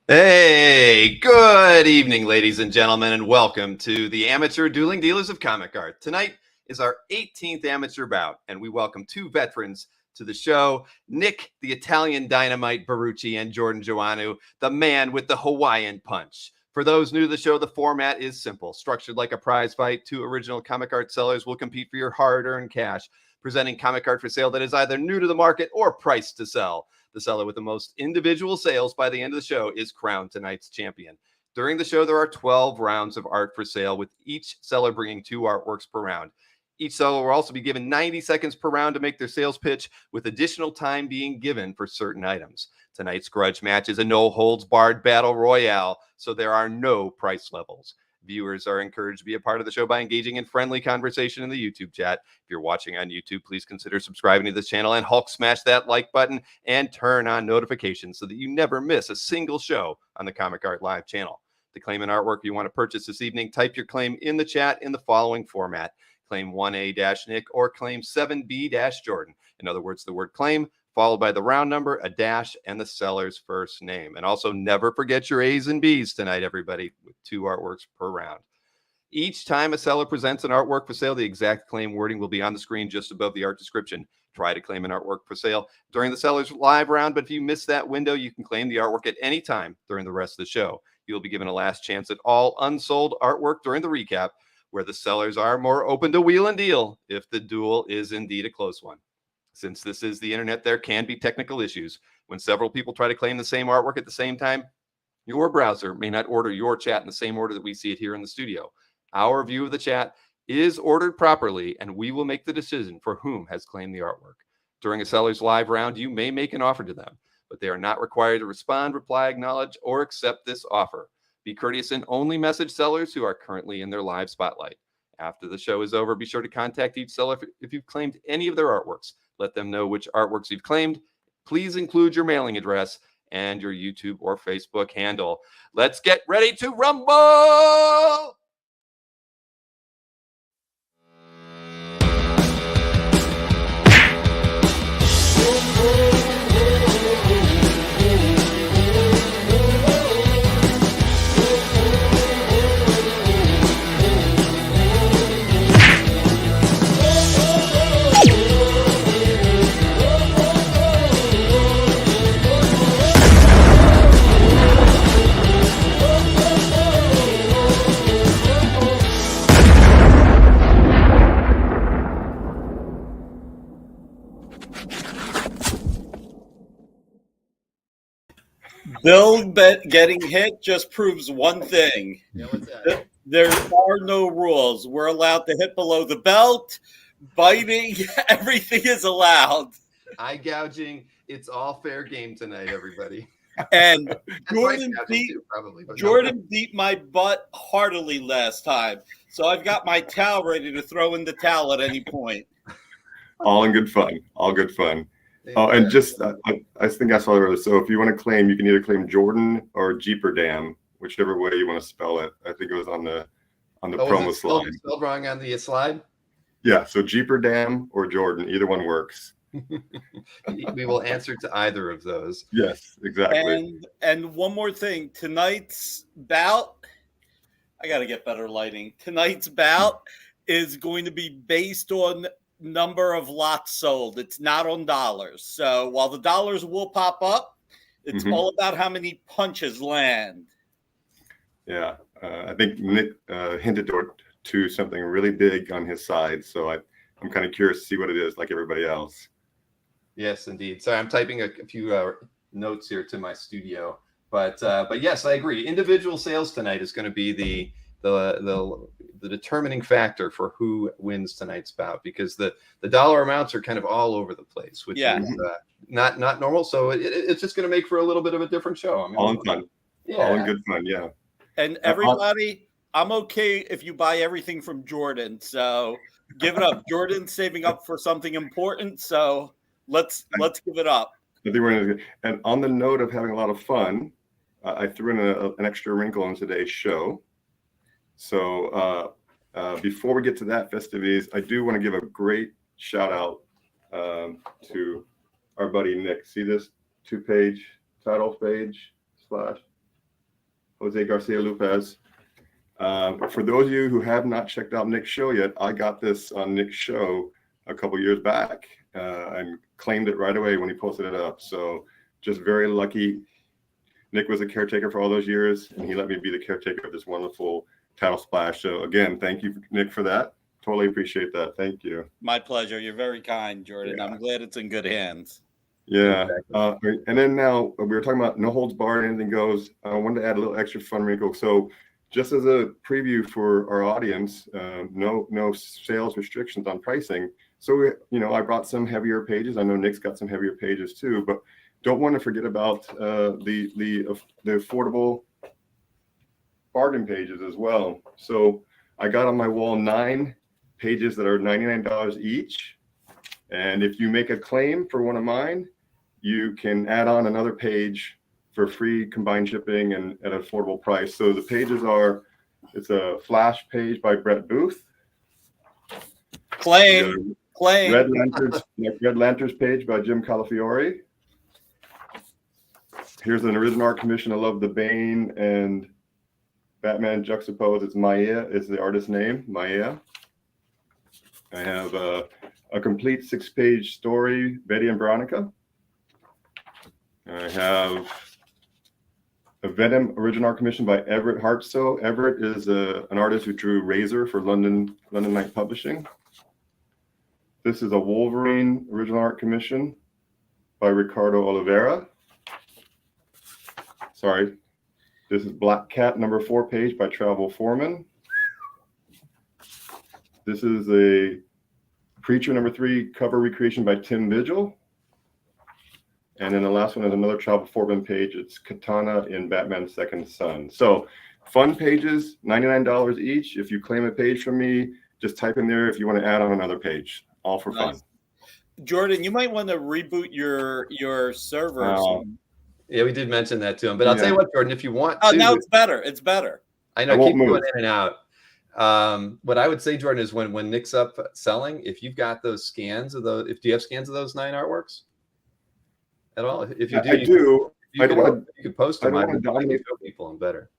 Hey, good evening, ladies and gentlemen, and welcome to the Amateur Dueling Dealers of Comic Art. Tonight is our 18th amateur bout, and we welcome two veterans to the show, Nick, the Italian Dynamite Barrucci, and Jordan Joanou, the man with the Hawaiian Punch. For those new to the show, the format is simple. Structured like a prize fight, two original comic art sellers will compete for your hard-earned cash, presenting comic art for sale that is either new to the market or priced to sell. The seller with the most individual sales by the end of the show is crowned tonight's champion. During the show, there are 12 rounds of art for sale, with each seller bringing 2 artworks per round. Each seller will also be given 90 seconds per round to make their sales pitch, with additional time being given for certain items. Tonight's grudge match is a no-holds-barred battle royale, so there are no price levels. Viewers are encouraged to be a part of the show by engaging in friendly conversation in the YouTube chat. If you're watching on YouTube, please consider subscribing to this channel and Hulk smash that like button and turn on notifications so that you never miss a single show on the Comic Art Live channel. To claim an artwork you want to purchase this evening, type your claim in the chat in the following format: claim 1A-Nick or claim 7B-Jordan. In other words, the word claim followed by the round number, a dash, and the seller's first name. And also never forget your A's and B's tonight, everybody, with 2 artworks per round. Each time a seller presents an artwork for sale, the exact claim wording will be on the screen just above the art description. Try to claim an artwork for sale during the seller's live round, but if you miss that window, you can claim the artwork at any time during the rest of the show. You'll be given a last chance at all unsold artwork during the recap, where the sellers are more open to wheel and deal if the duel is indeed a close one. Since this is the internet, there can be technical issues. When several people try to claim the same artwork at the same time, your browser may not order your chat in the same order that we see it here in the studio. Our view of the chat is ordered properly, and we will make the decision for whom has claimed the artwork. During a seller's live round, you may make an offer to them, but they are not required to respond, reply, acknowledge, or accept this offer. Be courteous and only message sellers who are currently in their live spotlight. After the show is over, be sure to contact each seller if you've claimed any of their artworks. Let them know which artworks you've claimed. Please include your mailing address and your YouTube or Facebook handle. Let's get ready to rumble! Bill getting hit just proves one thing. Yeah, what's that? There are no rules. We're allowed to hit below the belt, biting, everything is allowed. Eye gouging, it's all fair game tonight, everybody. And Jordan beat my butt heartily last time. So I've got my towel ready to throw in the towel at any point. All in good fun. All good fun. Oh, and just, I think I saw it earlier. So if you want to claim, you can either claim Jordan or Jeeper Dam, whichever way you want to spell it. I think it was on the promo slide. Spelled wrong on the slide? Yeah, so Jeeper Dam or Jordan, either one works. We will answer to either of those. Yes, exactly. And one more thing. Tonight's bout, I got to get better lighting. Tonight's bout is going to be based on number of lots sold. It's not on dollars. So while the dollars will pop up, it's all about how many punches land. Yeah, I think Nick hinted to something really big on his side. So I'm kind of curious to see what it is, like everybody else. Yes, indeed. Sorry, I'm typing a few notes here to my studio. But yes, I agree. Individual sales tonight is going to be the determining factor for who wins tonight's bout, because the dollar amounts are kind of all over the place, which is not normal. So it's just going to make for a little bit of a different show. I mean, all in fun. Yeah. All in good fun. Yeah. And everybody, I'm okay if you buy everything from Jordan. So give it up. Jordan's saving up for something important. So let's give it up. I think we're and on the note of having a lot of fun, I threw in an extra wrinkle in today's show. So before we get to that festivities, I do want to give a great shout out to our buddy Nick. See this 2-page title page slash? Jose Garcia Lopez. For those of you who have not checked out Nick's show yet, I got this on Nick's show a couple years back and claimed it right away when he posted it up. So just very lucky. Nick was a caretaker for all those years, and he let me be the caretaker of this wonderful title splash. So again, thank you, Nick, for that. Totally appreciate that. Thank you. My pleasure. You're very kind, Jordan. Yeah. I'm glad it's in good hands. Yeah. And then now we were talking about no holds barred, anything goes. I wanted to add a little extra fun wrinkle. So just as a preview for our audience, no sales restrictions on pricing. So, I brought some heavier pages. I know Nick's got some heavier pages too, but don't want to forget about the affordable bargain pages as well. So I got on my wall 9 pages that are $99 each. And if you make a claim for one of mine, you can add on another page for free combined shipping and at an affordable price. So the pages it's a flash page by Brett Booth. Claim. Red Lanterns page by Jim Calafiore. Here's an original art commission. I love the Bane and Batman juxtaposed. It's Maya is the artist's name, Maya. I have a complete 6-page story, Betty and Veronica. I have a Venom original art commission by Everett Hartsoe. Everett is an artist who drew Razor for London Knight Publishing. This is a Wolverine original art commission by Ricardo Oliveira. Sorry. This is Black Cat number 4 page by Travel Foreman. This is a Preacher number 3 cover recreation by Tim Vigil. And then the last one is another Travel Foreman page. It's Katana in Batman's Second Son. So fun pages, $99 each. If you claim a page from me, just type in there if you want to add on another page. All for fun. Jordan, you might want to reboot your server. Yeah, we did mention that to him. But I'll tell you what, Jordan, if you want to. Now it's better. It's better. I know, keep going in and out. What I would say, Jordan, is when Nick's up selling, if you've got those scans of those, do you have scans of those 9 artworks at all? If you do, you could post them. I don't want to dominate people and better.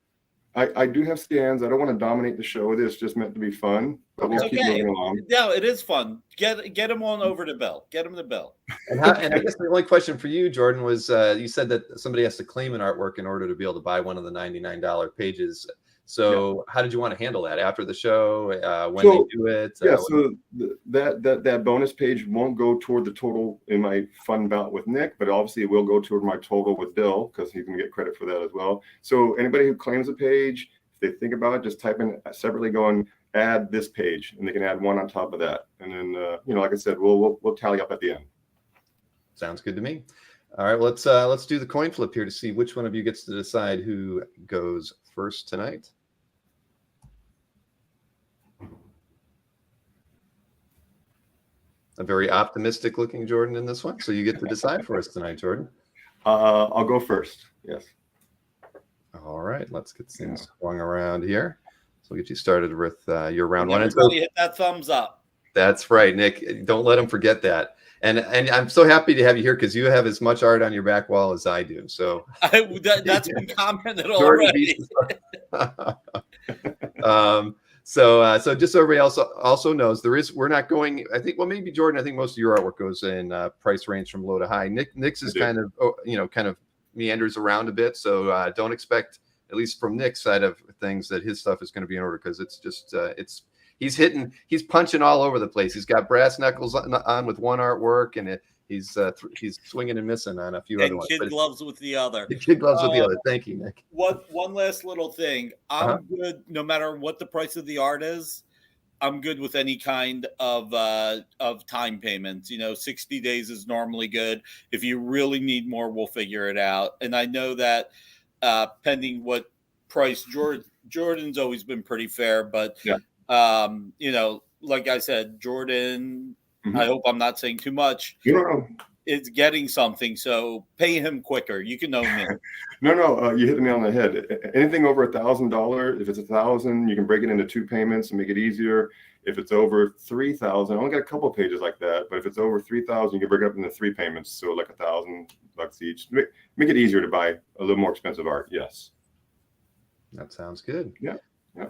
I do have scans. I don't want to dominate the show. It's just meant to be fun. But we'll keep moving along. Yeah, it is fun. Get him on over to Bill. Get him to Bill. And I guess the only question for you, Jordan, was you said that somebody has to claim an artwork in order to be able to buy one of the $99 pages. So how did you want to handle that after the show? When they do it? So that bonus page won't go toward the total in my fun bout with Nick, but obviously it will go toward my total with Bill because he's going to get credit for that as well. So anybody who claims a page, if they think about it, just type in separately going add this page, and they can add one on top of that. And then like I said, we'll tally up at the end. Sounds good to me. All right, let's do the coin flip here to see which one of you gets to decide who goes first tonight. A very optimistic looking Jordan in this one. So you get to decide for us tonight, Jordan. I'll go first. Yes. All right. Let's get things swung around here. So we'll get you started with your round one. Everybody hit that thumbs up. That's right, Nick. Don't let him forget that. And I'm so happy to have you here because you have as much art on your back wall as I do. So that's been commented already. So just so everybody else also knows, we're not going. I think maybe Jordan. I think most of your artwork goes in price range from low to high. Nick's is kind of meanders around a bit. So don't expect, at least from Nick's side of things, that his stuff is going to be in order because it's just he's punching all over the place. He's got brass knuckles on with one artwork, and he's swinging and missing on a few other ones. Kid gloves with the other. Kid gloves with the other. Thank you, Nick. One last little thing. I'm good no matter what the price of the art is. I'm good with any kind of time payments. 60 days is normally good. If you really need more, we'll figure it out. And I know that pending what price, Jordan's always been pretty fair, but like I said, Jordan, I hope I'm not saying too much. It's getting something, so pay him quicker. You can know me. No, you hit the nail on the head. Anything over $1,000, if it's $1,000, you can break it into 2 payments and make it easier. If it's over $3,000, I only got a couple of pages like that. But if it's over $3,000, you can break it up into 3 payments, so like $1,000 each. Make it easier to buy a little more expensive art. Yes. That sounds good. Yeah.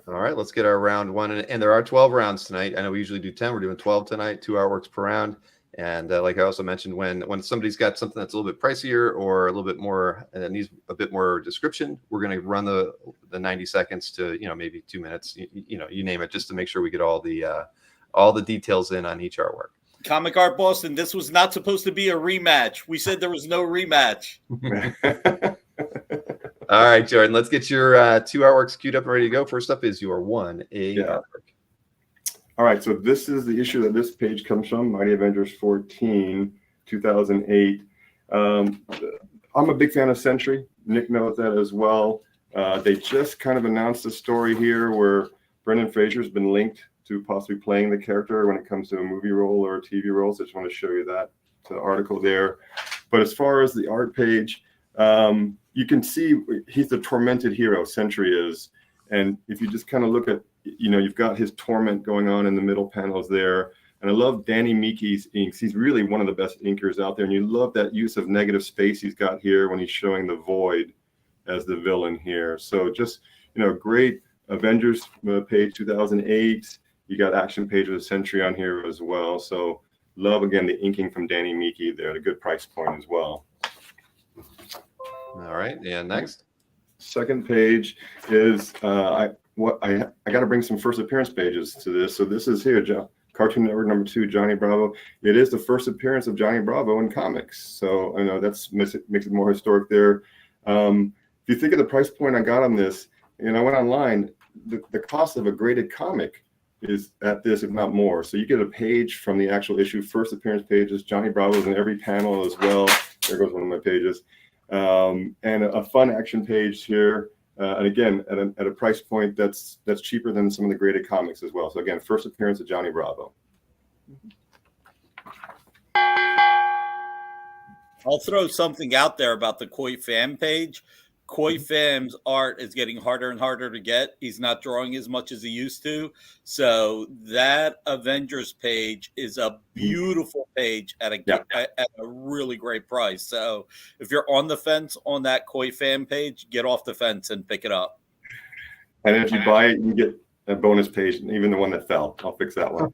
All right, let's get our round one. And there are 12 rounds tonight. I know we usually do 10. We're doing 12 tonight, 2 artworks per round. And like I also mentioned, when somebody's got something that's a little bit pricier or a little bit more needs a bit more description, we're going to run the 90 seconds to maybe 2 minutes. You name it, just to make sure we get all the details in on each artwork. Comic Art Boston, this was not supposed to be a rematch. We said there was no rematch. All right, Jordan, let's get your 2 artworks queued up and ready to go. First up is your 1A artwork. All right, so this is the issue that this page comes from, Mighty Avengers 14, 2008. I'm a big fan of Sentry. Nick knows that as well. They just kind of announced a story here where Brendan Fraser's been linked to possibly playing the character when it comes to a movie role or a TV role. So I just want to show you that article there. But as far as the art page, you can see he's the tormented hero, Sentry is. And if you just kind of look at, you've got his torment going on in the middle panels there. And I love Danny Meekie's inks. He's really one of the best inkers out there. And you love that use of negative space he's got here when he's showing the Void as the villain here. So just, great Avengers page 2008. You got action page with a Sentry on here as well. So love, again, the inking from Danny Meekie there at a good price point as well. All right, and next. Second page is I got to bring some first appearance pages to this. So this is here, Cartoon Network number 2, Johnny Bravo. It is the first appearance of Johnny Bravo in comics. So I know that makes it more historic there. If you think of the price point I got on this, and I went online, the cost of a graded comic is at this, if not more. So you get a page from the actual issue, first appearance pages. Johnny Bravo's in every panel as well. There goes one of my pages. And a fun action page here. And again, at a price point that's cheaper than some of the graded comics as well. So again, first appearance of Johnny Bravo. I'll throw something out there about the Koi Fam page. Koi Fam's art is getting harder and harder to get. He's not drawing as much as he used to. So that Avengers page is a beautiful page at a really great price. So if you're on the fence on that Koi Fam page, get off the fence and pick it up. And if you buy it, you get a bonus page, even the one that fell. I'll fix that one.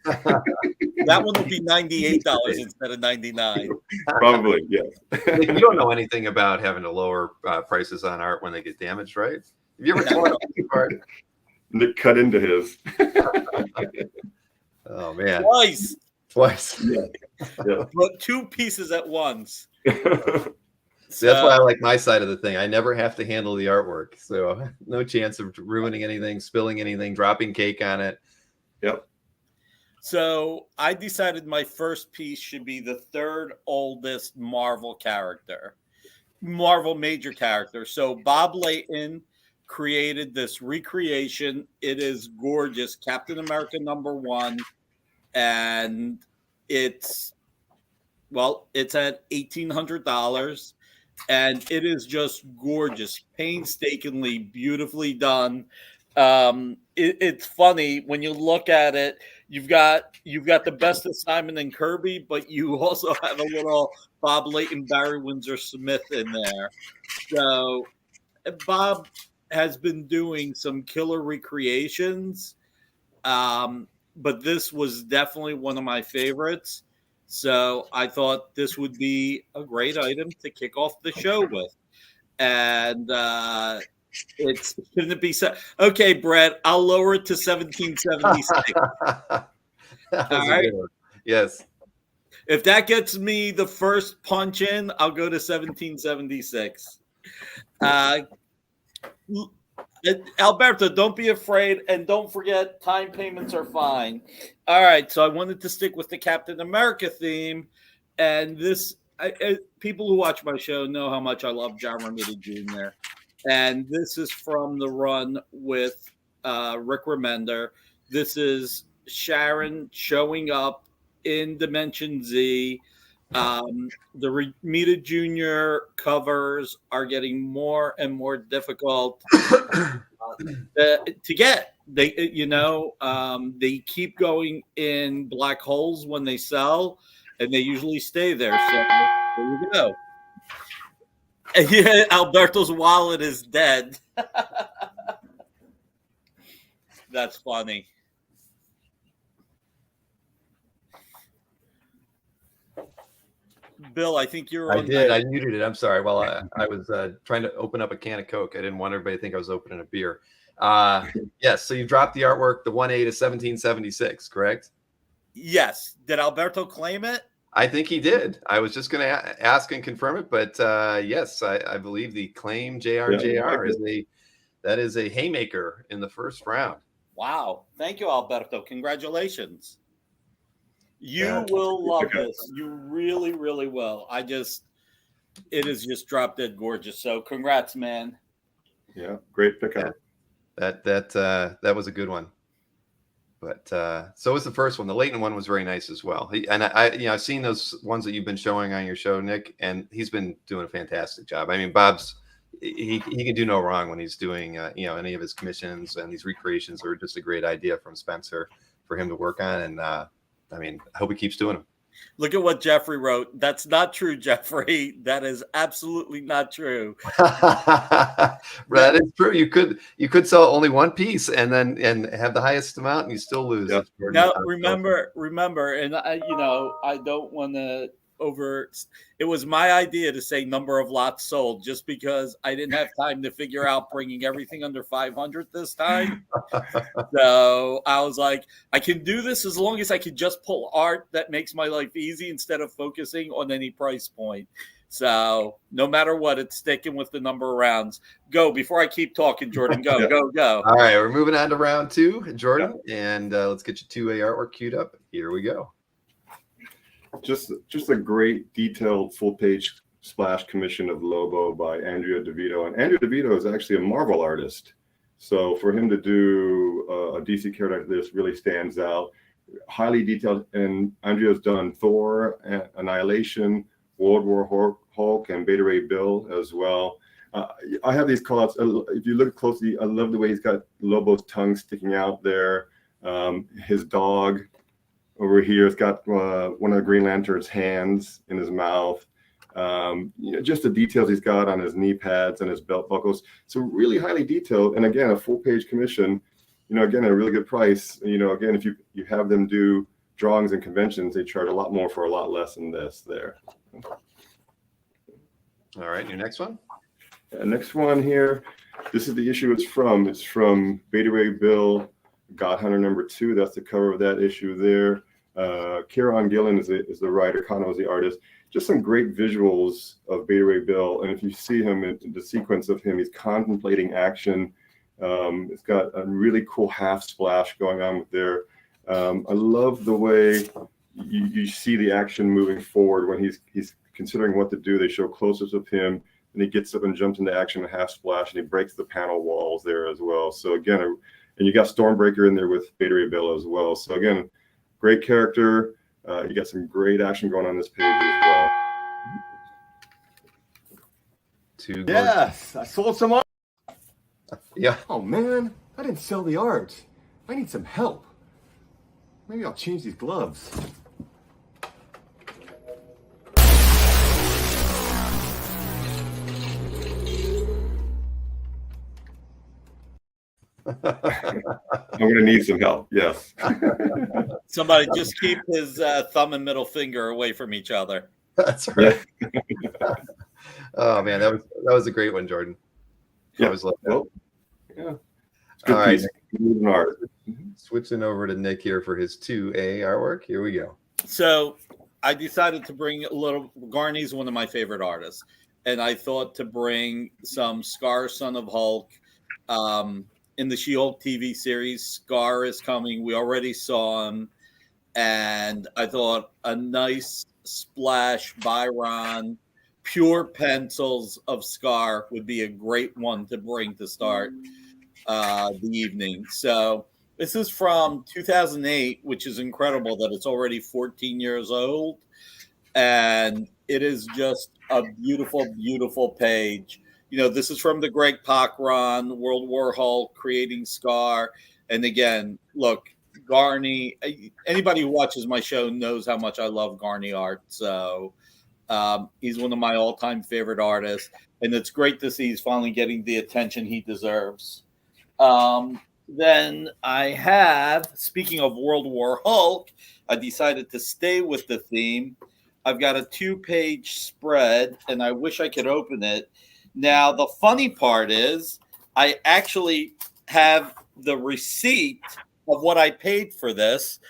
That one will be $98 instead of $99. Probably, yes. You don't know anything about having to lower prices on art when they get damaged, right? Have you ever torn up a part? Nick cut into his. Oh man, Twice. Yeah. But 2 pieces at once. So that's why I like my side of the thing. I never have to handle the artwork, so no chance of ruining anything, spilling anything, dropping cake on it. Yep. So I decided my first piece should be the 3rd oldest Marvel major character. So Bob Layton created this recreation. It is gorgeous. Captain America #1. And it's at $1,800. And it is just gorgeous, painstakingly, beautifully done. It's funny when you look at it. You've got the best of Simon and Kirby, but you also have a little Bob Layton, Barry Windsor Smith in there. So Bob has been doing some killer recreations, but this was definitely one of my favorites. So I thought this would be a great item to kick off the show with. And it's shouldn't it be set? Okay, Brett, I'll lower it to 1776. All right. Yes. If that gets me the first punch in, I'll go to 1776. Alberto, don't be afraid, and don't forget time payments are fine. All right, so I wanted to stick with the Captain America theme, and this people who watch my show know how much I love John Romita Jr. And this is from the run with Rick Remender. This is Sharon showing up in Dimension Z. The Romita Jr. covers are getting more and more difficult to get. They keep going in black holes when they sell, and they usually stay there. So there you go. And yeah, Alberto's wallet is dead. That's funny. Bill, I think you're I on. did. I muted it. I'm sorry. Well, I was trying to open up a can of Coke. I didn't want everybody to think I was opening a beer. Yes. So you dropped the artwork, the 1A to 1776, correct? Yes. Did Alberto claim it? I think he did. I was just going to ask and confirm it, but yes, I believe the claim JRJR is a haymaker in the first round. Wow. Thank you, Alberto. Congratulations. You will love this. You really, really will. It is just drop dead gorgeous. So congrats, man. Yeah, great pickup. That was a good one. But so was the first one. The Leighton one was very nice as well. I've seen those ones that you've been showing on your show, Nick, and he's been doing a fantastic job. I mean, Bob's he can do no wrong when he's doing any of his commissions, and these recreations are just a great idea from Spencer for him to work on. And I hope he keeps doing them. Look at what Jeffrey wrote. That's not true, Jeffrey. That is absolutely not true. That is true. You could sell only one piece and have the highest amount, and you still lose. Yep. Now remember, and I don't want to it was my idea to say number of lots sold just because I didn't have time to figure out bringing everything under 500 this time. So I was like, I can do this as long as I can just pull art that makes my life easy instead of focusing on any price point. So no matter what, it's sticking with the number of rounds. Go before I keep talking, Jordan. Go, Yeah. go. All right, we're moving on to round 2, Jordan, and let's get your 2A artwork queued up. Here we go. Just a great detailed full page splash commission of Lobo by Andrea DeVito. And Andrea DeVito is actually a Marvel artist. So for him to do a DC character like this really stands out. Highly detailed. And Andrea's done Thor, Annihilation, World War Hulk, and Beta Ray Bill as well. I have these callouts. If you look closely, I love the way he's got Lobo's tongue sticking out there. His dog over here has got one of the Green Lantern's hands in his mouth. Just the details he's got on his knee pads and his belt buckles. So really highly detailed. And again, a full page commission, again, at a really good price. Again, if you have them do drawings and conventions, they charge a lot more for a lot less than this there. All right, your next one? Next one here. This is the issue it's from. It's from Beta Ray Bill, God Hunter #2. That's the cover of that issue there. Kieran Gillen is the writer. Kano is the artist. Just some great visuals of Beta Ray Bill. And if you see him in the sequence of him, he's contemplating action. It's got a really cool half splash going on with there. I love the way you see the action moving forward when he's considering what to do. They show close-ups of him, and he gets up and jumps into action, a half splash, and he breaks the panel walls there as well. So again, and you got Stormbreaker in there with Beta Ray Bill as well. So again, great character. You got some great action going on this page as well. Yes, I sold some art. Yeah. Oh man, I didn't sell the art. I need some help. Maybe I'll change these gloves. I'm going to need some help. Yes. Somebody just keep his thumb and middle finger away from each other. That's right. Oh man, that was a great one, Jordan. Yeah. I was love that. Well, yeah. Good All right, piece. Good art. switching over to Nick here for his 2A artwork. Here we go. So I decided to bring a little. Garney's one of my favorite artists, and I thought to bring some Scar, Son of Hulk. In the She-Hulk TV series, Scar is coming. We already saw him, and I thought a nice splash Byron, pure pencils of Scar would be a great one to bring to start the evening. So this is from 2008, which is incredible that it's already 14 years old, and it is just a beautiful, beautiful page. This is from the Greg Pak run, World War Hulk, creating Scar. And again, look, Garney, anybody who watches my show knows how much I love Garney art. So he's one of my all-time favorite artists. And it's great to see he's finally getting the attention he deserves. Then I have, speaking of World War Hulk, I decided to stay with the theme. I've got a 2-page spread, and I wish I could open it. Now, the funny part is I actually have the receipt of what I paid for this,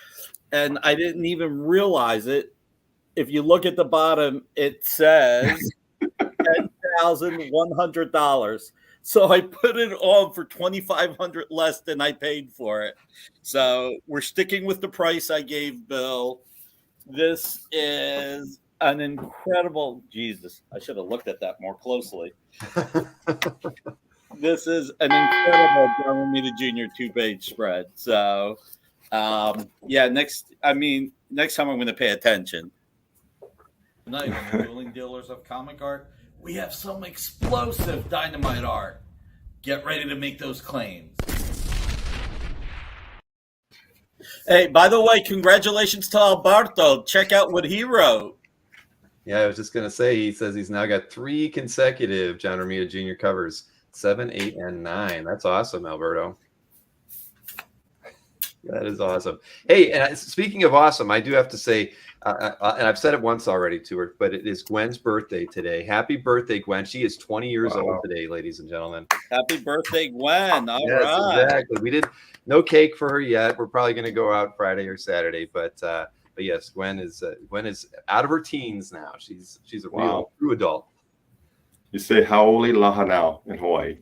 and I didn't even realize it. If you look at the bottom, it says $10,100. So I put it on for $2,500 less than I paid for it. So we're sticking with the price I gave Bill. This is an incredible Jesus. I should have looked at that more closely. This is an incredible John Romita Jr. 2-page spread. So next time I'm going to pay attention. Tonight on the Dueling Dealers of Comic Art, we have some explosive dynamite art. Get ready to make those claims. Hey, by the way, congratulations to Alberto. Check out what he wrote. Yeah, I was just going to say, he says he's now got 3 consecutive John Romita Jr. covers, 7, 8, and 9. That's awesome, Alberto. That is awesome. Hey, and speaking of awesome, I do have to say, and I've said it once already to her, but it is Gwen's birthday today. Happy birthday, Gwen. She is 20 years old today, ladies and gentlemen. Happy birthday, Gwen. All yes, right. Exactly. We did no cake for her yet. We're probably going to go out Friday or Saturday, but yes, Gwen is out of her teens now. She's a real true adult. You say haole laha now in Hawaii.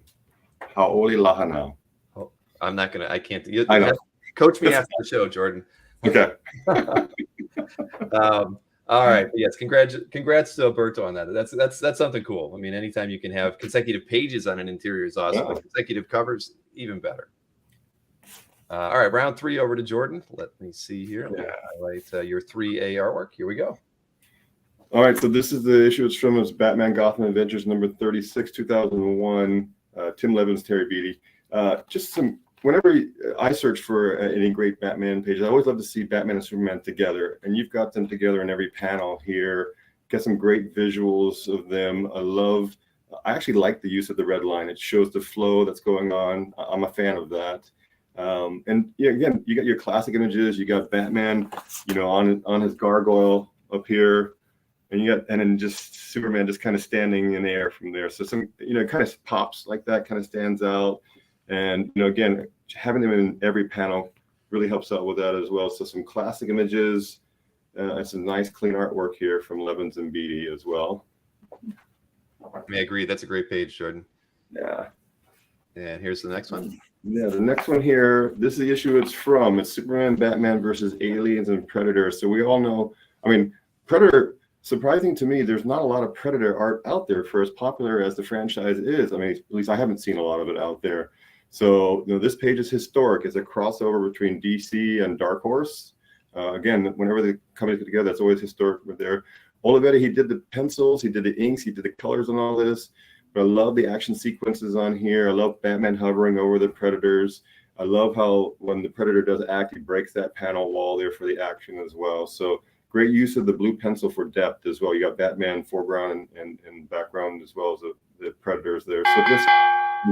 Haole laha now. Oh, I'm not going to, I can't. I know. Coach me after the show, Jordan. Okay. All right. Yes. Congrats to Alberto on that. That's something cool. I mean, anytime you can have consecutive pages on an interior is awesome. Yeah. Consecutive covers, even better. All right. Round 3 over to Jordan. Let me see here. Highlight your 3A artwork. Here we go. All right. So this is the issue it's from. It's Batman Gotham Adventures number 36, 2001. Tim Levin's, Terry Beatty. Just some. Whenever I search for any great Batman pages, I always love to see Batman and Superman together. And you've got them together in every panel here. Get some great visuals of them. I actually like the use of the red line. It shows the flow that's going on. I'm a fan of that. And yeah, again, you got your classic images. You got Batman, on his gargoyle up here. And then just Superman just kind of standing in the air from there. So some, it kind of pops like that, kind of stands out. And, again, having them in every panel really helps out with that as well. So some classic images and some nice clean artwork here from Levins and Beatty as well. I agree. That's a great page, Jordan. Yeah. And here's the next one. Yeah, the next one here, this is the issue it's from. It's Superman, Batman versus Aliens and Predator. So we all know, Predator, surprising to me, there's not a lot of Predator art out there for as popular as the franchise is. At least I haven't seen a lot of it out there. So, this page is historic. It's a crossover between DC and Dark Horse. Again, whenever the companies get together, it's always historic with there. Olivetti, he did the pencils, he did the inks, he did the colors and all this. But I love the action sequences on here. I love Batman hovering over the Predators. I love how when the Predator does act, he breaks that panel wall there for the action as well. So great use of the blue pencil for depth as well. You got Batman foreground and background as well as the Predators there. So just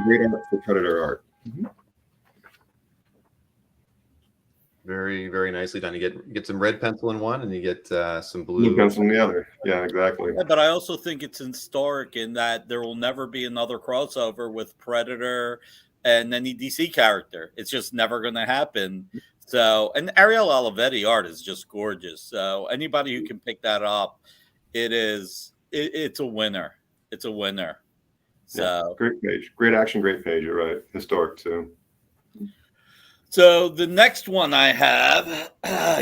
great art for Predator art. Mm-hmm. Very, very nicely done. You get some red pencil in one, and you get some blue pencil in the other. Yeah, exactly. Yeah, but I also think it's historic in that there will never be another crossover with Predator and any DC character. It's just never going to happen. So, and Ariel Olivetti art is just gorgeous. So anybody who can pick that up, it's a winner. It's a winner. So yeah, great page, great action, great page. You're right. Historic too. So the next one I have,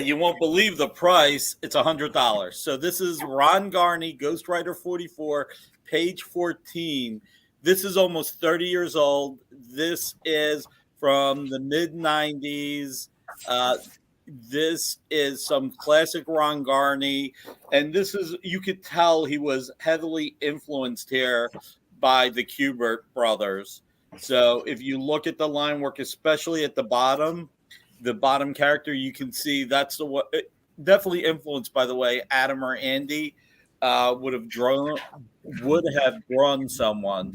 you won't believe the price. It's $100. So this is Ron Garney, Ghost Rider 44, page 14. This is almost 30 years old. This is from the mid 90s. This is some classic Ron Garney. And this is, you could tell he was heavily influenced here by the Kubert brothers. So if you look at the line work, especially at the bottom character, you can see that's the one definitely influenced by the way Adam or Andy would have drawn someone.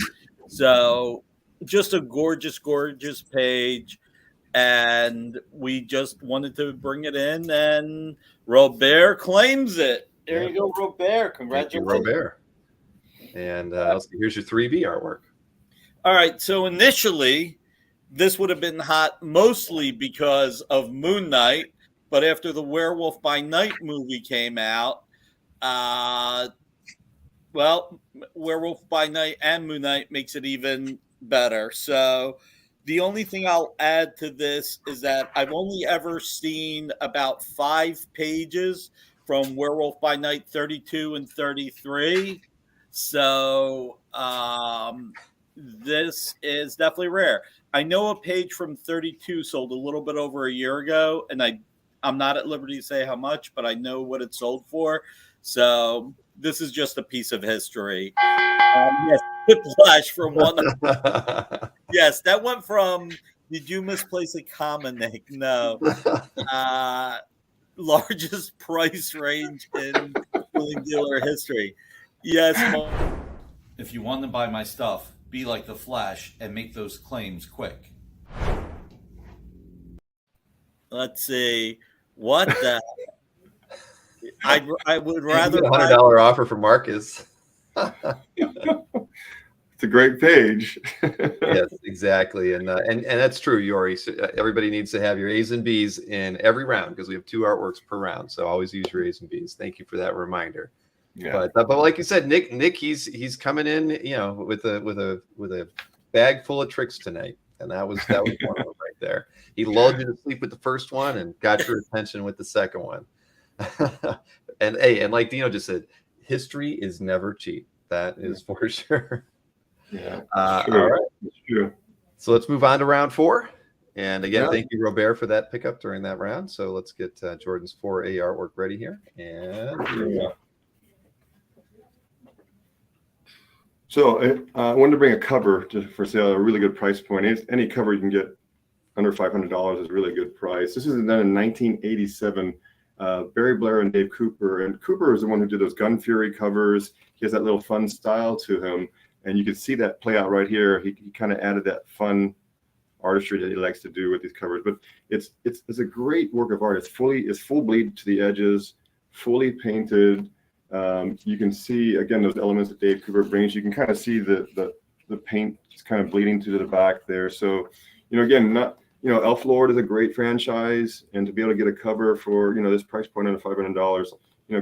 So just a gorgeous, gorgeous page. and we just wanted to bring it in, and Robert claims it. There you go, Robert. Congratulations. Thank you, Robert. And let's see, here's your 3B artwork. All right, so initially, this would have been hot mostly because of Moon Knight, but after the Werewolf by Night movie came out, Werewolf by Night and Moon Knight makes it even better. So the only thing I'll add to this is that I've only ever seen about 5 pages from Werewolf by Night 32 and 33. So this is definitely rare. I know a page from 32 sold a little bit over a year ago, and I'm not at liberty to say how much, but I know what it sold for. So this is just a piece of history. Yes, Whiplash from one. Yes, that went from, did you misplace a comma, Nick? No. Largest price range in dueling dealer history. Yes. If you want to buy my stuff, be like the Flash and make those claims quick. Let's see. What the? I would rather $100 offer for Marcus. It's a great page. Yes, exactly, and that's true, Yori. So everybody needs to have your A's and B's in every round because we have 2 artworks per round. So always use your A's and B's. Thank you for that reminder. Yeah. But like you said, Nick, he's coming in, with a bag full of tricks tonight, and that was one of them right there. He lulled you to sleep with the first one and got your attention with the second one. and like Dino just said, history is never cheap. That is for sure. Yeah, sure. All right. That's true. So let's move on to round 4. And again, thank you, Robert, for that pickup during that round. So let's get Jordan's 4A artwork ready here. And here we go. So I wanted to bring a cover for sale, a really good price point. Any cover you can get under $500 is a really good price. This is done in 1987. Barry Blair and Dave Cooper. And Cooper is the one who did those Gun Fury covers. He has that little fun style to him. And you can see that play out right here. He kind of added that fun artistry that he likes to do with these covers. But it's a great work of art. It's full bleed to the edges, fully painted. You can see, again, those elements that Dave Cooper brings. You can kind of see the paint just kind of bleeding to the back there. So, again, Elf Lord is a great franchise, and to be able to get a cover for, this price point under $500,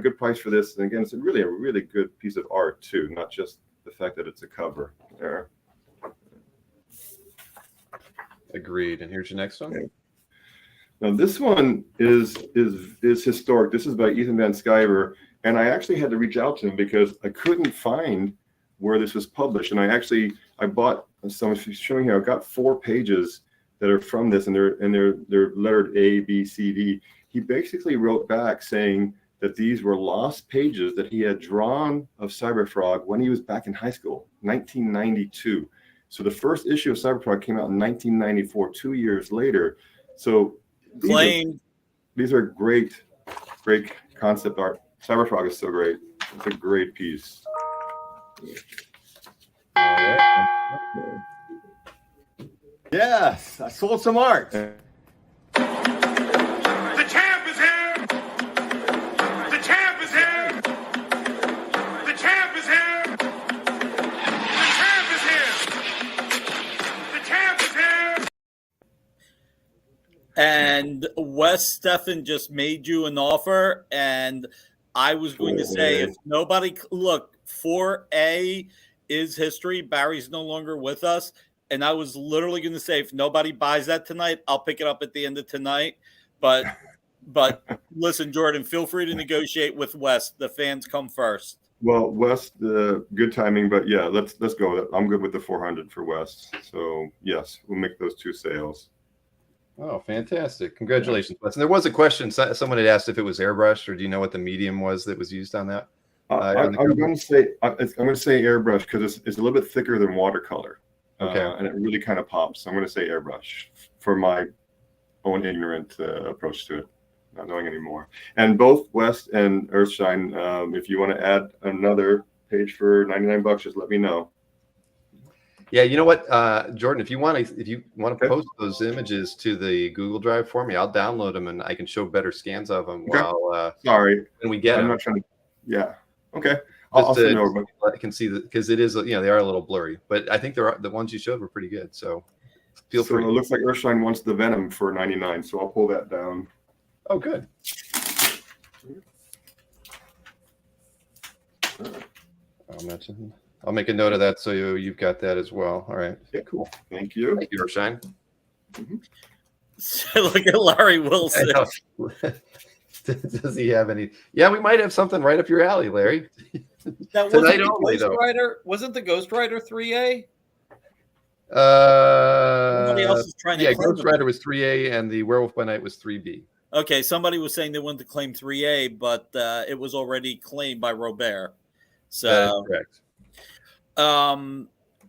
good price for this. And again, it's a really good piece of art too, not just the fact that it's a cover there. Agreed. And here's your next one. Okay. Now this one is historic. This is by Ethan Van Sciver. And I actually had to reach out to him because I couldn't find where this was published. And I bought some, showing here, I've got 4 pages that are from this, and they're lettered A, B, C, D. He basically wrote back saying that these were lost pages that he had drawn of Cyberfrog when he was back in high school, 1992. So the first issue of Cyberfrog came out in 1994, 2 years later. So these are great concept art. Cyberfrog is so great. It's a great piece. Yes, I sold some art. The champ is here! The champ is here! The champ is here! The champ is here! The champ is here! And Wes Steffen just made you an offer, and I was going to say, if nobody, look, 4A is history. Barry's no longer with us. And I was literally going to say, if nobody buys that tonight, I'll pick it up at the end of tonight. But listen, Jordan, feel free to negotiate with Wes. The fans come first. Well, Wes, good timing, but yeah, let's go with it. I'm good with the 400 for Wes. So yes, we'll make those 2 sales. Oh, fantastic! Congratulations, Wes. And there was a question. Someone had asked if it was airbrushed, or do you know what the medium was that was used on that? I'm going to say airbrush because it's a little bit thicker than watercolor. Okay. And it really kind of pops. So I'm going to say airbrush for my own ignorant approach to it, not knowing anymore. And both West and Earthshine, if you want to add another page for $99, just let me know. Yeah, you know what, Jordan, if you want to Okay. post those images to the Google Drive for me, I'll download them and I can show better scans of them Okay. while Sorry, when we get I'm them. not trying to. Yeah. Okay. Just I'll send it over. I can see that because it is, they are a little blurry, but I think the ones you showed were pretty good. So feel So free. it looks like Earthshine wants the Venom for 99, so I'll pull that down. Oh, good. I'll make a note of that so you've got that as well. All right. Yeah. Cool. Thank you. Thank you, Earthshine. So look at Larry Wilson. Does he have any? Yeah, we might have something right up your alley, Larry. That Tonight wasn't only, the Ghost though. Rider. Wasn't the Ghost Rider 3A? Somebody else is trying to claim Ghost it. Rider was 3A and the Werewolf by Night was 3B. Okay, somebody was saying they wanted to claim 3A, but it was already claimed by Robert. That is So, correct. um,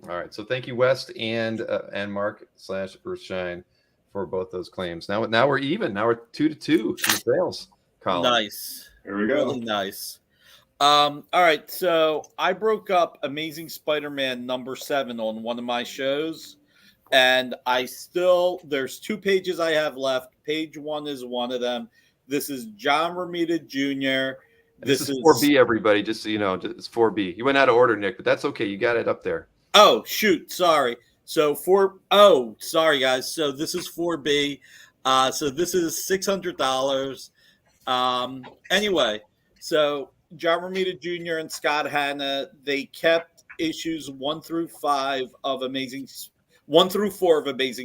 All right. So thank you, West and Mark / Earthshine for both those claims. Now we're even. Now we're 2-2 in the sales column. nice. There we go. Really nice. All right, so I broke up Amazing Spider-Man #7 on one of my shows, and there's 2 pages I have left. Page 1 is one of them. This is John Romita Jr. This is 4B, everybody. Just so you know, it's 4B. You went out of order, Nick, but that's okay. You got it up there. Oh, shoot. Sorry. So sorry, guys. So this is 4B. So this is $600. Anyway, so John Romita Jr. and Scott Hanna, they kept issues 1 through 4 of Amazing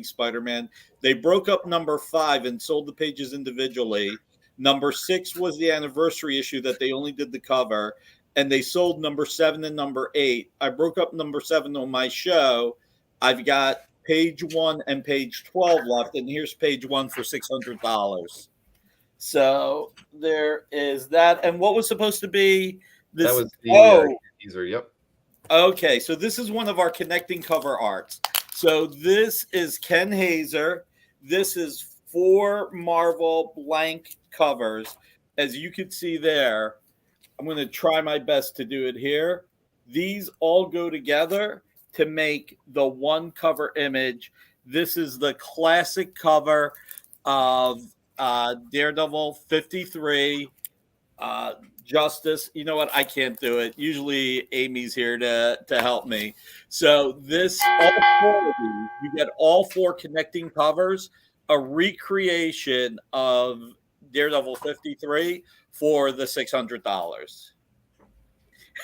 Spider-Man. They broke up #5 and sold the pages individually. #6 was the anniversary issue that they only did the cover, and they sold #7 and #8. I broke up #7 on my show. I've got page 1 and page 12 left, and here's page 1 for $600. So there is that. And what was supposed to be this? That was the teaser. Yep. Okay, so this is one of our connecting cover arts. So this is Ken Hazer. This is 4 Marvel blank covers. As you can see there, I'm going to try my best to do it here. These all go together to make the one cover image. This is the classic cover of Daredevil 53. Justice. You know what? I can't do it. Usually Amy's here to help me. So this, all 4 of these, you get all 4 connecting covers, a recreation of Daredevil 53 for the $600.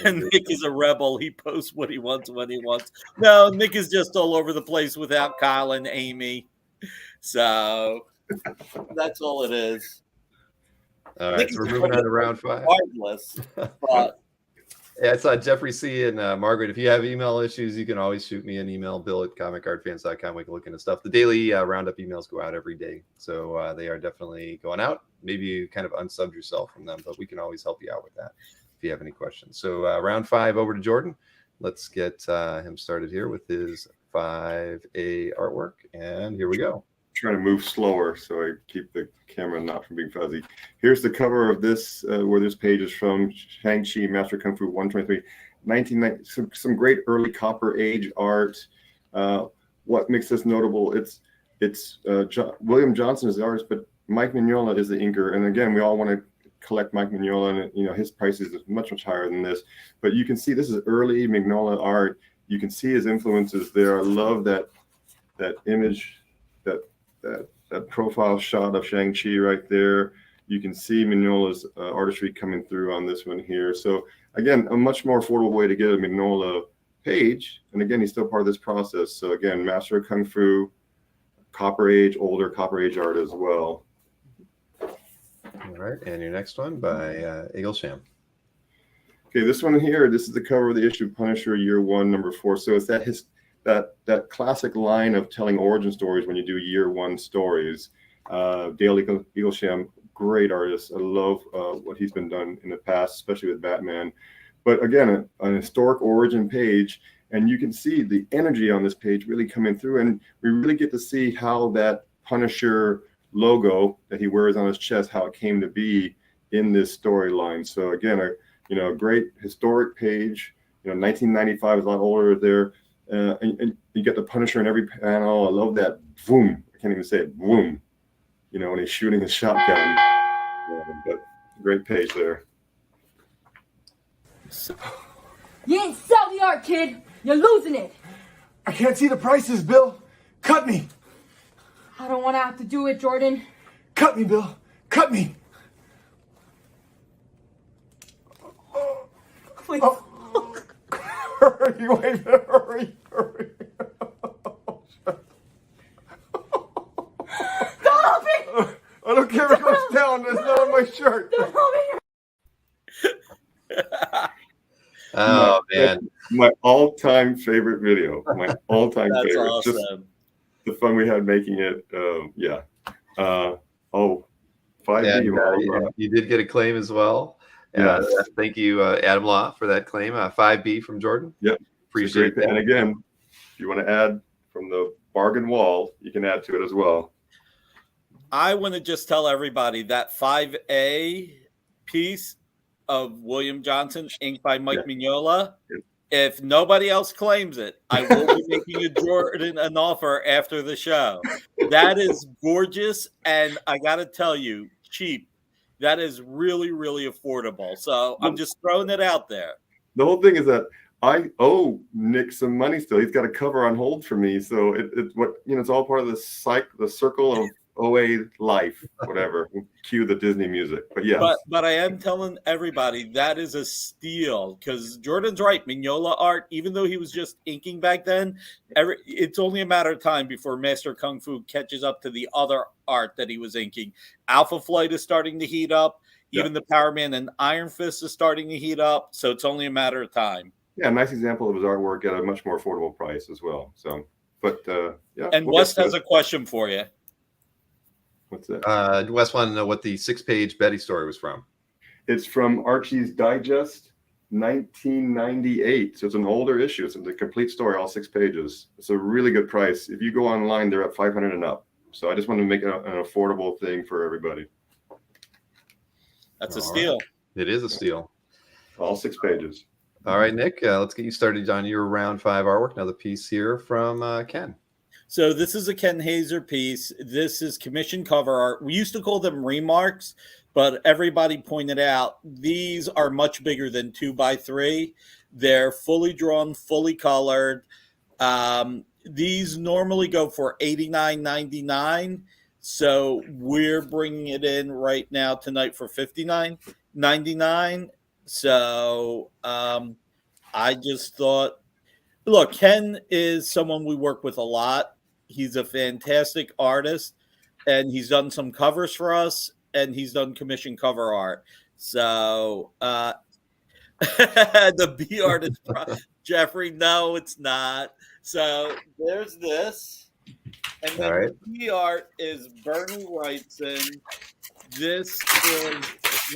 And Nick is a rebel. He posts what he wants when he wants. No, Nick is just all over the place without Kyle and Amy. So that's all it is. All right, so we're moving on to round 5. Regardless, but Yeah, I saw Jeffrey C. and Margaret. If you have email issues, you can always shoot me an email, bill@comicartfans.com. We can look into stuff. The daily roundup emails go out every day, so they are definitely going out. Maybe you kind of unsubbed yourself from them, but we can always help you out with that if you have any questions. So round 5, over to Jordan. Let's get him started here with his 5A artwork, and here we go. Trying to move slower so I keep the camera not from being fuzzy. Here's the cover of this, where this page is from Shang-Chi Master Kung Fu 123, 1990. Some great early Copper Age art. What makes this notable? It's William Johnson is the artist, but Mike Mignola is the inker. And again, we all want to collect Mike Mignola, and his price is much higher than this. But you can see this is early Mignola art. You can see his influences there. I love that image. That profile shot of Shang-Chi right there. You can see Mignola's artistry coming through on this one here. So again, a much more affordable way to get a Mignola page. And again, he's still part of this process. So again, Master of Kung Fu, Copper Age, older Copper Age art as well. All right, and your next one by Eaglesham. Okay, this one here, this is the cover of the issue Punisher Year 1, #4. So it's that classic line of telling origin stories when you do Year 1 stories. Dale Eaglesham, great artist. I love what he's been done in the past, especially with Batman. But again, an historic origin page, and you can see the energy on this page really coming through, and we really get to see how that Punisher logo that he wears on his chest, how it came to be in this storyline. So again, a great historic page. 1995 is a lot older there. and you get the Punisher in every panel. I love that boom. I can't even say it. Boom. You know, when he's shooting his shotgun. But great page there. You ain't sell the art, kid. You're losing it. I can't see the prices, Bill. Cut me. I don't want to have to do it, Jordan. Cut me, Bill. Cut me. Wait. Hurry, wait, hurry. Don't help me! I don't care if it goes down. It's not on my shirt. Don't help me! Oh, man. My all-time favorite video. My all-time That's favorite. awesome. Just the fun we had making it. Yeah. 5B. Yeah, you did get a claim as well. Yes. Thank you, Adam Law, for that claim. 5B from Jordan. Yep. Appreciate that. And again, if you want to add from the bargain wall, you can add to it as well. I want to just tell everybody that 5A piece of William Johnson, inked by Mike Mignola. If nobody else claims it, I will be making a Jordan an offer after the show. That is gorgeous, and I got to tell you, cheap. That is really, really affordable. So I'm just throwing it out there. The whole thing is that I owe Nick some money still. He's got a cover on hold for me, so it's all part of the circle of OA life, whatever. Cue the Disney music, but yeah. But I am telling everybody that is a steal because Jordan's right. Mignola art, even though he was just inking back then, it's only a matter of time before Master Kung Fu catches up to the other art that he was inking. Alpha Flight is starting to heat up. Even the Power Man and Iron Fist is starting to heat up. So it's only a matter of time. Yeah, a nice example of his artwork at a much more affordable price as well. So, but yeah. And West has a question for you. What's that? Wes wanted to know what the 6-page Betty story was from. It's from Archie's Digest, 1998. So it's an older issue. It's the complete story, all 6 pages. It's a really good price. If you go online, they're at $500 and up. So I just wanted to make it an affordable thing for everybody. That's a steal. It is a steal. All 6 pages. All right, Nick, let's get you started on your round 5 artwork. Another piece here from Ken. So this is a Ken Hazer piece. This is commission cover art. We used to call them remarks, but everybody pointed out these are much bigger than 2x3. They're fully drawn, fully colored. These normally go for $89.99. So we're bringing it in right now tonight for $59.99. So I just thought, look, Ken is someone we work with a lot. He's a fantastic artist, and he's done some covers for us, and he's done commission cover art. So the B art is Jeffrey. No, it's not. So there's this. And then the B art is Bernie Wrightson. This is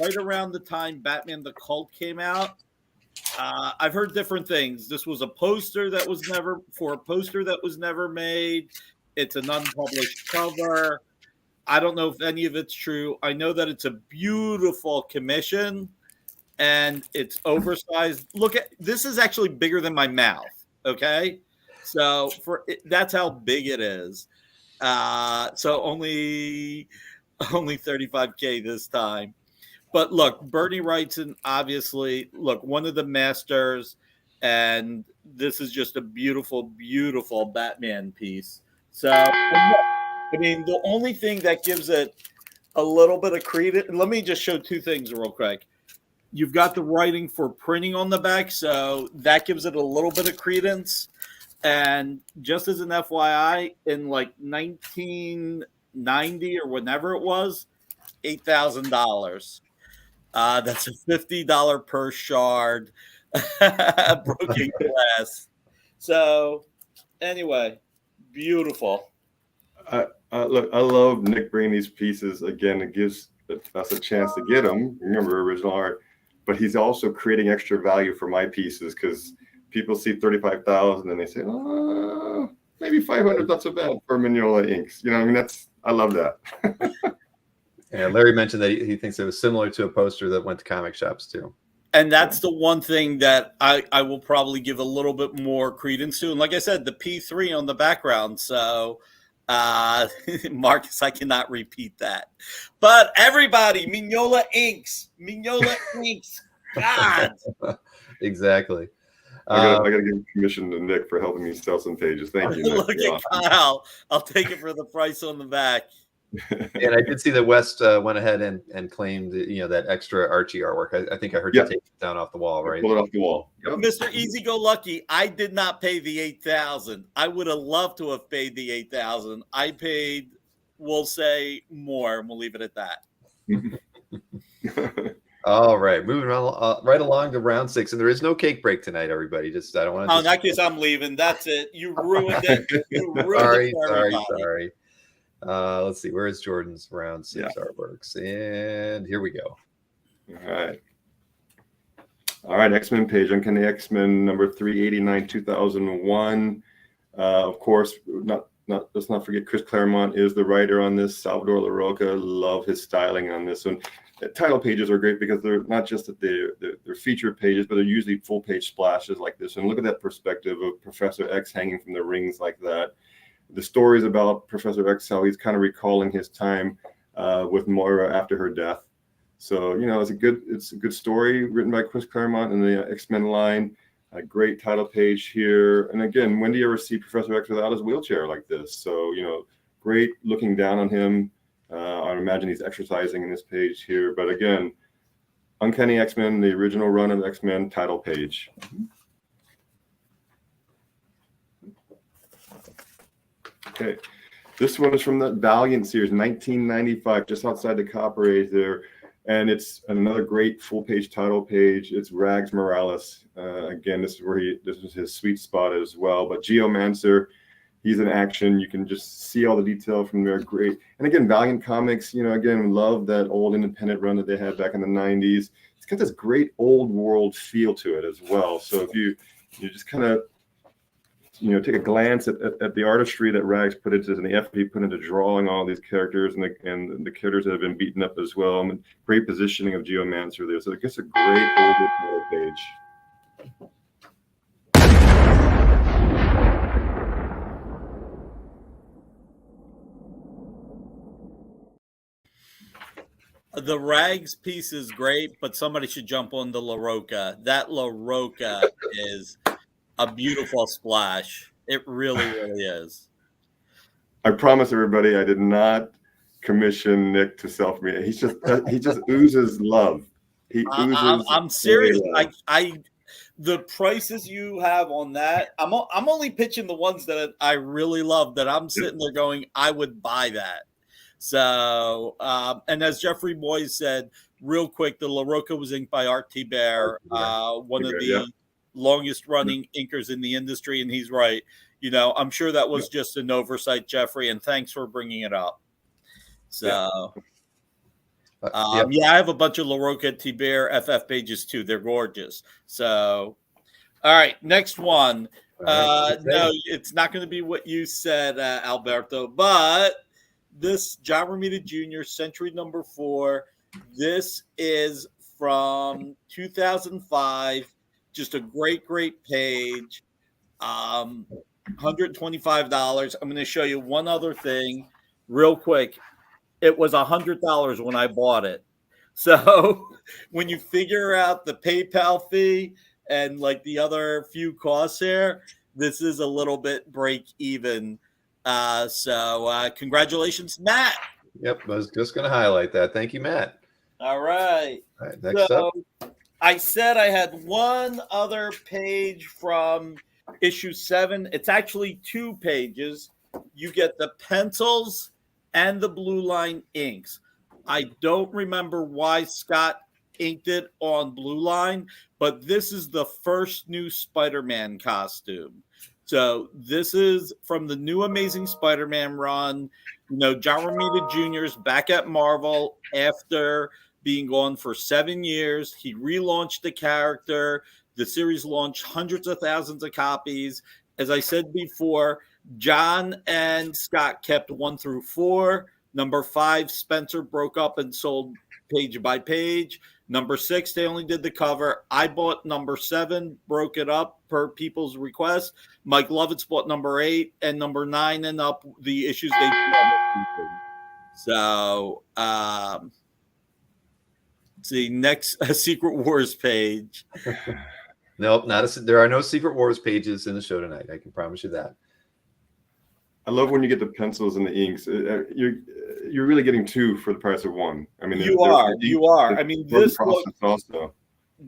right around the time Batman the Cult came out. I've heard different things. This was a poster that was never made. It's an unpublished cover. I don't know if any of it's true. I know that it's a beautiful commission and it's oversized. Look at this is actually bigger than my mouth. Okay. So that's how big it is. So only $35K this time. But look, Bernie Wrightson, obviously, one of the masters, and this is just a beautiful, beautiful Batman piece. So, I mean, the only thing that gives it a little bit of credence, let me just show 2 things real quick. You've got the writing for printing on the back, so that gives it a little bit of credence. And just as an FYI, in like 1990 or whenever it was, $8,000. That's a $50 per shard broken glass. So anyway, beautiful. Look, I love Nick bringing these pieces. Again, it gives us a chance to get them. Remember, original art. But he's also creating extra value for my pieces because people see 35,000 and they say, oh, maybe 500 is not so bad for Mignola inks. You know, I mean, I love that. Yeah, Larry mentioned that he thinks it was similar to a poster that went to comic shops too. And that's the one thing that I will probably give a little bit more credence to. And like I said, the P3 on the background. So, Marcus, I cannot repeat that. But everybody, Mignola Inks. Mignola Inks. God. Exactly. I gotta give commission to Nick for helping me sell some pages. Thank you, Nick. Look at Kyle. I'll take it for the price on the back. And I did see that West went ahead and claimed, that extra Archie artwork. I think I heard you take it down off the wall, right? Pull it off the wall. Yep. Mr. Easy Go Lucky, I did not pay the $8,000. I would have loved to have paid the $8,000. I paid, we'll say, more, and we'll leave it at that. All right, moving on right along to round 6, and there is no cake break tonight, everybody. I don't want to. Oh, in that case, I'm leaving. That's it. You ruined it. You ruined it for everybody. Sorry. Let's see. Where is Jordan's round 6 artworks? And here we go. All right. X-Men page. Uncanny X-Men number 389, 2001. Of course, let's not forget Chris Claremont is the writer on this. Salvador LaRocca, love his styling on this one. Title pages are great because they're not just that they're feature pages, but they're usually full page splashes like this. And look at that perspective of Professor X hanging from the rings like that. The stories about Professor X, how he's kind of recalling his time with Moira after her death. So, it's a good story written by Chris Claremont and the X-Men line. A great title page here. And again, when do you ever see Professor X without his wheelchair like this? So, great looking down on him. I imagine he's exercising in this page here. But again, Uncanny X-Men, the original run of X-Men title page. Okay, this one is from the Valiant series, 1995, just outside the Copper Age there. And it's another great full-page title page. It's Rags Morales. Again, this is his sweet spot as well. But Geomancer, he's in action. You can just see all the detail from there. Great. And again, Valiant Comics, again, love that old independent run that they had back in the 90s. It's got this great old world feel to it as well. So if you just kind of, take a glance at the artistry that Rags put into and the effort he put into drawing all these characters and the characters that have been beaten up as well. And great positioning of Geomancer there. So it gets a great old page. The Rags piece is great, but somebody should jump on the LaRocca. That LaRocca is a beautiful splash. It really, really is. I promise everybody, I did not commission Nick to self me. He just oozes love. He oozes. I'm serious. The prices you have on that, I'm only pitching the ones that I really love. That I'm sitting there going, I would buy that. So, and as Jeffrey Boyd said, real quick, the LaRocca was inked by Art T. Bear, one of the longest running inkers in the industry. And he's right. I'm sure that was just an oversight, Jeffrey, and thanks for bringing it up. So, I have a bunch of LaRocca T. Bear FF pages too. They're gorgeous. So, all right, next one. No, it's not going to be what you said, Alberto, but this John Romita Jr. Century number 4. This is from 2005. Just a great page. $125. I'm going to show you one other thing real quick. It was $100 when I bought it. So when you figure out the PayPal fee and like the other few costs here, this is a little bit break even. So congratulations, Matt. Yep, I was just going to highlight that. Thank you, Matt. All right. Next up. I said I had one other page from issue 7. It's actually 2 pages. You get the pencils and the blue line inks. I don't remember why Scott inked it on blue line, but this is the first new Spider-Man costume. So this is from the new Amazing Spider-Man run. John Romita Jr. is back at Marvel after being gone for 7 years. He relaunched the character. The series launched hundreds of thousands of copies. As I said before, John and Scott kept 1 through 4. Number 5, Spencer broke up and sold page by page. Number 6, they only did the cover. I bought number 7, broke it up per people's request. Mike Lovitz bought number 8 and number 9 and up the issues they did. So, see, next Secret Wars page. Nope, there are no Secret Wars pages in the show tonight. I can promise you that. I love when you get the pencils and the inks. You're really getting 2 for the price of 1. I mean, You are. I mean,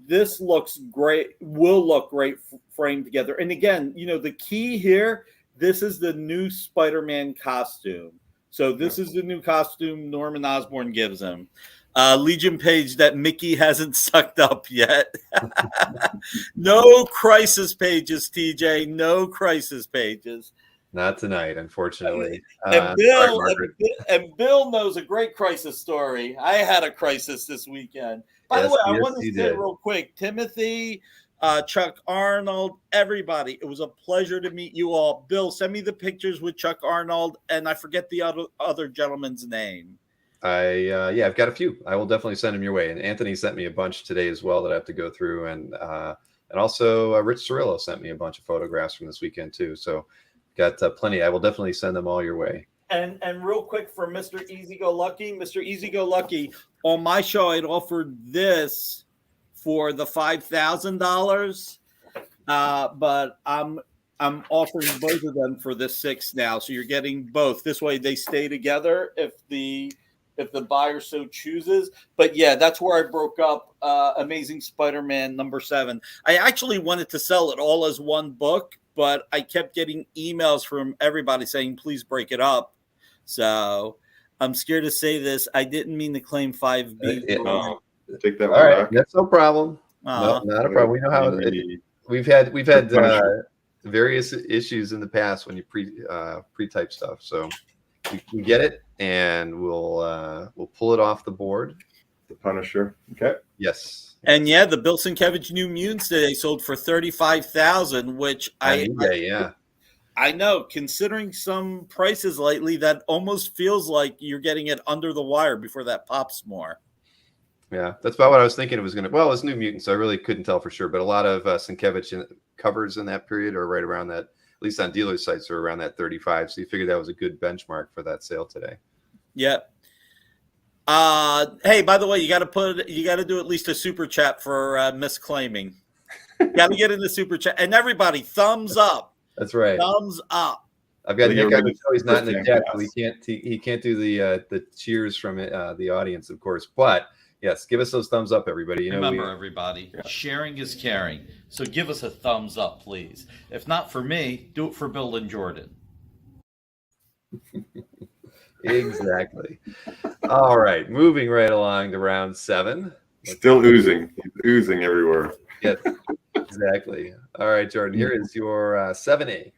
this looks great. Will look great framed together. And again, the key here. This is the new Spider-Man costume. So this is the new costume Norman Osborn gives him. Legion page that Mickey hasn't sucked up yet. No crisis pages, TJ. No crisis pages. Not tonight, unfortunately. And Bill knows a great crisis story. I had a crisis this weekend. By the way, I want to say real quick, Timothy, Chuck Arnold, everybody. It was a pleasure to meet you all. Bill, send me the pictures with Chuck Arnold, and I forget the other gentleman's name. I've got a few. I will definitely send them your way. And Anthony sent me a bunch today as well that I have to go through, and also Rich Cirillo sent me a bunch of photographs from this weekend too. So got plenty. I will definitely send them all your way. And real quick for Mr. Easy Go Lucky, on my show I'd offered this for the $5,000, but I'm offering both of them for the 6 now. So you're getting both. This way they stay together if the buyer so chooses. But yeah, that's where I broke up Amazing Spider-Man number 7. I actually wanted to sell it all as one book, but I kept getting emails from everybody saying, please break it up. So I'm scared to say this. I didn't mean to claim 5B. Take that all one right, back. that's no problem. No, not a problem. We know how we've had various issues in the past when you pre-type stuff. So we get it, and we'll pull it off the board. The Punisher. Okay. Yes. And yeah, the Bill Sienkiewicz New Mutants today sold for $35,000, which I know, considering some prices lately, that almost feels like you're getting it under the wire before that pops more. Yeah, that's about what I was thinking it was going to. Well, it's New Mutants, so I really couldn't tell for sure. But a lot of Sienkiewicz covers in that period are right around that, at least on dealer sites, are around that 35. So you figured that was a good benchmark for that sale today. Yeah. Hey, by the way, you got to do at least a super chat for misclaiming. Got to get in the super chat, and everybody, thumbs up. That's right. Thumbs up. I've got Nick. I know he's not in the chat, so he can't do the cheers from the audience, of course. But yes, give us those thumbs up, everybody. Remember, everybody, sharing is caring. So give us a thumbs up, please. If not for me, do it for Bill and Jordan. Exactly. All right, moving right along to round 7. Still oozing. He's oozing everywhere. Yes, exactly. All right, Jordan, here is your 7A.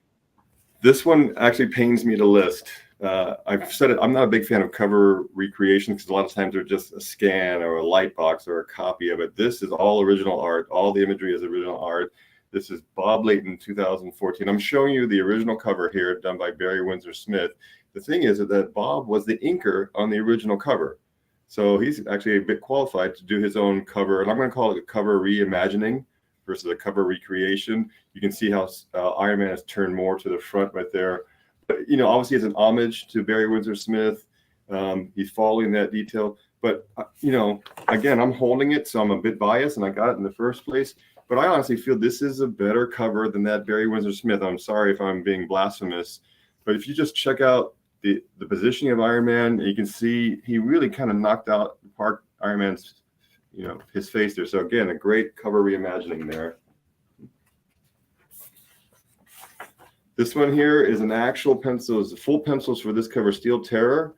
This one actually pains me to list. I've said it. I'm not a big fan of cover recreation because a lot of times they're just a scan or a light box or a copy of it. This is all original art. All the imagery is original art. This is Bob Layton, 2014. I'm showing you the original cover here done by Barry Windsor Smith. The thing is that Bob was the inker on the original cover. So he's actually a bit qualified to do his own cover. And I'm going to call it a cover reimagining versus a cover recreation. You can see how Iron Man has turned more to the front right there. But, obviously it's an homage to Barry Windsor Smith. He's following that detail. But, again, I'm holding it, so I'm a bit biased, and I got it in the first place. But I honestly feel this is a better cover than that Barry Windsor Smith. I'm sorry if I'm being blasphemous. But if you just check out the positioning of Iron Man, you can see he really kind of knocked out apart Iron Man's, his face there. So again, a great cover reimagining there. This one here is an actual pencil. It's full pencils for this cover, Steel Terror.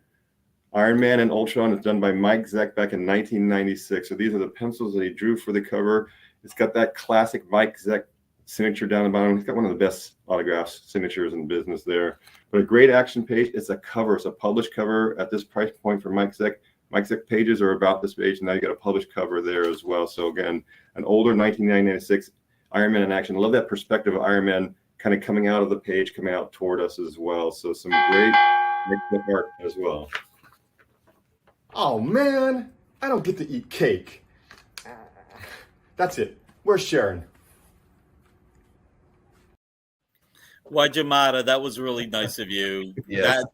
Iron Man and Ultron is done by Mike Zeck back in 1996. So these are the pencils that he drew for the cover. It's got that classic Mike Zeck signature down the bottom. He's got one of the best autographs signatures in business there. But a great action page. It's a cover. It's a published cover at this price point for Mike Zeck. Mike Zeck pages are about this page, and now you got a published cover there as well. So again, an older 1996 Iron Man in action. I love that perspective of Iron Man kind of coming out of the page, coming out toward us as well. So some great art as well. Oh man, I don't get to eat cake. That's it. Where's Sharon? Wajimata, that was really nice of you. Yes.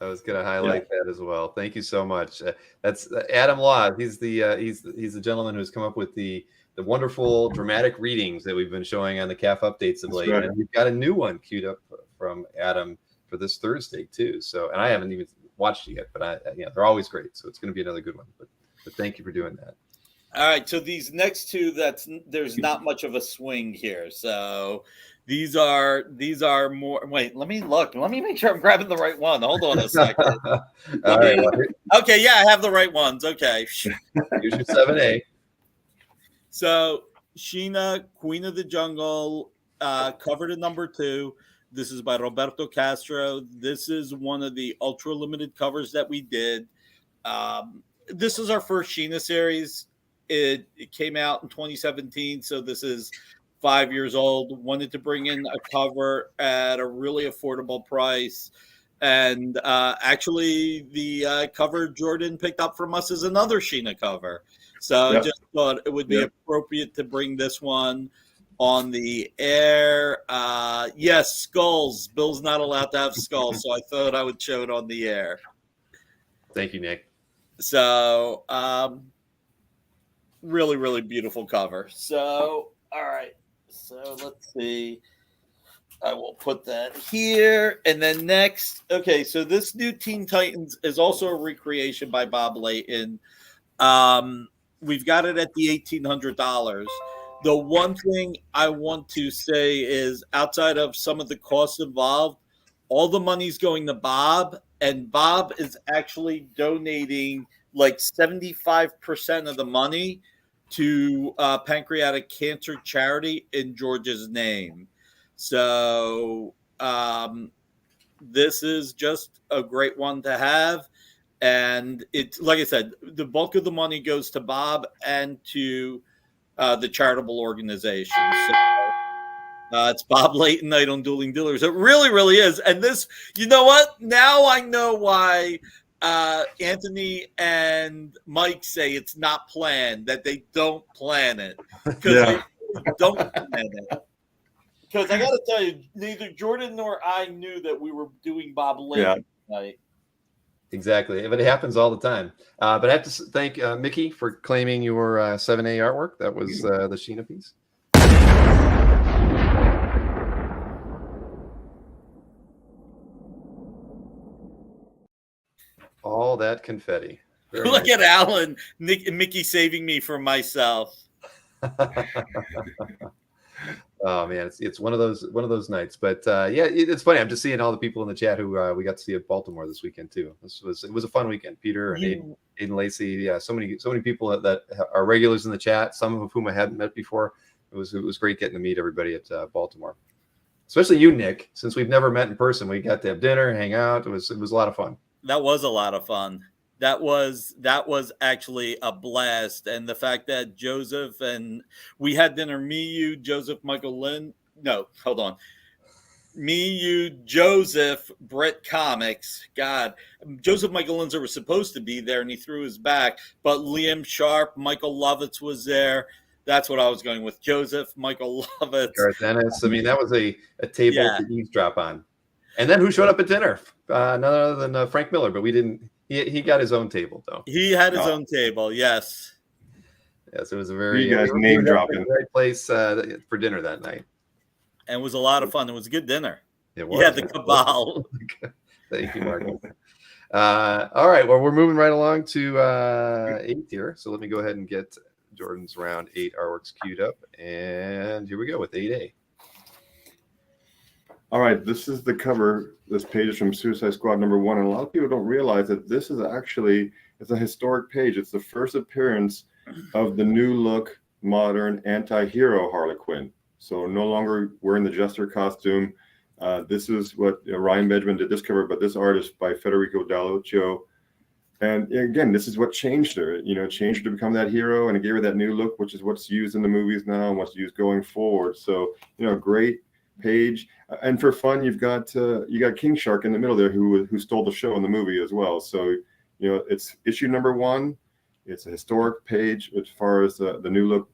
I was going to highlight that as well. Thank you so much. That's Adam Law. He's the gentleman who's come up with the wonderful dramatic readings that we've been showing on the CAF updates of late. Right. And we've got a new one queued up from Adam for this Thursday too. So, and I haven't even watched it yet, but they're always great. So it's going to be another good one. But thank you for doing that. All right. So these next two, there's not much of a swing here. So these are more. Wait, let me look. Let me make sure I'm grabbing the right one. Hold on a second. Okay, yeah, I have the right ones. Okay. Here's your 7A. So Sheena, Queen of the Jungle, covered at number 2. This is by Roberto Castro. This is one of the ultra limited covers that we did. This is our first Sheena series. It came out in 2017, so this is 5 years old. Wanted to bring in a cover at a really affordable price. And actually, the cover Jordan picked up from us is another Sheena cover. So I just thought it would be appropriate to bring this one on the air. Yes, skulls. Bill's not allowed to have skulls, so I thought I would show it on the air. Thank you, Nick. So, really, really beautiful cover. So, all right. So, let's see. I will put that here. And then next, okay, so this new Teen Titans is also a recreation by Bob Layton. We've got it at the $1,800. The one thing I want to say is outside of some of the costs involved, all the money's going to Bob, and Bob is actually donating like 75% of the money to pancreatic cancer charity in George's name. So this is just a great one to have. And it's like I said, the bulk of the money goes to Bob and to the charitable organization. So it's Bob Layton Night on Dueling Dealers. It really, really is. And this, you know what? Now I know why Anthony and Mike say it's not planned, that they don't plan it. Because they don't plan it. Because I got to tell you, neither Jordan nor I knew that we were doing Bob Layton tonight. Exactly. But it happens all the time. But I have to thank Mickey for claiming your 7A artwork. That was the Sheena piece. All that confetti. Very Look nice. at Alan, Mickey saving me from myself. Oh man, it's one of those nights. But it's funny. I'm just seeing all the people in the chat who we got to see at Baltimore this weekend too. It was a fun weekend. Peter and Aiden Lacey, so many people that are regulars in the chat. Some of whom I hadn't met before. It was great getting to meet everybody at Baltimore, especially you, Nick. Since we've never met in person, we got to have dinner, hang out. It was a lot of fun. That was a lot of fun. That was actually a blast. And the fact that Joseph and we had dinner, me, you, Joseph, Michael Lynn. No, hold on. Me, you, Joseph, Brett Comics. God, Joseph Michael Linzer was supposed to be there and he threw his back. But Liam Sharp, Michael Lovitz was there. That's what I was going with. Joseph, Michael Lovitz. Garth Ennis. I mean, that was a table to eavesdrop on. And then who showed up at dinner? None other than Frank Miller, but we didn't. He got his own table though. He had his own table. Yes. Yes, it was a very you guys name dropping great place for dinner that night. And it was a lot of fun. It was a good dinner. It was. Yeah, the cabal. Thank you, Marcus. All right. Well, we're moving right along to 8 here. So let me go ahead and get Jordan's round 8 artworks queued up, and here we go with 8A. All right, this is the cover. This page is from Suicide Squad #1, and a lot of people don't realize that this is actually it's a historic page. It's the first appearance of the new look, modern anti-hero Harley Quinn. So no longer wearing the Jester costume. This is what Ryan Benjamin did this cover, but this art is by Federico Dall'Occhio. And again, this is what changed her. Changed her to become that hero, and it gave her that new look, which is what's used in the movies now and what's used going forward. So great page. And for fun, you got King Shark in the middle there, who stole the show in the movie as well. So it's issue #1. It's a historic page as far as the new look,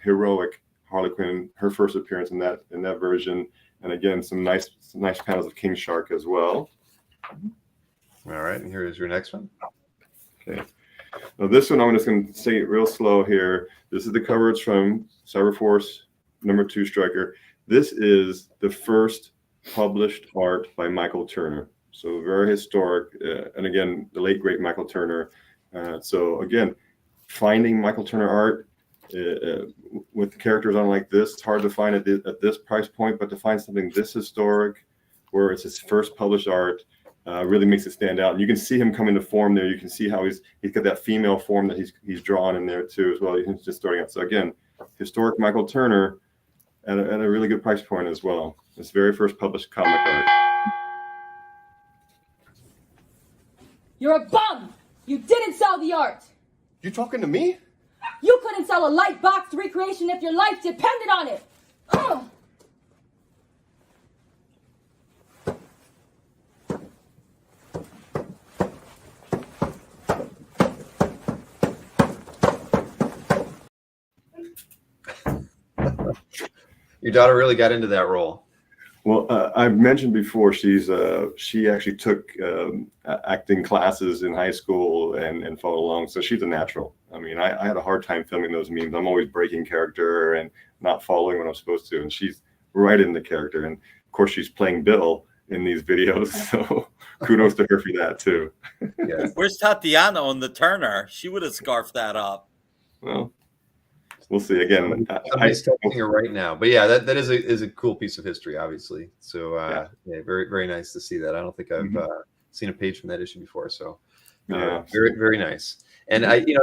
heroic Harley Quinn, her first appearance in that version, and again some nice panels of King Shark as well. All right, and here is your next one. Okay. Now this one I'm just going to say it real slow here. This is the cover. It's from Cyberforce #2 Striker. This is the first published art by Michael Turner. So very historic, and again, the late great Michael Turner. So again, finding Michael Turner art with characters on like this, it's hard to find at this price point, but to find something this historic, where it's his first published art, really makes it stand out. And you can see him come into form there. You can see how he's got that female form that he's drawn in there too as well. He's just starting out. So again, historic Michael Turner at a really good price point as well. His very first published comic art. You're a bum! You didn't sell the art! You talking to me? You couldn't sell a light box recreation if your life depended on it! Ugh. Your daughter really got into that role. Well, I've mentioned before, she actually took acting classes in high school and followed along. So she's a natural. I mean, I had a hard time filming those memes. I'm always breaking character and not following what I'm supposed to. And she's right in the character. And of course, she's playing Bill in these videos. So kudos to her for that too. Yeah. Where's Tatiana on the Turner? She would have scarfed that up. Well, we'll see. Again, Somebody's texting her right now, but yeah, that is a cool piece of history, obviously. So Yeah. very very nice to see that. I don't think I've seen a page from that issue before, so Yeah. very very nice. And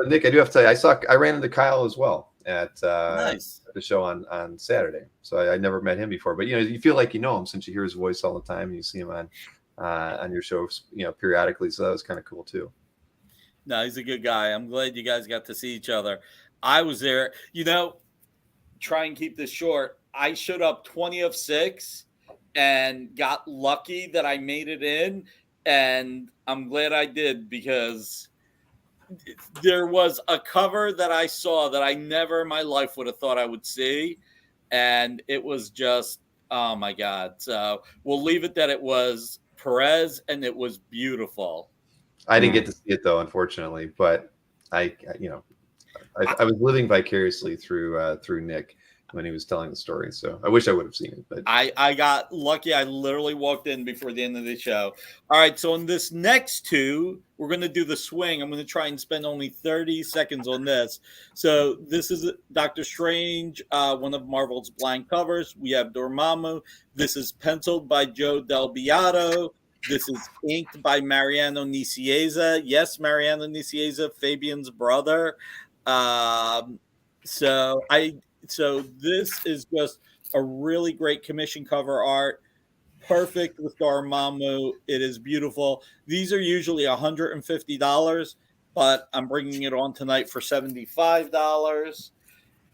Nick, I do have to tell you, I ran into Kyle as well at Nice. the show on Saturday. So I never met him before, but you feel like you know him since you hear his voice all the time and you see him on your shows periodically. So that was kind of cool too. No, he's a good guy. I'm glad you guys got to see each other. I was there. Try and keep this short. I showed up 20 of 6 and got lucky that I made it in. And I'm glad I did, because there was a cover that I saw that I never in my life would have thought I would see. And it was just, oh my God. So we'll leave it that it was Perez and it was beautiful. I didn't get to see it though, unfortunately, but I was living vicariously through Nick when he was telling the story. So I wish I would have seen it, but I got lucky. I literally walked in before the end of the show. All right, so on this next two, we're going to do the swing. I'm going to try and spend only 30 seconds on this. So this is Doctor Strange, one of Marvel's blank covers. We have Dormammu. This is penciled by Joe Del Beato. This is inked by Mariano Nicieza. Yes, Mariano Nicieza, Fabian's brother. So this is just a really great commission cover art. Perfect with Dormammu. It is beautiful. These are usually $150, but I'm bringing it on tonight for $75.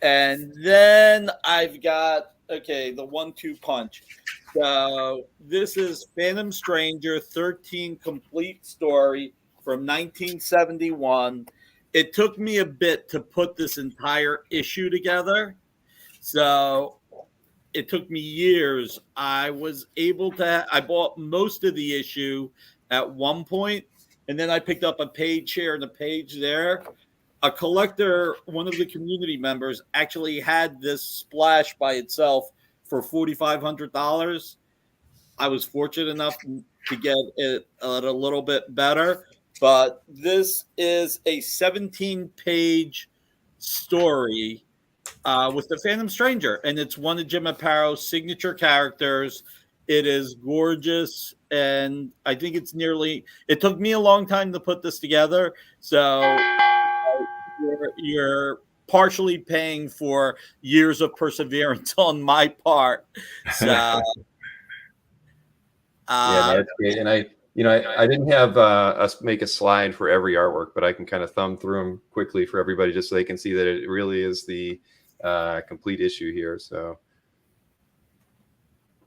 And then I've got, the 1-2 punch. So this is Phantom Stranger 13 complete story from 1971. It took me a bit to put this entire issue together. So it took me years. I bought most of the issue at one point, and then I picked up a page here and a page there. A collector, one of the community members, actually had this splash by itself for $4,500. I was fortunate enough to get it at a little bit better, but this is a 17-page story with the Phantom Stranger, and it's one of Jim Apato's signature characters. It is gorgeous, and I think it took me a long time to put this together, so you're partially paying for years of perseverance on my part. So yeah, that's great. And I didn't have us make a slide for every artwork, but I can kind of thumb through them quickly for everybody just so they can see that it really is the complete issue here. So,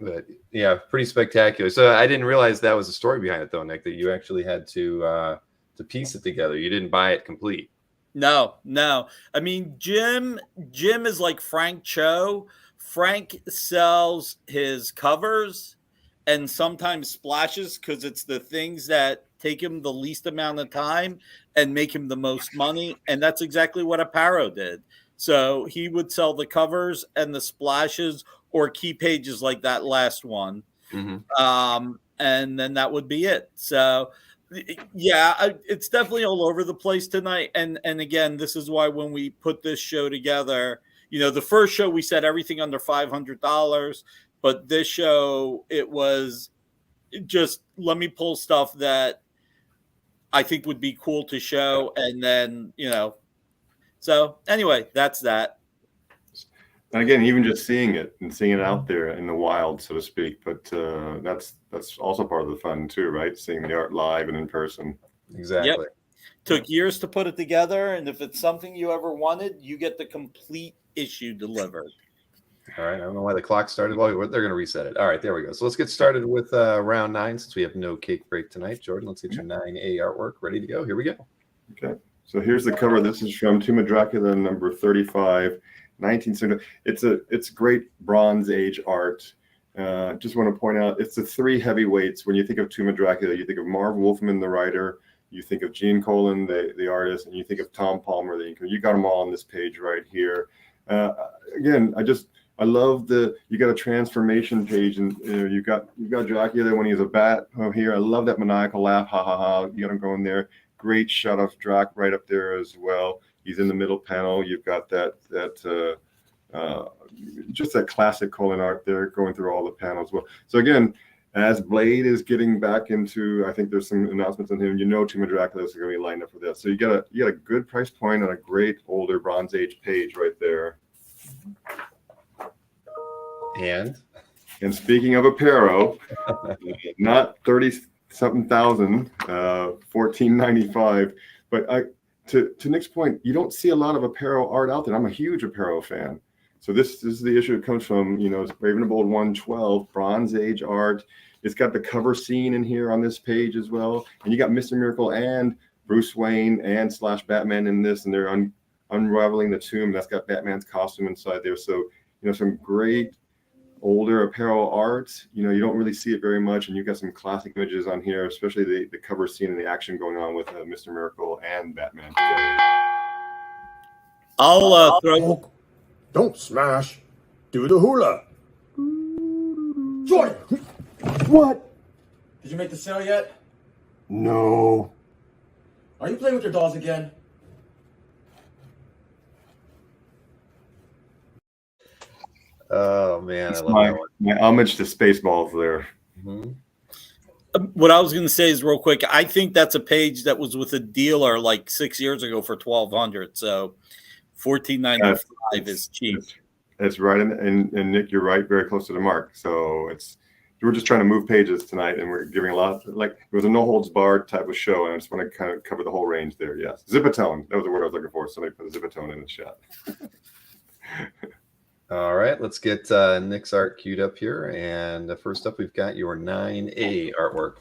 but yeah, pretty spectacular. So I didn't realize that was the story behind it though, Nick, that you actually had to piece it together. You didn't buy it complete. No. I mean, Jim is like Frank Cho. Frank sells his covers and sometimes splashes because it's the things that take him the least amount of time and make him the most money. And that's exactly what Aparo did. So he would sell the covers and the splashes or key pages like that last one. And then that would be it. So yeah, it's definitely all over the place tonight. And again, this is why when we put this show together, the first show we said everything under $500, but this show it was just let me pull stuff that I think would be cool to show, and then So anyway, that's that. And again, even just seeing it out there in the wild, so to speak. But that's also part of the fun too, right? Seeing the art live and in person. Exactly. Yep. Took years to put it together, and if it's something you ever wanted, you get the complete issue delivered. All right. I don't know why the clock started. Well, they're going to reset it. All right. There we go. So let's get started with round 9 since we have no cake break tonight. Jordan, let's get your 9A artwork ready to go. Here we go. Okay. So here's the cover. This is from Tomb of Dracula number 35. 1970. It's great Bronze Age art. Just want to point out it's the 3 heavyweights. When you think of Tomb of Dracula, you think of Marv Wolfman, the writer, you think of Gene Colan, the artist, and you think of Tom Palmer, the inker. You got them all on this page right here. Again, I love you got a transformation page, and you got Dracula when he's a bat here. I love that maniacal laugh, ha ha ha. You got him going there. Great shot of Drac right up there as well. He's in the middle panel. You've got that just that classic Colan art there going through all the panels. Well, so again, as Blade is getting back into, I think there's some announcements on him. Tomb of Dracula is going to be lined up for this. So you got a good price point on a great older Bronze Age page right there. And speaking of Aparo, not 30-something thousand, $14.95, but to Nick's point, you don't see a lot of Aparo art out there. I'm a huge Aparo fan. So this is the issue that comes from, it's Brave and Bold 112, Bronze Age art. It's got the cover scene in here on this page as well. And you got Mr. Miracle and Bruce Wayne and / Batman in this, and they're unraveling the tomb. That's got Batman's costume inside there. So, some great older Aparo art. You don't really see it very much, and you've got some classic images on here, especially the cover scene and the action going on with Mr. Miracle and Batman together. I'll throw. Don't smash. Do the hula. Jordan! What? Did you make the sale yet? No. Are you playing with your dolls again? Oh, man. I love my, that one. my homage to Spaceballs there. Mm-hmm. What I was going to say is real quick. I think that's a page that was with a dealer like 6 years ago for $1,200. So $14.95 is cheap. It's right, and Nick, you're right, very close to the mark. So we're just trying to move pages tonight, and we're giving a lot. Like it was a no holds barred type of show, and I just want to kind of cover the whole range there. Yes, Zipatone. That was the word I was looking for. Somebody put a Zipatone in the chat. All right, let's get Nick's art queued up here. And first up, we've got your 9A artwork.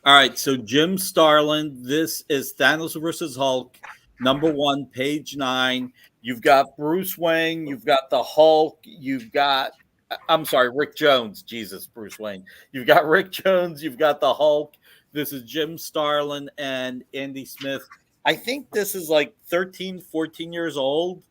All right, so Jim Starlin. This is Thanos versus Hulk, #1, page 9. You've got Bruce Wayne. You've got the Hulk. You've got, Rick Jones. Jesus, Bruce Wayne. You've got Rick Jones. You've got the Hulk. This is Jim Starlin and Andy Smith. I think this is like 13, 14 years old.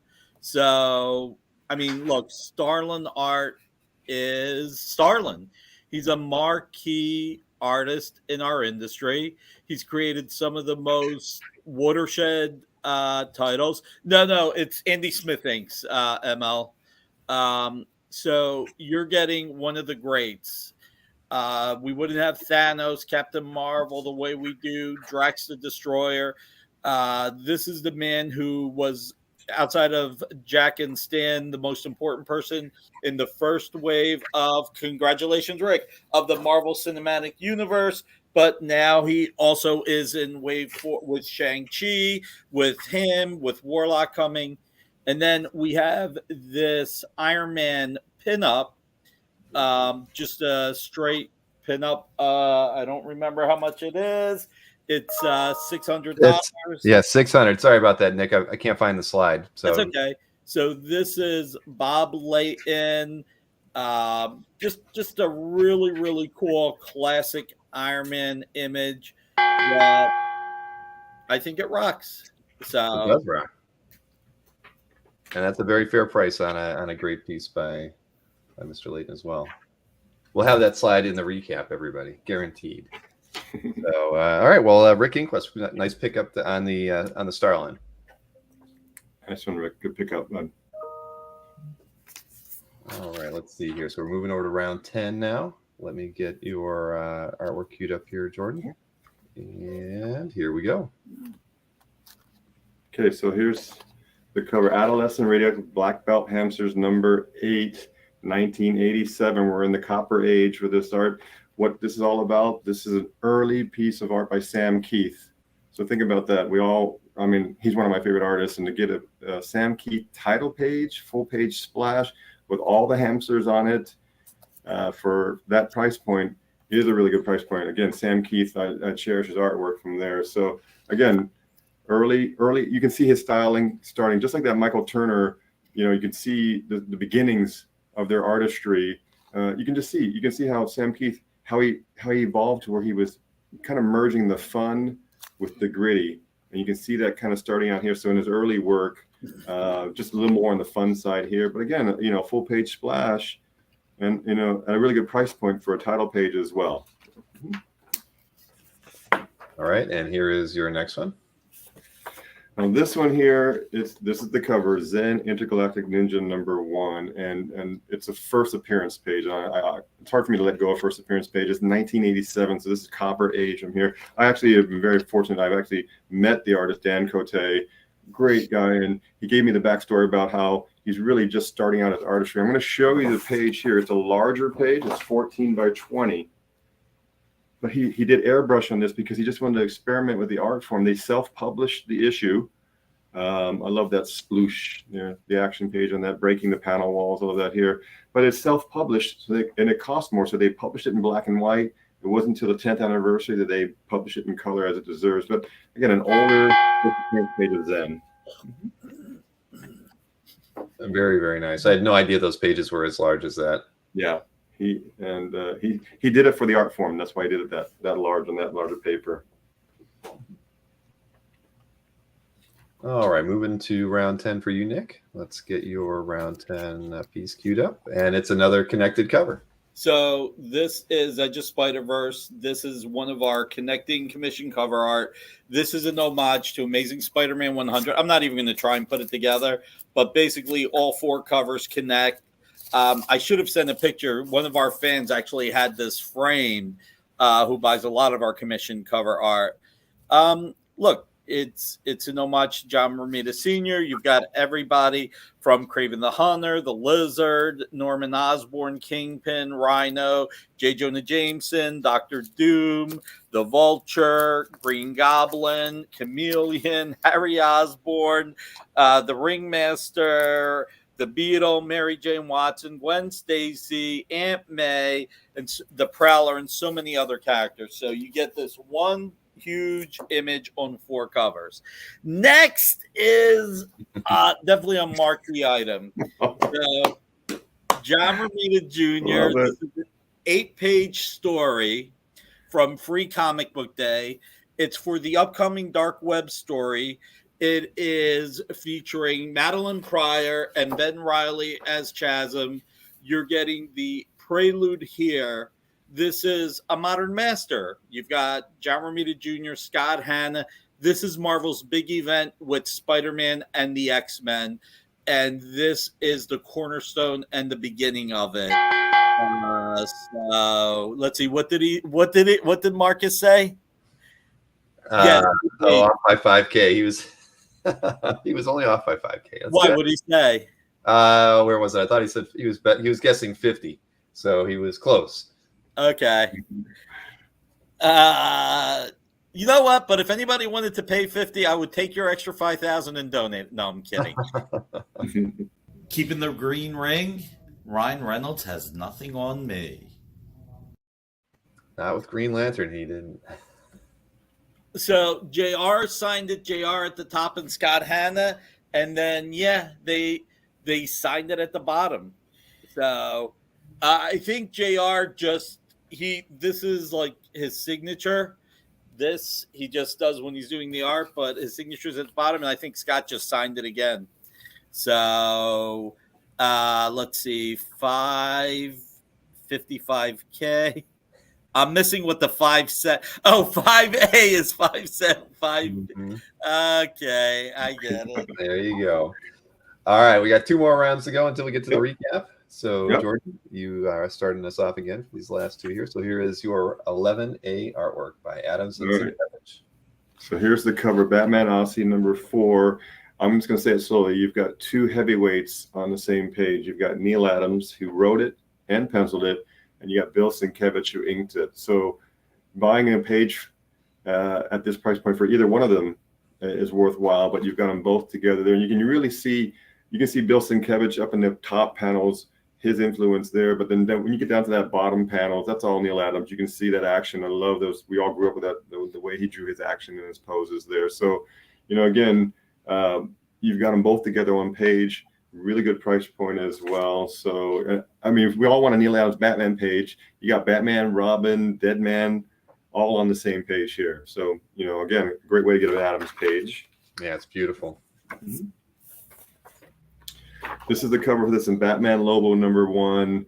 So, look, Starlin art is Starlin. He's a marquee artist in our industry. He's created some of the most watershed titles. No, it's Andy Smith Inc.'s ML. So you're getting one of the greats. We wouldn't have Thanos, Captain Marvel the way we do, Drax the Destroyer. This is the man who was, outside of Jack and Stan, the most important person in the first wave of, congratulations, Rick, of the Marvel Cinematic Universe. But now he also is in wave 4 with Shang-Chi, with him, with Warlock coming. And then we have this Iron Man pinup, just a straight pinup. I don't remember how much it is. It's $600. Yeah, 600. Sorry about that, Nick. I can't find the slide. So That's okay. So this is Bob Layton. Just a really, really cool classic Iron Man image that I think it rocks. It So does rock. And that's a very fair price on a great piece by Mr. Layton as well. We'll have that slide in the recap, everybody, guaranteed. So, all right. Well, Rick Inquest, nice pickup on the star line. Nice one, Rick. Good pickup, bud. All right. Let's see here. So we're moving over to round 10 now. Let me get your artwork queued up here, Jordan. And here we go. Okay, so here's the cover. Adolescent Radioactive Black Belt Hamsters number 8, 1987. We're in the Copper Age with this art. What this is all about, this is an early piece of art by Sam Keith. So think about that. He's one of my favorite artists, and to get a Sam Keith title page, full page splash with all the hamsters on it for that price point is a really good price point. Again, Sam Keith, I cherish his artwork from there. So again, early, you can see his styling starting just like that Michael Turner. You can see the beginnings of their artistry. You can see how Sam Keith, how he evolved to where he was kind of merging the fun with the gritty, and you can see that kind of starting out here. So in his early work, just a little more on the fun side here, but again, full page splash, and a really good price point for a title page as well. All right, and here is your next one. Now this one here, this is the cover, Zen Intergalactic Ninja number 1, and it's a first appearance page. It's hard for me to let go of first appearance pages. 1987, so this is Copper Age. I'm here. I actually have been very fortunate. I've actually met the artist Dan Cote, great guy, and he gave me the backstory about how he's really just starting out his artistry. I'm going to show you the page here. It's a larger page. It's 14 by 20. But he did airbrush on this because he just wanted to experiment with the art form. They self-published the issue. I love that sploosh, the action page on that, breaking the panel walls, all of that here. But it's self-published, and it cost more, so they published it in black and white. It wasn't until the 10th anniversary that they published it in color as it deserves. But again, an older page of Zen. Very, very nice. I had no idea those pages were as large as that. Yeah. He did it for the art form. That's why he did it that large on that larger paper. All right, moving to round 10 for you, Nick. Let's get your round 10 piece queued up, and it's another connected cover. So this is just Spider-Verse. This is one of our connecting commission cover art. This is an homage to Amazing Spider-Man 100. I'm not even going to try and put it together, but basically all 4 covers connect. I should have sent a picture. One of our fans actually had this framed, who buys a lot of our commission cover art. Look, it's an homage to John Romita Sr. You've got everybody from Kraven the Hunter, the Lizard, Norman Osborn, Kingpin, Rhino, J. Jonah Jameson, Dr. Doom, the Vulture, Green Goblin, Chameleon, Harry Osborn, the Ringmaster, the Beetle, Mary Jane Watson, Gwen Stacy, Aunt May, and the Prowler, and so many other characters. So you get this one huge image on 4 covers. Next is definitely a marquee item. So John Romita Jr. This is an 8-page story from Free Comic Book Day. It's for the upcoming Dark Web story. It is featuring Madeline Pryor and Ben Reilly as Chasm. You're getting the prelude here. This is a modern master. You've got John Romita Jr., Scott Hanna. This is Marvel's big event with Spider-Man and the X-Men. And this is the cornerstone and the beginning of it. So let's see. What did Marcus say? Off by 5K. He was only off by 5K. What would he say? Where was it? I thought he said he was guessing 50, so he was close. Okay. You know what? But if anybody wanted to pay 50, I would take your extra 5,000 and donate. No, I'm kidding. Keeping the green ring, Ryan Reynolds has nothing on me. Not with Green Lantern, he didn't. So JR signed it, JR at the top and Scott Hanna, and then they signed it at the bottom. So I think JR this is like his signature. This he just does when he's doing the art, but his signature's at the bottom, and I think Scott just signed it again. So let's see, 555K. I'm missing what the 5 5A is 575. Mhm. Okay, I get it. There you go. All right, we got 2 more rounds to go until we get to the recap. So, Yep. Jordan, you are starting us off again for these last 2 here. So here is your 11A artwork by Adams and All right. Sienkiewicz. So here's the cover, Batman Odyssey number 4. I'm just going to say it slowly. You've got 2 heavyweights on the same page. You've got Neil Adams, who wrote it and penciled it, and you got Bill Sienkiewicz, who inked it. So buying a page at this price point for either one of them is worthwhile, but you've got them both together there. And you can really see, Bill Sienkiewicz up in the top panels, his influence there. But then when you get down to that bottom panels, that's all Neil Adams. You can see that action. I love those. We all grew up with that, the way he drew his action and his poses there. So, again, you've got them both together on page. Really good price point as well. So, if we all want a Neil Adams Batman page, you got Batman, Robin, Deadman, all on the same page here. So, again, a great way to get an Adams page. Yeah, it's beautiful. Mm-hmm. This is the cover for this in Batman Lobo number 1.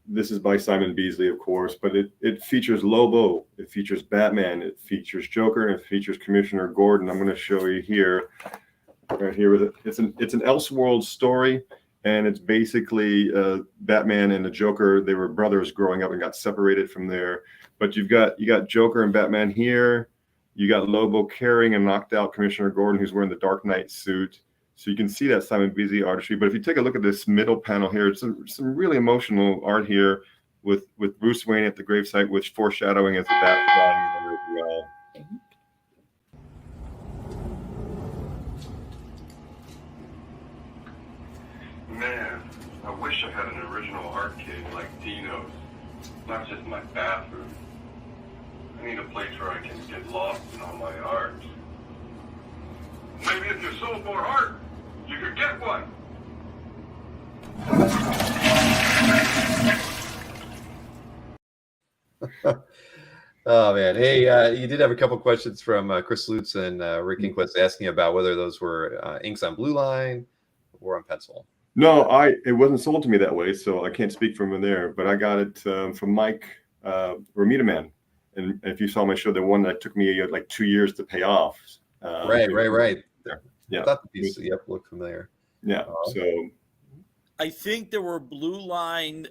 This is by Simon Beasley, of course, but it features Lobo, it features Batman, it features Joker, and it features Commissioner Gordon. I'm going to show you here. Right here with it. It's an Elseworld story, and it's basically Batman and the Joker. They were brothers growing up and got separated from there. But you got Joker and Batman here. You got Lobo carrying a knocked out Commissioner Gordon, who's wearing the Dark Knight suit. So you can see that Simon Beasley artistry. But if you take a look at this middle panel here, it's some really emotional art here with Bruce Wayne at the gravesite, which foreshadowing as the Bat as well. Man, I wish I had an original art kit like Dino's, not just my bathroom. I need a place where I can get lost in all my art. Maybe if you're so for art, you could get one. Oh man, hey, you did have a couple questions from Chris Lutz and Rick Inquest asking about whether those were inks on blue line or on pencil. No, it wasn't sold to me that way, so I can't speak from there. But I got it from Mike Romita Man, and if you saw my show, the one that took me like 2 years to pay off. Right. Yeah, I thought the piece, looked familiar. Yeah, so I think there were blue line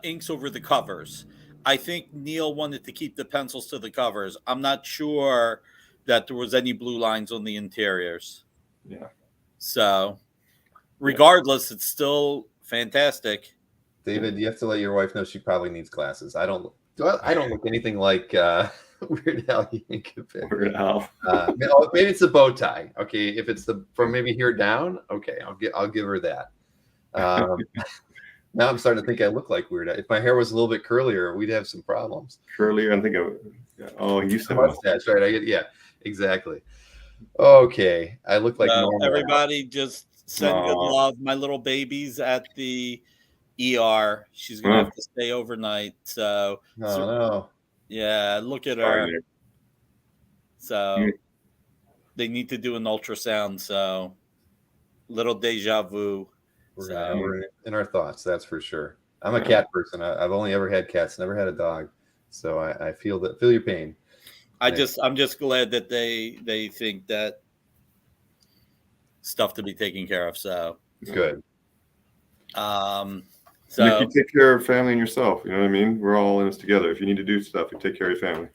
inks over the covers. I think Neil wanted to keep the pencils to the covers. I'm not sure that there was any blue lines on the interiors. Yeah. So, regardless, it's still fantastic. David, you have to let your wife know she probably needs glasses. I don't look anything like Weird Al Yankovic. Weird Al. Maybe it's the bow tie. Okay, if it's from maybe here down, okay, I'll give her that. Now I'm starting to think I look like Weird Al. If my hair was a little bit curlier, we'd have some problems. Curly, I think you said mustache, right? Yeah, exactly. Okay, I look like normal. Everybody just send good love. My little baby's at the ER. She's gonna have to stay overnight. So, no. Yeah, look at her. So they need to do an ultrasound. So little deja vu. We're in our thoughts, that's for sure. I'm a cat person. I've only ever had cats, never had a dog. So I feel your pain. I'm just glad that they think that stuff to be taken care of. So good. So if you take care of family and yourself, you know what I mean? We're all in this together. If you need to do stuff, you take care of your family.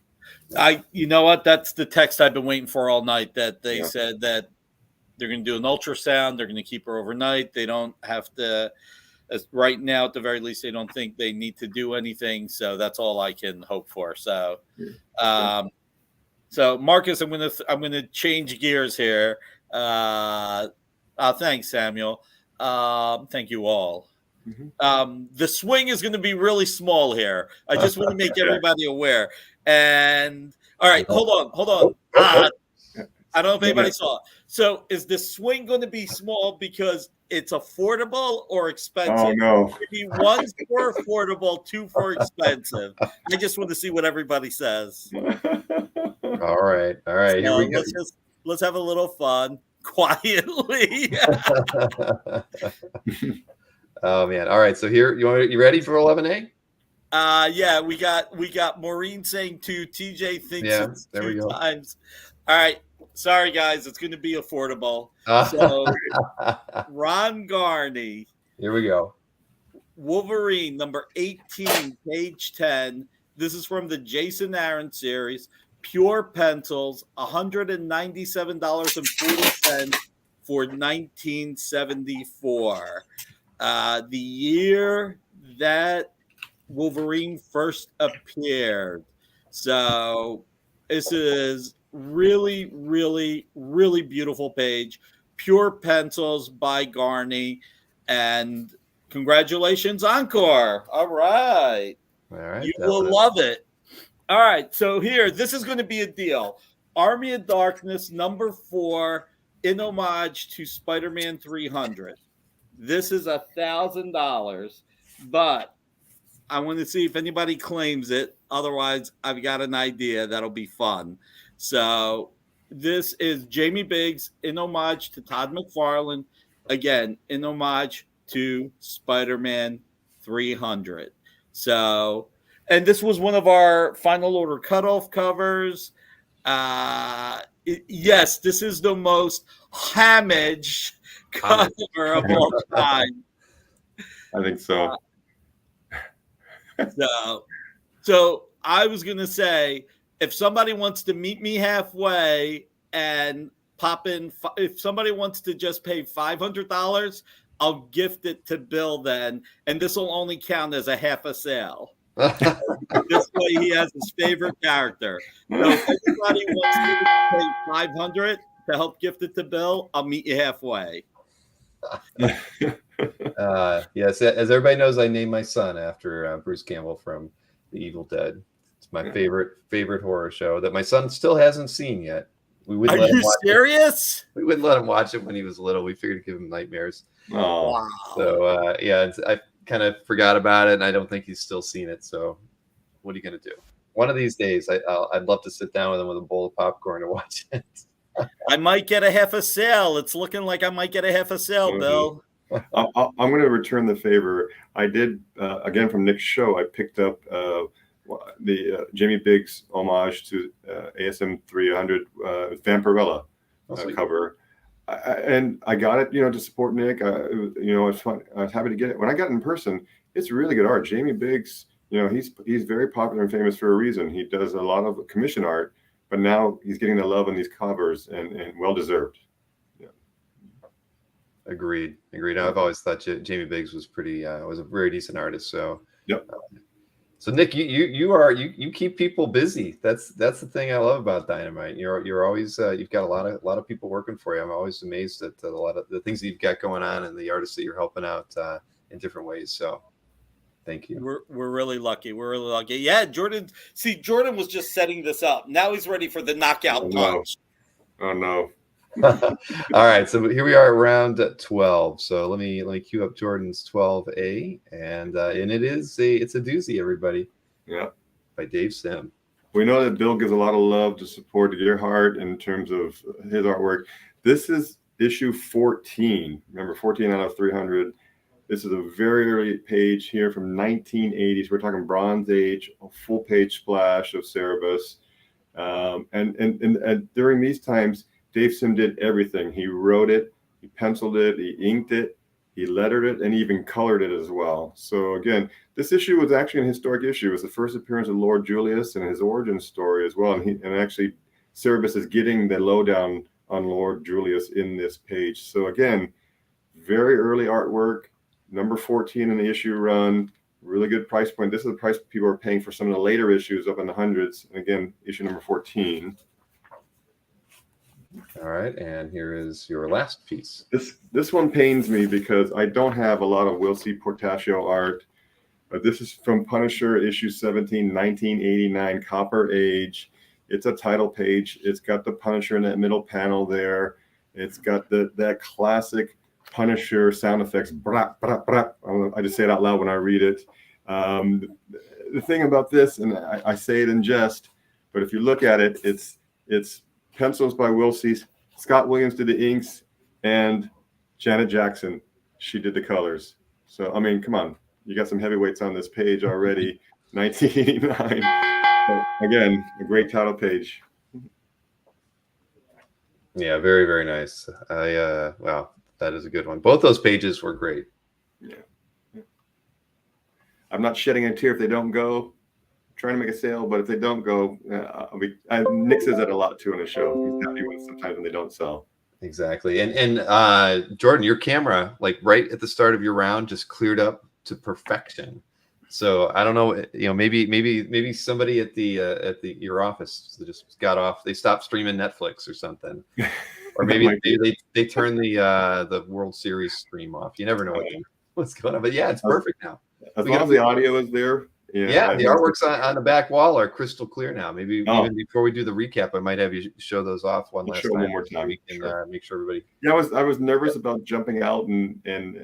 You know what? That's the text I've been waiting for all night, that they said that they're going to do an ultrasound. They're going to keep her overnight. They don't have to, right now, at the very least, they don't think they need to do anything. So that's all I can hope for. So, so Marcus, I'm going to change gears here. Thanks, Samuel. Thank you all. Mm-hmm. The swing is going to be really small here. I just want to make everybody aware. And All right, hold on. Oh, I don't know if Go anybody ahead. saw. So is the swing going to be small because it's affordable or expensive? Oh, no. Maybe one's for affordable, two for expensive. I just want to see what everybody says. All right. Here So we go. let's have a little fun quietly. Oh man. All right. So here you ready for 11A? Yeah, we got Maureen saying two. TJ thinks Yeah, it's there we two go. times. All right. Sorry guys, it's going to be affordable. So Ron Garney, Here we go. Wolverine number 18, page 10. This is from the Jason Aaron series. Pure pencils, $197.40 for 1974. The year that Wolverine first appeared. So this is really, really, really beautiful page. Pure pencils by Garney. And congratulations, Encore. All right. All right. You will love it. All right. So here, this is going to be a deal. Army of Darkness, number 4, in homage to Spider-Man 300. This is $1,000, but I want to see if anybody claims it. Otherwise, I've got an idea that'll be fun. So this is Jamie Biggs in homage to Todd McFarlane. Again, in homage to Spider-Man 300. So, and this was one of our final order cutoff covers. Yes, this is the most hamaged cover of all time. I think so. So I was going to say, if somebody wants to meet me halfway and pop in, if somebody wants to just pay $500, I'll gift it to Bill then, and this will only count as a half a sale. This way he has his favorite character. So if anybody wants to pay $500 to help gift it to Bill, I'll meet you halfway. Yes, as everybody knows, I named my son after Bruce Campbell from The Evil Dead. It's my favorite horror show that my son still hasn't seen yet. We wouldn't Are you serious? We wouldn't let him watch it when he was little. We figured to give him nightmares. Oh, wow. So I kind of forgot about it, and I don't think he's still seen it. So what are you gonna do? One of these days, I'd love to sit down with him with a bowl of popcorn and watch it. I might get a half a sale. It's looking like I might get a half a sale, Bill. I'm going to return the favor. I did, again, from Nick's show, I picked up the Jamie Biggs homage to ASM 300 Vampirella cover. And I got it, to support Nick. It's fun. I was happy to get it. When I got it in person, it's really good art. Jamie Biggs, he's very popular and famous for a reason. He does a lot of commission art, but now he's getting the love on these covers and well-deserved. Agreed. I've always thought Jamie Biggs was was a very decent artist. So yep. So Nick, you keep people busy. That's the thing I love about Dynamite. You're always you've got a lot of people working for you. I'm always amazed at a lot of the things that you've got going on and the artists that you're helping out in different ways. So thank you. We're really lucky. Yeah, Jordan was just setting this up. Now he's ready for the knockout punch. Oh no. All right, so here we are at round 12. So let me cue up Jordan's 12A, and it's a doozy, everybody. Yeah, by Dave Sim. We know that Bill gives a lot of love to support Gearhart in terms of his artwork. This is issue 14. Remember, 14 out of 300. This is a very early page here from 1980. So we're talking Bronze Age, a full page splash of Cerebus, and during these times, Dave Sim did everything. He wrote it, he penciled it, he inked it, he lettered it, and he even colored it as well. So again, this issue was actually an historic issue. It was the first appearance of Lord Julius and his origin story as well. And actually, Cerebus is getting the lowdown on Lord Julius in this page. So again, very early artwork, number 14 in the issue run, really good price point. This is the price people are paying for some of the later issues up in the hundreds. And again, issue number 14. All right, and here is your last piece. This one pains me because I don't have a lot of Will C. Portacio art, but this is from Punisher issue 17, 1989, Copper Age. It's a title page. It's got the Punisher in that middle panel there. It's got that classic Punisher sound effects. Brah, brah, brah. I just say it out loud when I read it. The thing about this, and I say it in jest, but if you look at it, it's pencils by Wilsey, Scott Williams did the inks, and Janet Jackson, she did the colors. So, I mean, come on. You got some heavyweights on this page already. 1989. So, again, a great title page. Yeah, very, very nice. Wow, that is a good one. Both those pages were great. Yeah. I'm not shedding a tear if they don't go. I'm trying to make a sale, but if they don't go, Nick says that a lot too on the show. He's happy when sometimes when they don't sell. Exactly. And Jordan, your camera, like right at the start of your round, just cleared up to perfection. So I don't know, maybe somebody at your office just got off. They stopped streaming Netflix or something, or maybe they turned the World Series stream off. You never know what's going on. But yeah, it's perfect now. As long as the audio is there. Yeah, the artworks on the back wall are crystal clear now. Maybe even before we do the recap, I might have you show those off one last time. One more time. We can make sure everybody. Yeah, I was nervous about jumping out and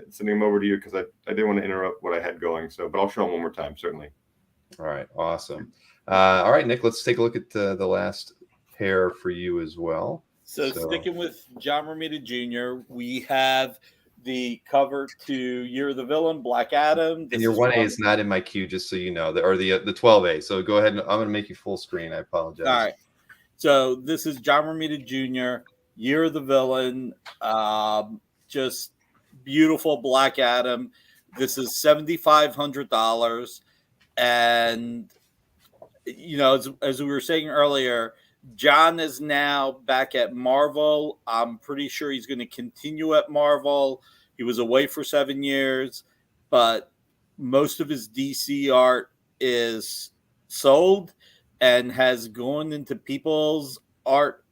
sending them over to you because I didn't want to interrupt what I had going. But I'll show them one more time, certainly. All right, awesome. All right, Nick, let's take a look at the last pair for you as well. So sticking with John Romita Jr., we have the cover to Year of the Villain, Black Adam. And your 1A is not in my queue, just so you know, or the 12A. So go ahead, and I'm going to make you full screen. I apologize. All right. So this is John Romita Jr., Year of the Villain, just beautiful Black Adam. This is $7,500. And, as we were saying earlier, John is now back at Marvel. I'm pretty sure he's going to continue at Marvel. He was away for 7 years, but most of his DC art is sold and has gone into people's art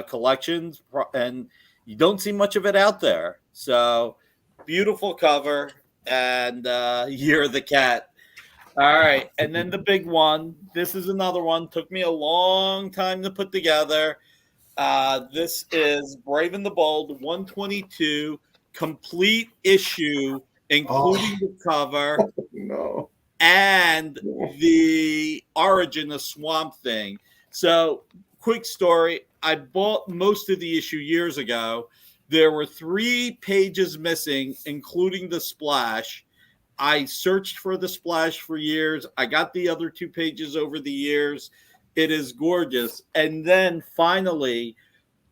collections, and you don't see much of it out there. So beautiful cover and Year of the Cat. All right, and then the big one. This is another one. Took me a long time to put together. This is Brave and the Bold 122 complete issue, including the cover and the origin of Swamp Thing. So, quick story. I bought most of the issue years ago. There were 3 pages missing, including the splash. I searched for the splash for years. I got the other 2 pages over the years. It is gorgeous. And then finally,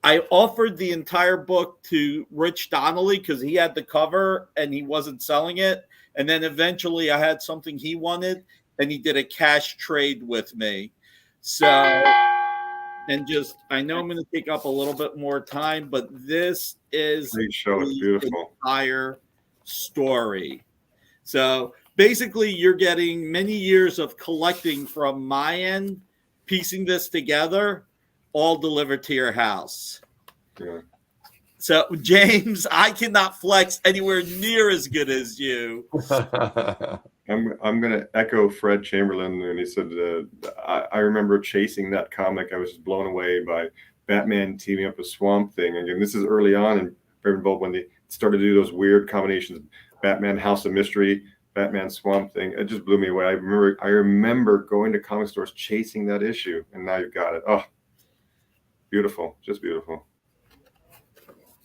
I offered the entire book to Rich Donnelly because he had the cover and he wasn't selling it. And then eventually I had something he wanted and he did a cash trade with me. So, and just, I know I'm going to take up a little bit more time, but this is the entire story. So basically, you're getting many years of collecting from my end, piecing this together, all delivered to your house. Yeah. So, James, I cannot flex anywhere near as good as you. I'm going to echo Fred Chamberlain, and he said, I remember chasing that comic. I was just blown away by Batman teaming up with Swamp Thing. Again, this is early on in Brave and Bold when they started to do those weird combinations. Batman House of Mystery, Batman Swamp Thing. It just blew me away. I remember going to comic stores chasing that issue, and now you've got it. Oh, beautiful, just beautiful.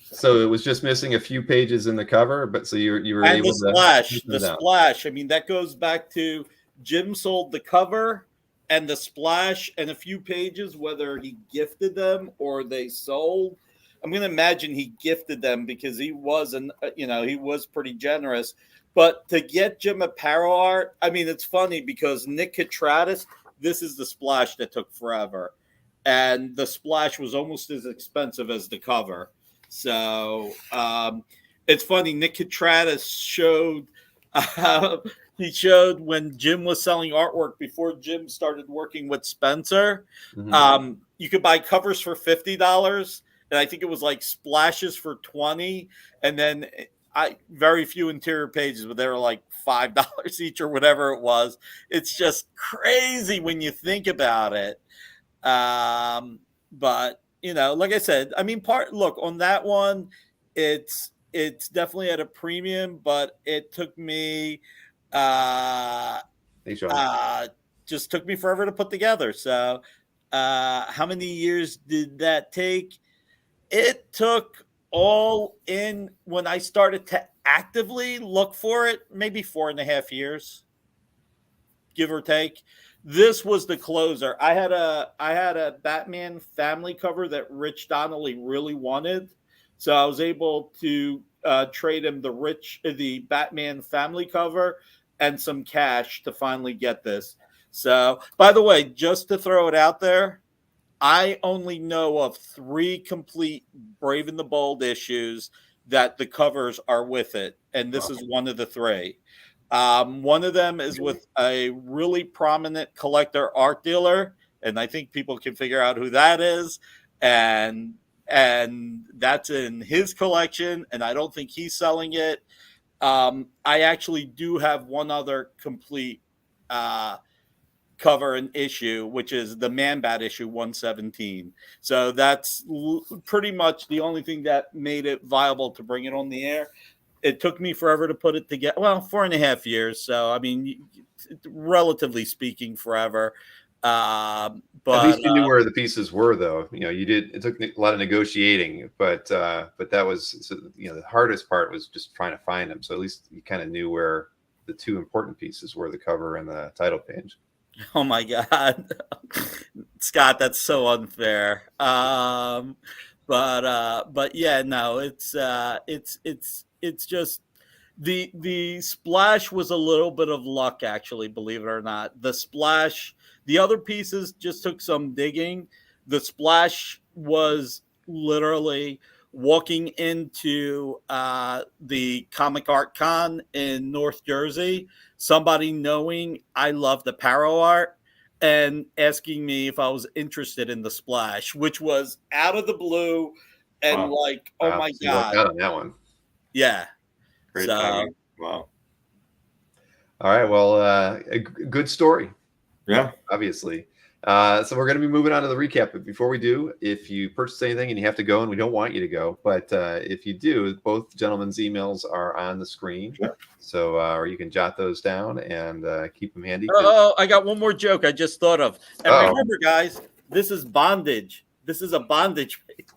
So it was just missing a few pages in the cover, but so you were and able the splash. I mean, that goes back to Jim sold the cover and the splash and a few pages, whether he gifted them or they sold. I'm going to imagine he gifted them because he was he was pretty generous. But to get Jim Aparo art, I mean, it's funny because Nick Catratis, this is the splash that took forever. And the splash was almost as expensive as the cover. So it's funny. Nick Catratis showed he showed when Jim was selling artwork before Jim started working with Spencer. Mm-hmm. You could buy covers for $50, and I think it was like splashes for $20, and then very few interior pages, but they were like $5 each or whatever it was. It's just crazy when you think about it. But like I said, I mean, look on that one, it's definitely at a premium, but it took me Hey, Sean. just took me forever to put together. So how many years did that take? It took all in when I started to actively look for it, maybe 4.5 years, give or take. This was the closer. I had a Batman family cover that Rich Donnelly really wanted, so I was able to trade him the Batman family cover and some cash to finally get this. So, by the way, just to throw it out there, I only know of 3 complete Brave and the Bold issues that the covers are with it, and this is one of the 3. One of them is with a really prominent collector art dealer, and I think people can figure out who that is, and that's in his collection, and I don't think he's selling it. I actually do have one other complete cover and issue, which is the Man-Bat issue 117. So that's pretty much the only thing that made it viable to bring it on the air. It took me forever to put it together. Well, 4.5 years. So, I mean, relatively speaking, forever. But at least you knew where the pieces were, though. It took a lot of negotiating, but that was, the hardest part was just trying to find them. So at least you kind of knew where the 2 important pieces were, the cover and the title page. Oh my God, Scott, that's so unfair. But yeah, no, it's just the splash was a little bit of luck, actually, believe it or not. The splash, the other pieces just took some digging. The splash was literally walking into the Comic Art Con in North Jersey, somebody knowing I love the Paro art and asking me if I was interested in the splash, which was out of the blue and oh my God. Out on that one. Yeah. Great timing. Wow. All right. Well, a good story. Yeah. Obviously. So we're going to be moving on to the recap. But before we do, if you purchase anything and you have to go, and we don't want you to go, but if you do, both gentlemen's emails are on the screen. Sure. So, or you can jot those down and keep them handy. Oh, I got one more joke I just thought of. And remember, guys, this is bondage. This is a bondage page.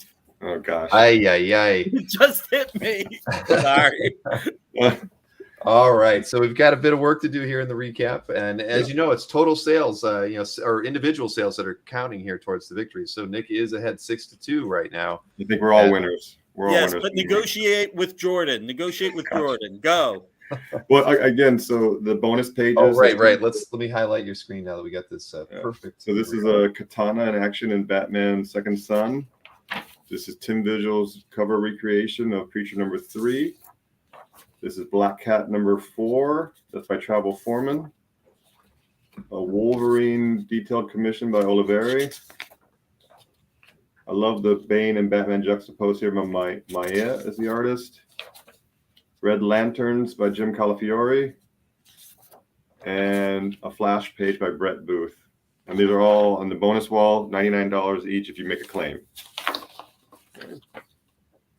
Oh, gosh. Ay. It just hit me. Sorry. All right, so we've got a bit of work to do here in the recap, and as you know, it's total sales, or individual sales that are counting here towards the victory. So Nick is ahead 6-2 right now. I think we're all winners. We're all winners. But negotiate with Jordan. Negotiate with Jordan. Go. Well, again, so the bonus pages. Oh, right. Let me highlight your screen now that we got this perfect. So this is a Katana in action in Batman Second Son. This is Tim Vigil's cover recreation of Creature number 3. This is Black Cat number 4. That's by Travel Foreman. A Wolverine detailed commission by Oliveri. I love the Bane and Batman juxtaposed here by Maya as the artist. Red Lanterns by Jim Calafiore. And a Flash page by Brett Booth. And these are all on the bonus wall, $99 each if you make a claim.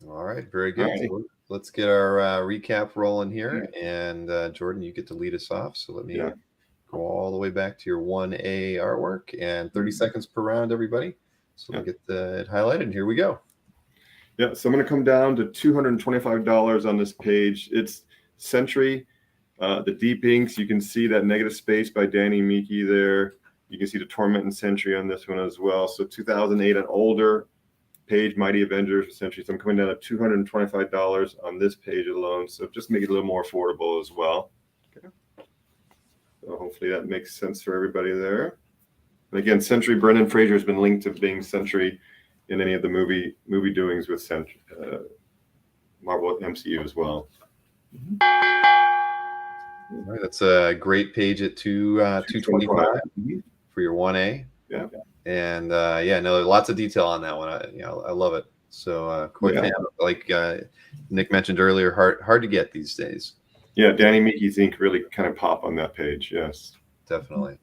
All right, very good. Right. So let's get our recap rolling here. And Jordan, you get to lead us off. So let me go all the way back to your 1A artwork and 30 seconds per round, everybody. So we'll get it highlighted. And here we go. Yeah, so I'm going to come down to $225 on this page. It's Sentry, the deep inks. You can see that negative space by Danny Miki there. You can see the Torment and Sentry on this one as well. So 2008 and older. Page Mighty Avengers essentially. So I'm coming down to $225 on this page alone. So just make it a little more affordable as well. Okay. So hopefully that makes sense for everybody there. And again, Sentry, Brendan Fraser has been linked to being Sentry in any of the movie doings with Marvel MCU as well. All right, that's a great page at 225 for your 1A. Yeah. And lots of detail on that one. I love it. So quite fan. Like Nick mentioned earlier, hard to get these days. Yeah, Danny Miki's ink really kind of pop on that page. Yes, definitely.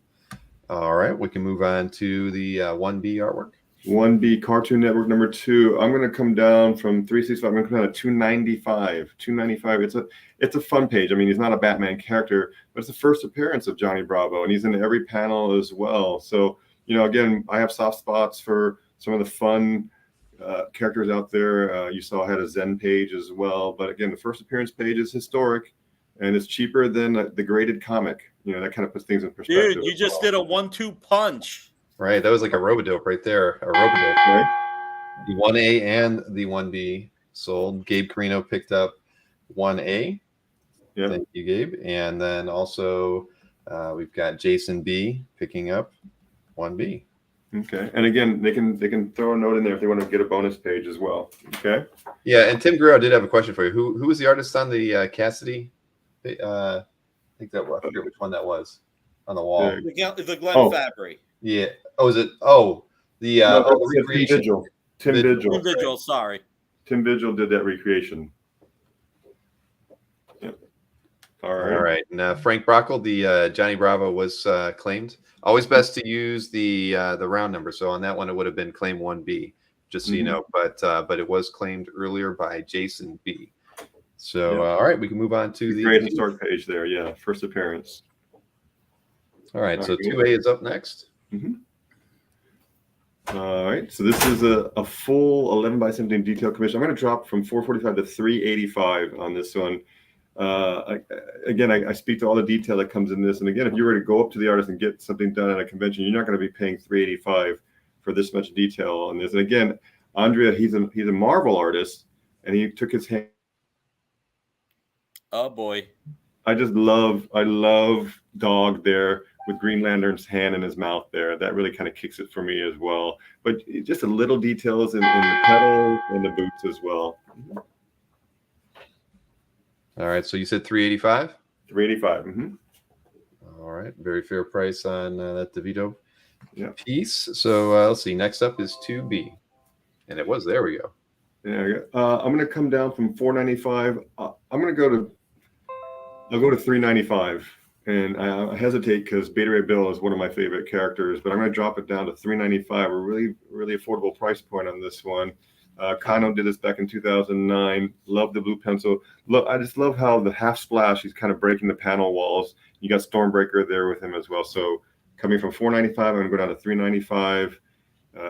All right, we can move on to the 1B artwork. 1B Cartoon Network number 2. I'm going to come down from 365. I'm going to come down to 295. 295. It's a fun page. I mean, he's not a Batman character, but it's the first appearance of Johnny Bravo, and he's in every panel as well. So, again, I have soft spots for some of the fun characters out there. You saw I had a Zen page as well. But again, the first appearance page is historic, and it's cheaper than the graded comic. That kind of puts things in perspective. Dude, you just did a 1-2 punch. Right, that was like a Robodope right there. A Robodope. Right? The 1A and the 1B sold. Gabe Carino picked up 1A. Yeah. Thank you, Gabe. And then also we've got Jason B picking up 1B. Okay. And again, they can throw a note in there if they want to get a bonus page as well. Okay. Yeah, and Tim Guerrero did have a question for you. Who was the artist on the Cassidy? I think I forget which one that was on the wall. The Glenn Fabry. Yeah. Oh, is it? Oh, the recreation. Tim Vigil. Tim Vigil, sorry. Tim Vigil did that recreation. Yep. All right. And Frank Brockle, the Johnny Bravo was claimed. Always best to use the round number. So on that one, it would have been claim 1B, just so you know. But it was claimed earlier by Jason B. So all right, we can move on to the great historic page there. Yeah, first appearance. All right, so 2A is up next. Mm-hmm. All right, so this is a full 11 by 17 detail commission. I'm going to drop from 445 to 385 on this one. I speak to all the detail that comes in this, and again, if you were to go up to the artist and get something done at a convention, you're not going to be paying 385 for this much detail on this. And again, Andrea, he's a Marvel artist, and he took his hand. Oh boy! I love Dog there with Green Lantern's hand in his mouth there. That really kind of kicks it for me as well. But just a little details in the pedals and the boots as well. All right, so you said 385? 385. Mm-hmm. All right, very fair price on that DeVito piece. So let's see. Next up is 2B, and it was. There we go. Yeah, I'm going to come down from 495. I'm going to go to 395, and I hesitate because Beta Ray Bill is one of my favorite characters, but I'm going to drop it down to 395. A really, really affordable price point on this one. Kano did this back in 2009. Love the blue pencil. Look, I just love how the half splash, he's kind of breaking the panel walls. You got Stormbreaker there with him as well. So coming from 495, I'm going to go down to 395.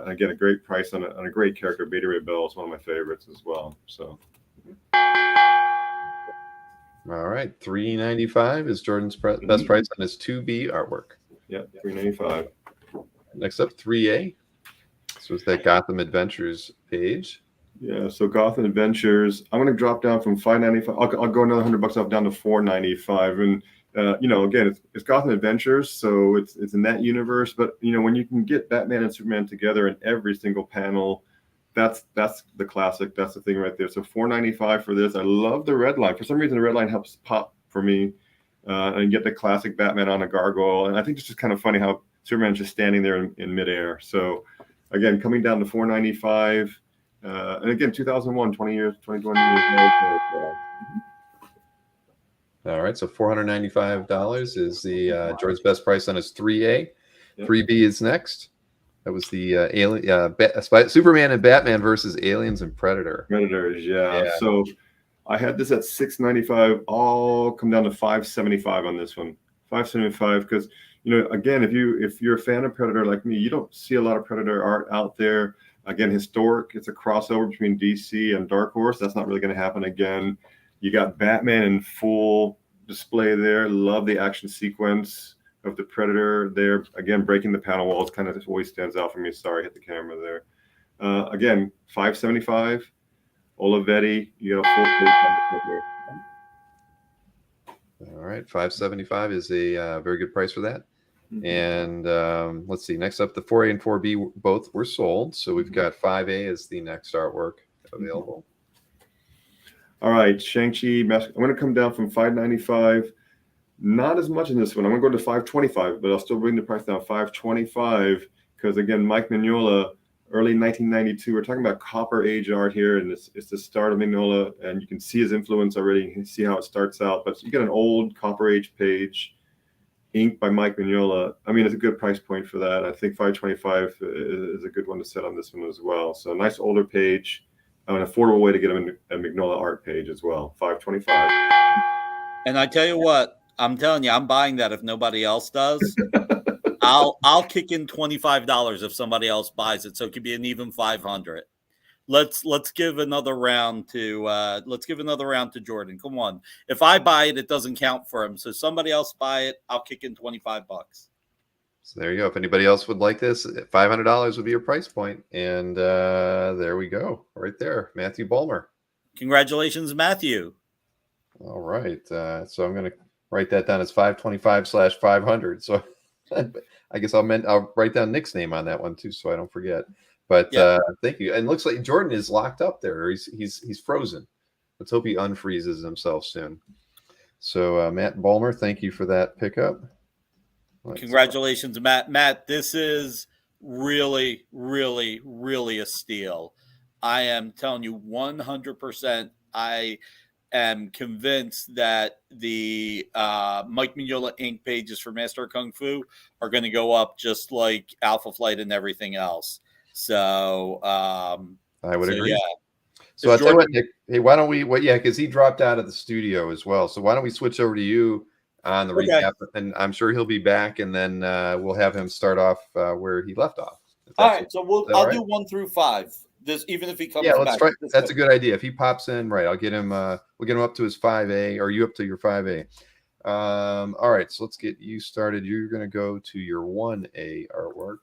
Again, a great price on a great character. Beta Ray Bill is one of my favorites as well. So. All right, 395 is Jordan's best price on his 2B artwork. Yeah, 395. Next up, 3A. This was that Gotham Adventures page. Yeah, so Gotham Adventures. I'm going to drop down from 595. I'll go another $100 off down to 495. And again, it's Gotham Adventures, so it's in that universe. But when you can get Batman and Superman together in every single panel, that's the classic. That's the thing right there. So 495 for this. I love the red line. For some reason, the red line helps pop for me, and get the classic Batman on a gargoyle. And I think it's just kind of funny how Superman's just standing there in midair. So again, coming down to 495. And again, 2001, 20 years old. All right, so $495 is the George's best price on his 3A. Yep. 3B is next. That was the Superman and Batman versus Aliens and Predator. Predators, yeah. So I had this at 695. I'll come down to 575 on this one. 575 because again, if you're a fan of Predator like me, you don't see a lot of Predator art out there. Again, historic. It's a crossover between DC and Dark Horse. That's not really going to happen again. You got Batman in full display there. Love the action sequence of the Predator there. Again, breaking the panel walls kind of always stands out for me. Sorry, hit the camera there. Again, 575. Olivetti, you got a full page there. All right, 575 is a very good price for that. And let's see. Next up, the 4A and 4B both were sold. So we've got 5A as the next artwork available. All right, Shang-Chi. I'm going to come down from 595. Not as much in this one. I'm going to go to 525, but I'll still bring the price down 525 because, again, Mike Mignola, early 1992. We're talking about Copper Age art here, and it's the start of Mignola, and you can see his influence already. You can see how it starts out. But you get an old Copper Age page. Ink by Mike Mignola. I mean, it's a good price point for that. I think $525 is a good one to set on this one as well. So nice older page, an affordable way to get a Mignola art page as well. $525. And I tell you what, I'm telling you, I'm buying that if nobody else does. I'll kick in $25 if somebody else buys it, so it could be an even 500. Let's give another round to Jordan. Come on, if I buy it, it doesn't count for him. So somebody else buy it, I'll kick in $25. So there you go. If anybody else would like this, $500 would be your price point, and there we go, right there, Matthew Bulmer. Congratulations, Matthew. All right, so I'm going to write that down as 525/500. So I guess I'll write down Nick's name on that one too, so I don't forget. But thank you. And it looks like Jordan is locked up there. He's frozen. Let's hope he unfreezes himself soon. So Matt Bulmer, thank you for that pickup. Congratulations, Matt. Matt, this is really, really, really a steal. I am telling you 100%. I am convinced that the Mike Mignola ink pages for Master of Kung Fu are going to go up just like Alpha Flight and everything else. So I would agree. Yeah. So I'll tell you what, Nick, hey, why don't we? Because he dropped out of the studio as well. So why don't we switch over to you on the recap, and I'm sure he'll be back, and then we'll have him start off where he left off. All right, so I'll do 1 through 5. Even if he comes back. Let's try. That's a good idea. If he pops in, right, I'll get him. We'll get him up to his 5A, or you up to your 5A. All right, so let's get you started. You're going to go to your 1A artwork.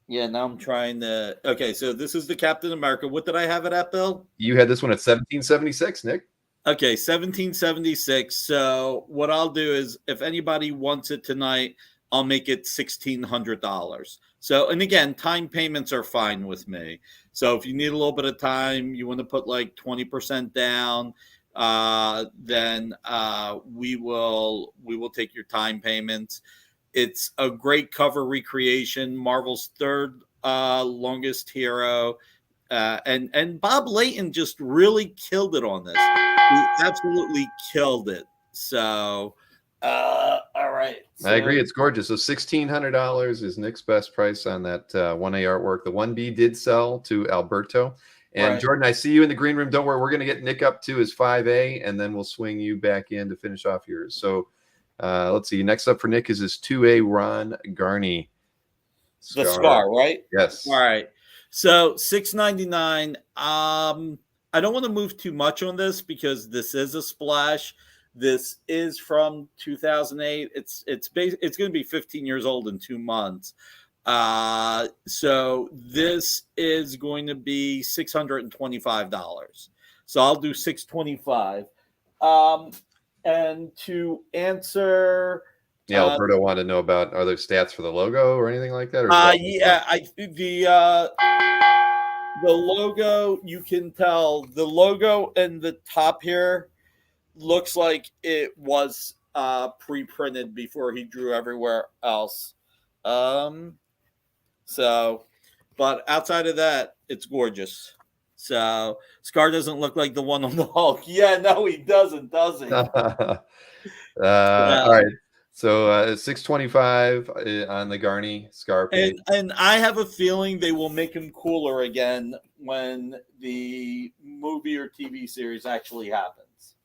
Yeah, now I'm trying to. Okay, so this is the Captain America. What did I have it at, Bill? You had this one at 1776, Nick. Okay, 1776. So what I'll do is, if anybody wants it tonight, I'll make it $1,600. So, and again, time payments are fine with me. So if you need a little bit of time, you want to put like 20% down, then we will take your time payments. It's a great cover recreation, Marvel's third longest hero. And Bob Layton just really killed it on this. He absolutely killed it. So, all right. So, I agree. It's gorgeous. So $1,600 is Nick's best price on that 1A artwork. The 1B did sell to Alberto. And right. Jordan, I see you in the green room. Don't worry. We're going to get Nick up to his 5A, and then we'll swing you back in to finish off yours. So let's see. Next up for Nick is his 2A Ron Garney. The Scar, right? Yes. All right. So $6.99. I don't want to move too much on this because this is a splash. This is from 2008. It's going to be 15 years old in 2 months. So this is going to be $625. So I'll do $625. And to answer, Alberto wanted to know about, are there stats for the logo or anything like that? Or the logo, you can tell the logo in the top here looks like it was pre-printed before he drew everywhere else. So, but outside of that, it's gorgeous. So Scar doesn't look like the one on the Hulk. Yeah, no, he doesn't, does he? All right. So $625 on the Garney Scar page. And I have a feeling they will make him cooler again when the movie or TV series actually happens.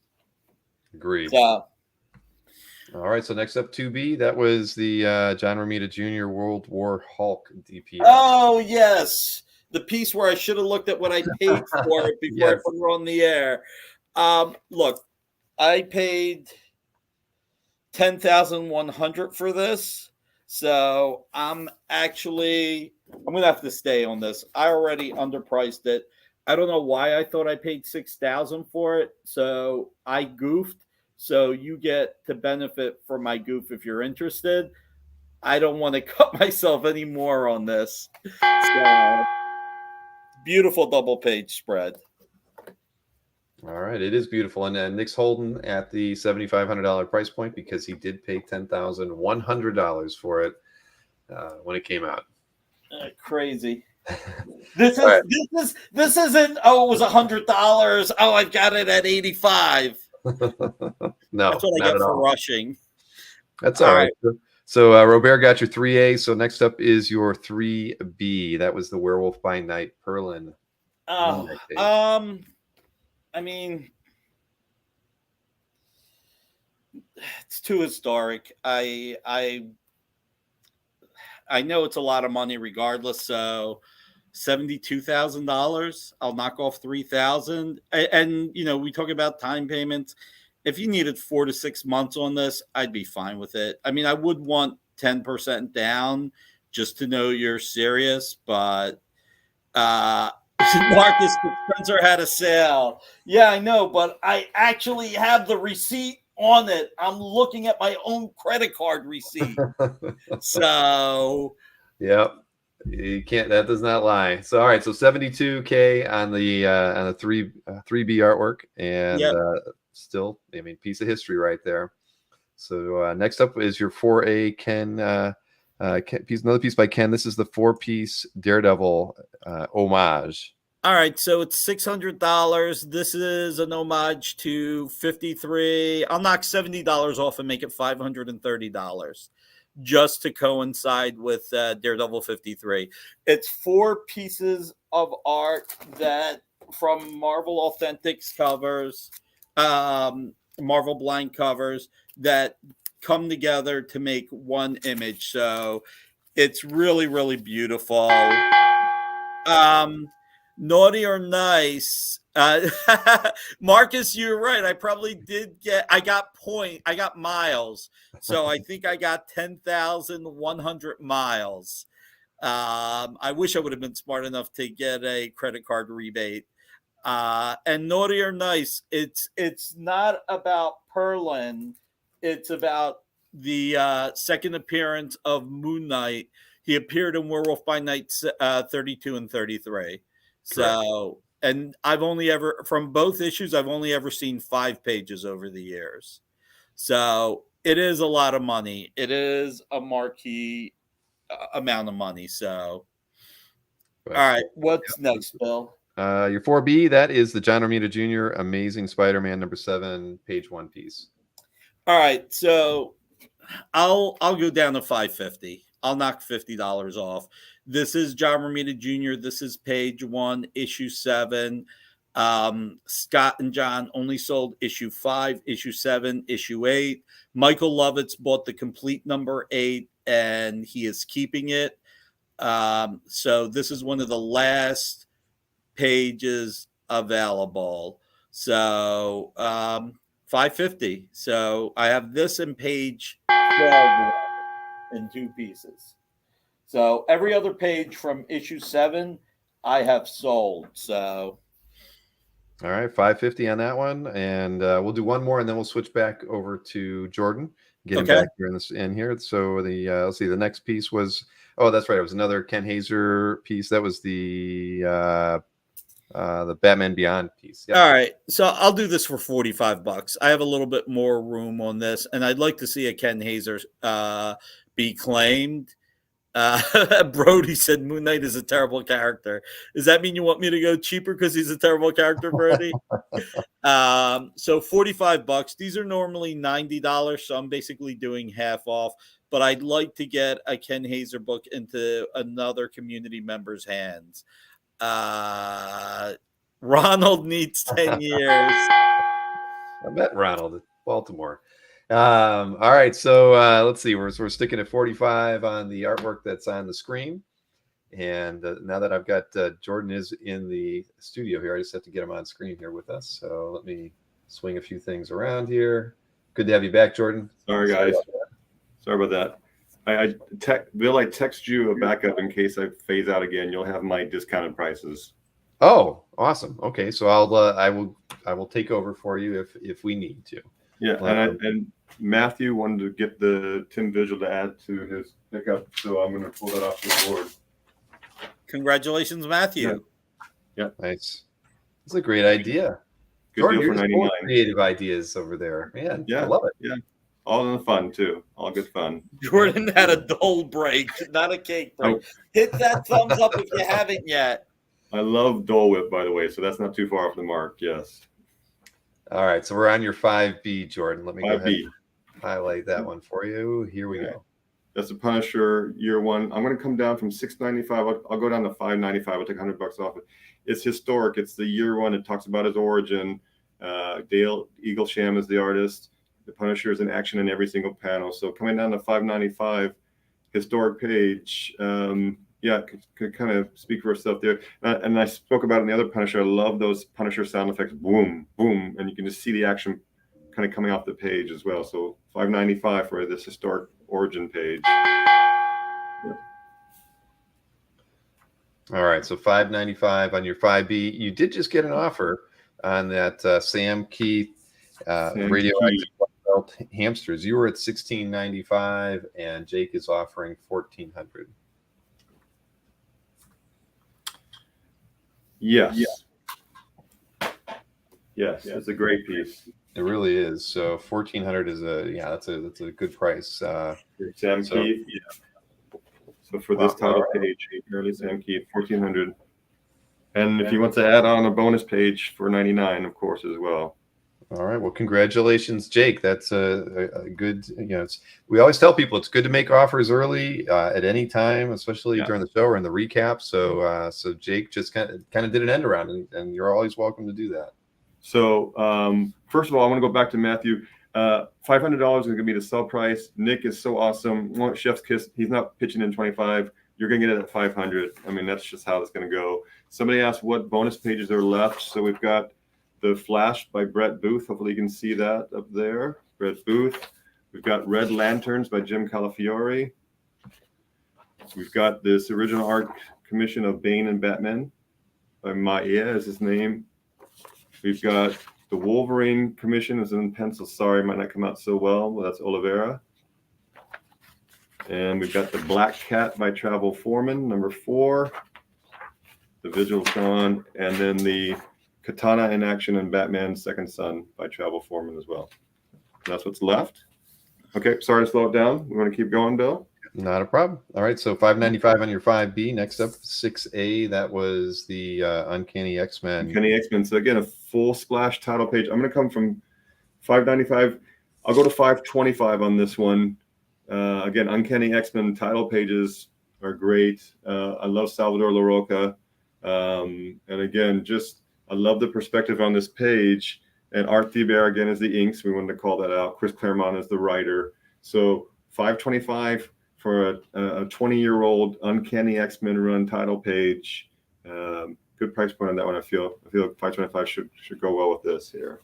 Agreed. So, all right. So next up, 2B. That was the John Romita Jr. World War Hulk DP. Oh, yes. The piece where I should have looked at what I paid for it before I put it on the air. Look, I paid $10,100 for this. So I'm going to have to stay on this. I already underpriced it. I don't know why I thought I paid $6,000 for it. So I goofed. So you get to benefit from my goof if you're interested. I don't want to cut myself anymore on this. So beautiful double page spread. All right, it is beautiful, and Nick's holding at the $7,500 price point because he did pay $10,100 for it when it came out. Crazy. This isn't. Oh, it was $100. Oh, I've got it at $85. No, that's what I get for rushing. That's all right. So Robert got your 3A. So next up is your 3B. That was the Werewolf by Night Perlin. Oh, I mean, it's too historic. I know it's a lot of money regardless. So $72,000. I'll knock off 3,000. And you know, we talk about time payments. If you needed 4 to 6 months on this, I'd be fine with it. I mean, I would want 10% down just to know you're serious, but Marcus Spencer had a sale. Yeah, I know, but I actually have the receipt on it. I'm looking at my own credit card receipt. So, yep, you can't. That does not lie. So, all right. So, $72K on the 3B artwork, and still, I mean, piece of history right there. So, next up is your 4A Ken. Another piece by Ken. This is the 4-piece Daredevil homage. All right, so it's $600. This is an homage to 53. I'll knock $70 off and make it $530 just to coincide with Daredevil 53. It's 4 pieces of art that from Marvel Authentics covers, Marvel blind covers that come together to make one image. So it's really, really beautiful. Naughty or nice. Marcus, you're right. I probably did I got miles. So I think I got 10,100 miles. I wish I would have been smart enough to get a credit card rebate. And naughty or nice, it's not about Perlin. It's about the second appearance of Moon Knight. He appeared in Werewolf by Night 32 and 33. So, and I've only ever, from both issues, I've only ever seen 5 pages over the years. So it is a lot of money. It is a marquee amount of money. So, all right, what's next, Bill? Your 4B, that is the John Romita Jr. Amazing Spider-Man #7, page 1 piece. All right, so I'll go down to $550. I'll knock $50 off. This is John Romita Jr. This is page 1, issue 7. Scott and John only sold issue 5, issue 7, issue 8. Michael Lovitz bought the complete number 8, and he is keeping it. So this is one of the last pages available. So $550. So I have this in page 12 in 2 pieces. So every other page from issue 7 I have sold. So all right, $550 on that one, and we'll do one more, and then we'll switch back over to Jordan. Get him back here in here. So the let's see, the next piece was that's right. It was another Ken Hazer piece. That was the Batman Beyond piece. Yep. All right, so I'll do this for $45. I have a little bit more room on this, and I'd like to see a Ken Hazer be claimed. Brody said Moon Knight is a terrible character. Does that mean you want me to go cheaper because he's a terrible character, Brody? So $45. These are normally $90, so I'm basically doing half off. But I'd like to get a Ken Hazer book into another community member's hands. Ronald needs 10 years. I met Ronald at Baltimore. All right, so let's see. We're sticking at 45 on the artwork that's on the screen, and now that I've got Jordan is in the studio here, I just have to get him on screen here with us. So let me swing a few things around here. Good to have you back, Jordan. Sorry, guys. Sorry about that. Bill, I text you a backup in case I phase out again. You'll have my discounted prices. Oh, awesome. Okay, so I will take over for you if we need to. Yeah, and Matthew wanted to get the Tim Vigil to add to his pickup, so I'm going to pull that off the board. Congratulations, Matthew. Yeah. Nice. That's a great idea. Good Jordan, deal for $99. Creative ideas over there, man. Yeah, I love it. Yeah, all in the fun too. All good fun. Jordan had a Dole break, not a cake break. Hit that thumbs up if you haven't yet. I love Dole Whip, by the way, so that's not too far off the mark. Yes. All right, so we're on your 5B, Jordan. Let me 5B. Go ahead. highlight that one for you. Here we go. That's the Punisher year one. I'm going to come down from $6.95. I'll go down to $5.95. I'll take $100 off it. It's historic. It's the year one. It talks about his origin. Dale Eaglesham is the artist. The Punisher is in action in every single panel. So coming down to $5.95, historic page. Could kind of speak for itself there. And I spoke about it in the other Punisher. I love those Punisher sound effects. Boom, boom. And you can just see the action kind of coming off the page as well. So $5.95 for this historic origin page. All right, so $5.95 on your 5B. You did just get an offer on that Sam Keith radioactive belt hamsters. You were at $16.95, and Jake is offering $1,400. Yes. Yes, it's a great piece. It really is. So $1,400 is that's a good price. Sam Keith, yeah. So for this title page, early Sam Keith, $1,400. And if you want to add on a bonus page for $99, of course, as well. All right. Well, congratulations, Jake. That's a good. We always tell people it's good to make offers early at any time, especially during the show or in the recap. So Jake just kind of did an end around, and you're always welcome to do that. So first of all, I want to go back to Matthew. $500 is going to be the sell price. Nick is so awesome. Chef's kiss. He's not pitching in 25. You're going to get it at 500. I mean, that's just how it's going to go. Somebody asked what bonus pages are left. So we've got The Flash by Brett Booth. Hopefully you can see that up there. Brett Booth. We've got Red Lanterns by Jim Calafiore. We've got this original art commission of Bane and Batman by Maia is his name. We've got the Wolverine commission is in pencil. Sorry, might not come out so well, but that's Oliveira. And we've got the Black Cat by Travel Foreman, number 4. The Vigil Dawn, and then the Katana in Action and Batman Second Son by Travel Foreman as well. And that's what's left. Okay, sorry to slow it down. We want to keep going, Bill? Not a problem. All right, so $5.95 on your 5B. Next up, 6A. That was the Uncanny X-Men. Uncanny X-Men. So again, a full splash title page. I'm going to come from $5.95. I'll go to $5.25 on this one. Again, Uncanny X-Men title pages are great. I love Salvador LaRocca. And again, I love the perspective on this page. And Art Thibert, again, is the inks. We wanted to call that out. Chris Claremont is the writer. So $5.25 for a 20-year-old Uncanny X-Men run title page. Good price point on that one, I feel. I feel like $5.25 should go well with this here.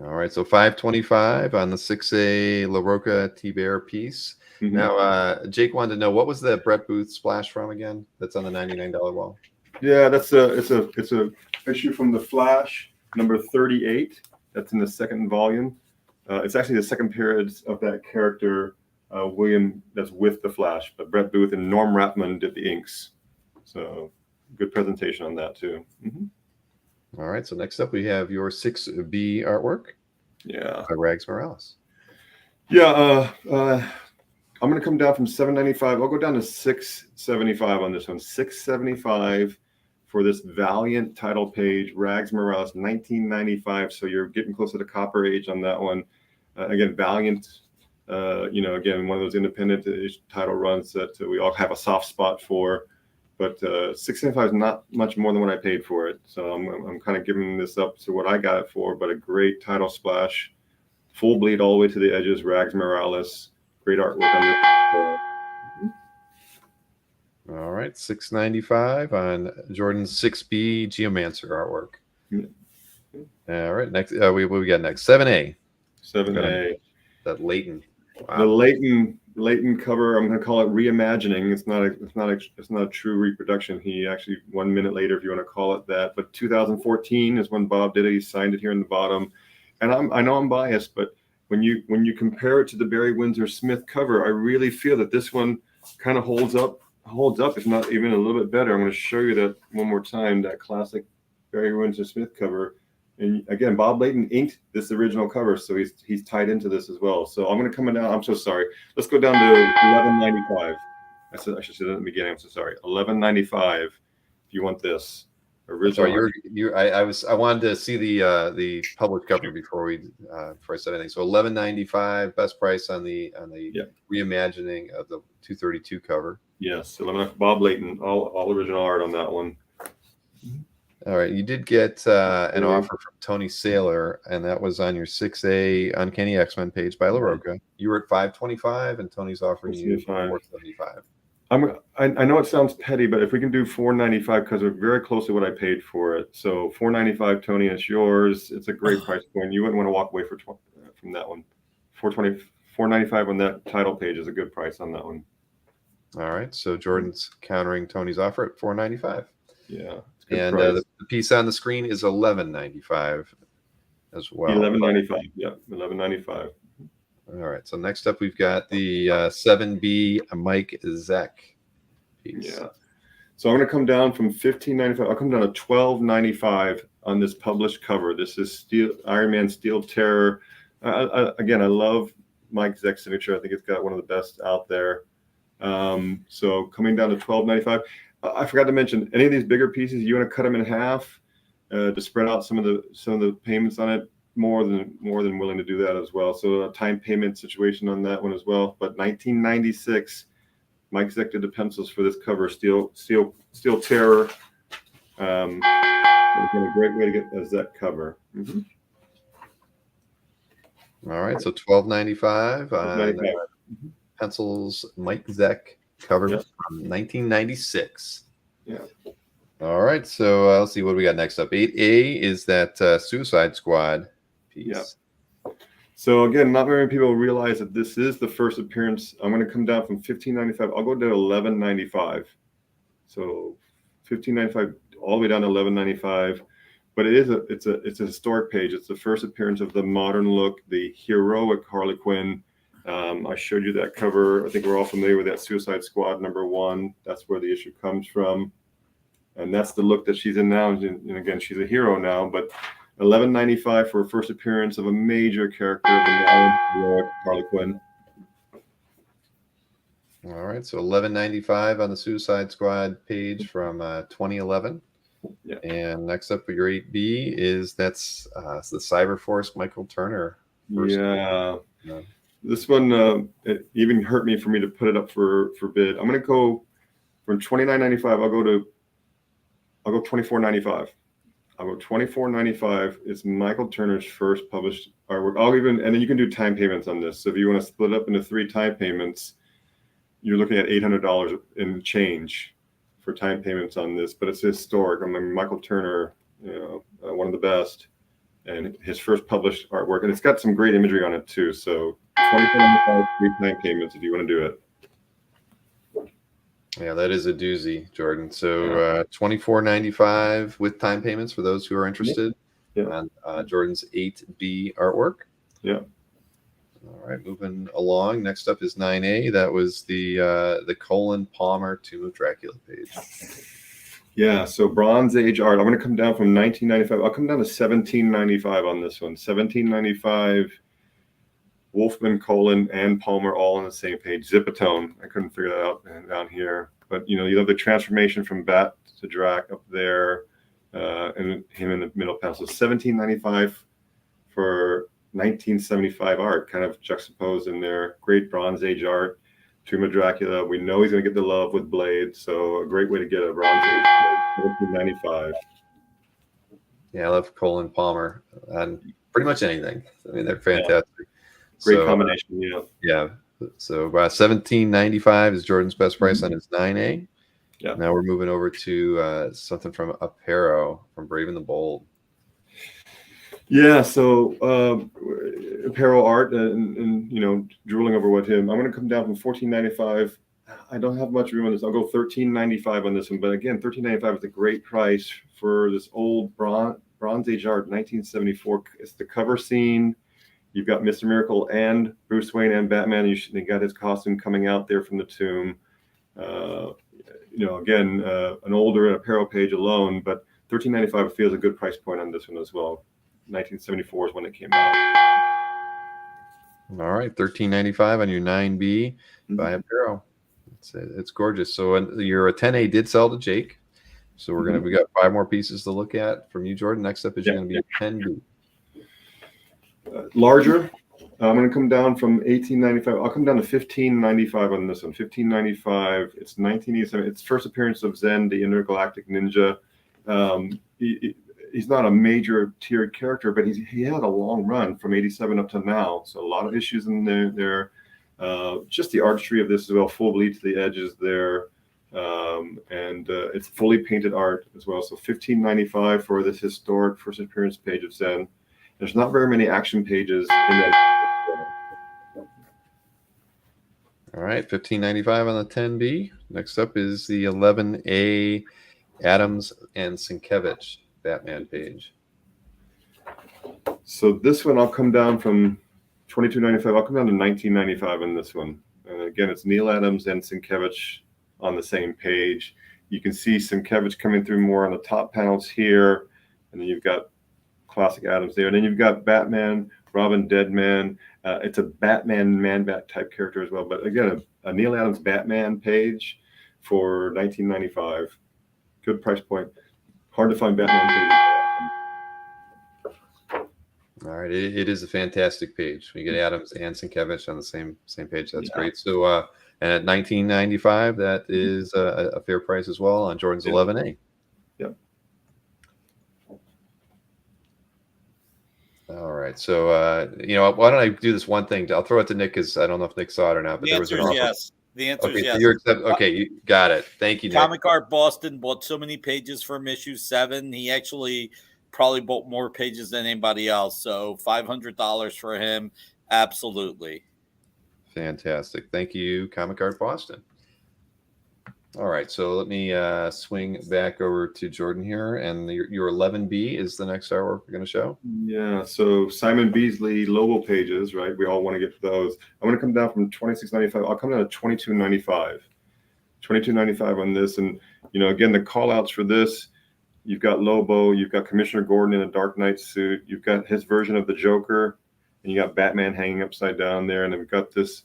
All right, so $5.25 on the 6A LaRocca Thibert piece. Mm-hmm. Now, Jake wanted to know, what was the Brett Booth splash from again? That's on the $99 wall. Yeah, it's a issue from the Flash, number 38. That's in the second volume. It's actually the second appearance of that character, William, that's with the Flash. But Brett Booth and Norm Rathman did the inks. So good presentation on that too. Mm-hmm. All right, so next up we have your 6B artwork. Yeah. By Rags Morales. Yeah, I'm going to come down from $7.95. I'll go down to $6.75 on this one. $6.75 for this Valiant title page, Rags Morales, 1995. So you're getting close to the Copper Age on that one. Again, Valiant, again, one of those independent title runs that we all have a soft spot for. But $6.75 is not much more than what I paid for it. So I'm kind of giving this up to what I got it for. But a great title splash, full bleed all the way to the edges, Rags Morales. Great artwork on this. All right, $6.95 on Jordan's 6B Geomancer artwork. Yeah. All right, next what we got next? 7A. 7A. That Leighton. Wow. The Leighton cover. I'm going to call it reimagining. It's not a true reproduction. He actually 1 minute later, if you want to call it that. But 2014 is when Bob did it. He signed it here in the bottom. And I know I'm biased, but when you compare it to the Barry Windsor Smith cover, I really feel that this one kind of holds up, if not even a little bit better. I'm going to show you that one more time, that classic Barry Windsor Smith cover. And again, Bob Leighton inked this original cover, so he's tied into this as well. So I'm going to come down. I'm so sorry. Let's go down to $11.95. I should say that in the beginning. I'm so sorry. $11.95 if you want this. Original. Sorry, I wanted to see the published cover before I said anything. So $11.95 best price on the reimagining of the 232 cover. Yes, Bob Layton, all original art on that one. All right, you did get an offer from Tony Saylor, and that was on your 6A Uncanny X-Men page by LaRocca. You were at $525, and Tony's offering you $475. I know it sounds petty, but if we can do $495, because we're very close to what I paid for it. So $495, Tony, it's yours. It's a great price point. You wouldn't want to walk away from that one. $495 on that title page is a good price on that one. All right, so Jordan's countering Tony's offer at $495. Yeah, and the piece on the screen is $11.95 as well. $11.95. Yeah, $11.95. All right. So next up, we've got the 7B Mike Zeck piece. Yeah. So I'm going to come down from $15.95. I'll come down to $12.95 on this published cover. This is Iron Man Steel Terror. Again, I love Mike Zeck's signature. I think it's got one of the best out there. So coming down to $12.95. I forgot to mention, any of these bigger pieces, you want to cut them in half to spread out some of the payments on it. More than willing to do that as well. So a time payment situation on that one as well. But 1996, Mike Zeck did the pencils for this cover, Steel Terror. It's been a great way to get a Zeck cover. Mm-hmm. All right, so $12.95 on pencils, Mike Zeck cover from 1996. Yeah. All right, so let's see what we got next up. 8A is that Suicide Squad piece. Yeah. So again, not very many people realize that this is the first appearance. I'm going to come down from $15.95. I'll go to $11.95. So $15.95 all the way down to $11.95. But it's a historic page. It's the first appearance of the modern look, the heroic Harley Quinn. I showed you that cover. I think we're all familiar with that Suicide Squad #1. That's where the issue comes from. And that's the look that she's in now. And again, she's a hero now, but $11.95 for a first appearance of a major character of the modern heroic Harley Quinn. All right, so $11.95 on the Suicide Squad page from 2011. Yeah. And next up for your 8B is the Cyberforce Michael Turner. Yeah. This one, it even hurt me for me to put it up for bid. I'm going to go from $29.95. I'll go $24.95. I'll go $24.95. It's Michael Turner's first published artwork. And then you can do time payments on this. So if you want to split it up into 3 time payments, you're looking at $800 in change for time payments on this. But it's historic. I mean, Michael Turner, one of the best, and his first published artwork, and it's got some great imagery on it too. So $24.95, 3 time payments if you want to do it. Yeah, that is a doozy, Jordan. So $24.95 with time payments for those who are interested on Jordan's 8B artwork. Yeah. All right, moving along. Next up is 9A. That was the Colin Palmer Tomb of Dracula page. Yeah, so Bronze Age art. I'm going to come down from $19.95. I'll come down to $17.95 on this one. $17.95. Wolfman, Colin, and Palmer all on the same page. Zipatone. I couldn't figure that out down here. But, you have the transformation from Bat to Drac up there, and him in the middle pencil. $17.95 for 1975 art, kind of juxtaposed in there. Great Bronze Age art. Tomb of Dracula. We know he's going to get the love with Blade, so a great way to get a Bronze Age. $17.95. Yeah, I love Colin Palmer on pretty much anything. I mean, they're fantastic. Yeah. Great combination, Yeah. So $17.95 is Jordan's best price on his 9A. Yeah. Now we're moving over to something from Apparel from Brave and the Bold. Yeah. So Apparel art and drooling over with him. I'm going to come down from $14.95. I don't have much room on this. I'll go $13.95 on this one. But again, $13.95 is a great price for this old Bronze Age art, 1974. It's the cover scene. You've got Mr. Miracle and Bruce Wayne and Batman. They got his costume coming out there from the tomb. Again, an older Apparel page alone, but $13.95 feels a good price point on this one as well. 1974 is when it came out. All right, $13.95 on your 9B by Apparel. It's gorgeous. So your 10A did sell to Jake. So we got 5 more pieces to look at from you, Jordan. Next up is going to be a 10B. Larger. I'm going to come down from 1895. I'll come down to 1595 on this one. 1595. It's 1987. It's first appearance of Zen, the Intergalactic Ninja. He's not a major tiered character, but he had a long run from 87 up to now. So a lot of issues in there. Just the artistry of this as well. Full bleed to the edges there. And it's fully painted art as well. So 1595 for this historic first appearance page of Zen. There's not very many action pages in that. All right, 1595 on the 10B. Next up is the 11A Adams and Sienkiewicz Batman page. So this one, I'll come down from 2295. I'll come down to 1995 on this one. And again, it's Neil Adams and Sienkiewicz on the same page. You can see Sienkiewicz coming through more on the top panels here, and then you've got classic Adams there. And then you've got Batman, Robin, Deadman. It's a Batman Man-Bat type character as well. But again, a Neil Adams Batman page for 1995. Good price point. Hard to find Batman pages. All right, it is a fantastic page. We get Adams and Sienkiewicz on the same page. That's great. So, and at 1995, that is a fair price as well on Jordan's 11A. Yep. All right. So, why don't I do this one thing? I'll throw it to Nick because I don't know if Nick saw it or not. But The there was an answer offer. is yes. The answer is yes. So okay, you got it. Thank you, Nick. Comic Art Boston bought so many pages from issue 7. He actually probably bought more pages than anybody else. So $500 for him. Absolutely. Fantastic. Thank you, Comic Art Boston. All right, so let me swing back over to Jordan here, and your 11B is the next artwork we're going to show. Yeah, so Simon Beasley Lobo pages, right? We all want to get to those. I'm going to come down from $26.95. I'll come down to $22.95. $22.95 on this, and again, the call outs for this. You've got Lobo, you've got Commissioner Gordon in a Dark Knight suit, you've got his version of the Joker, and you got Batman hanging upside down there, and then we've got this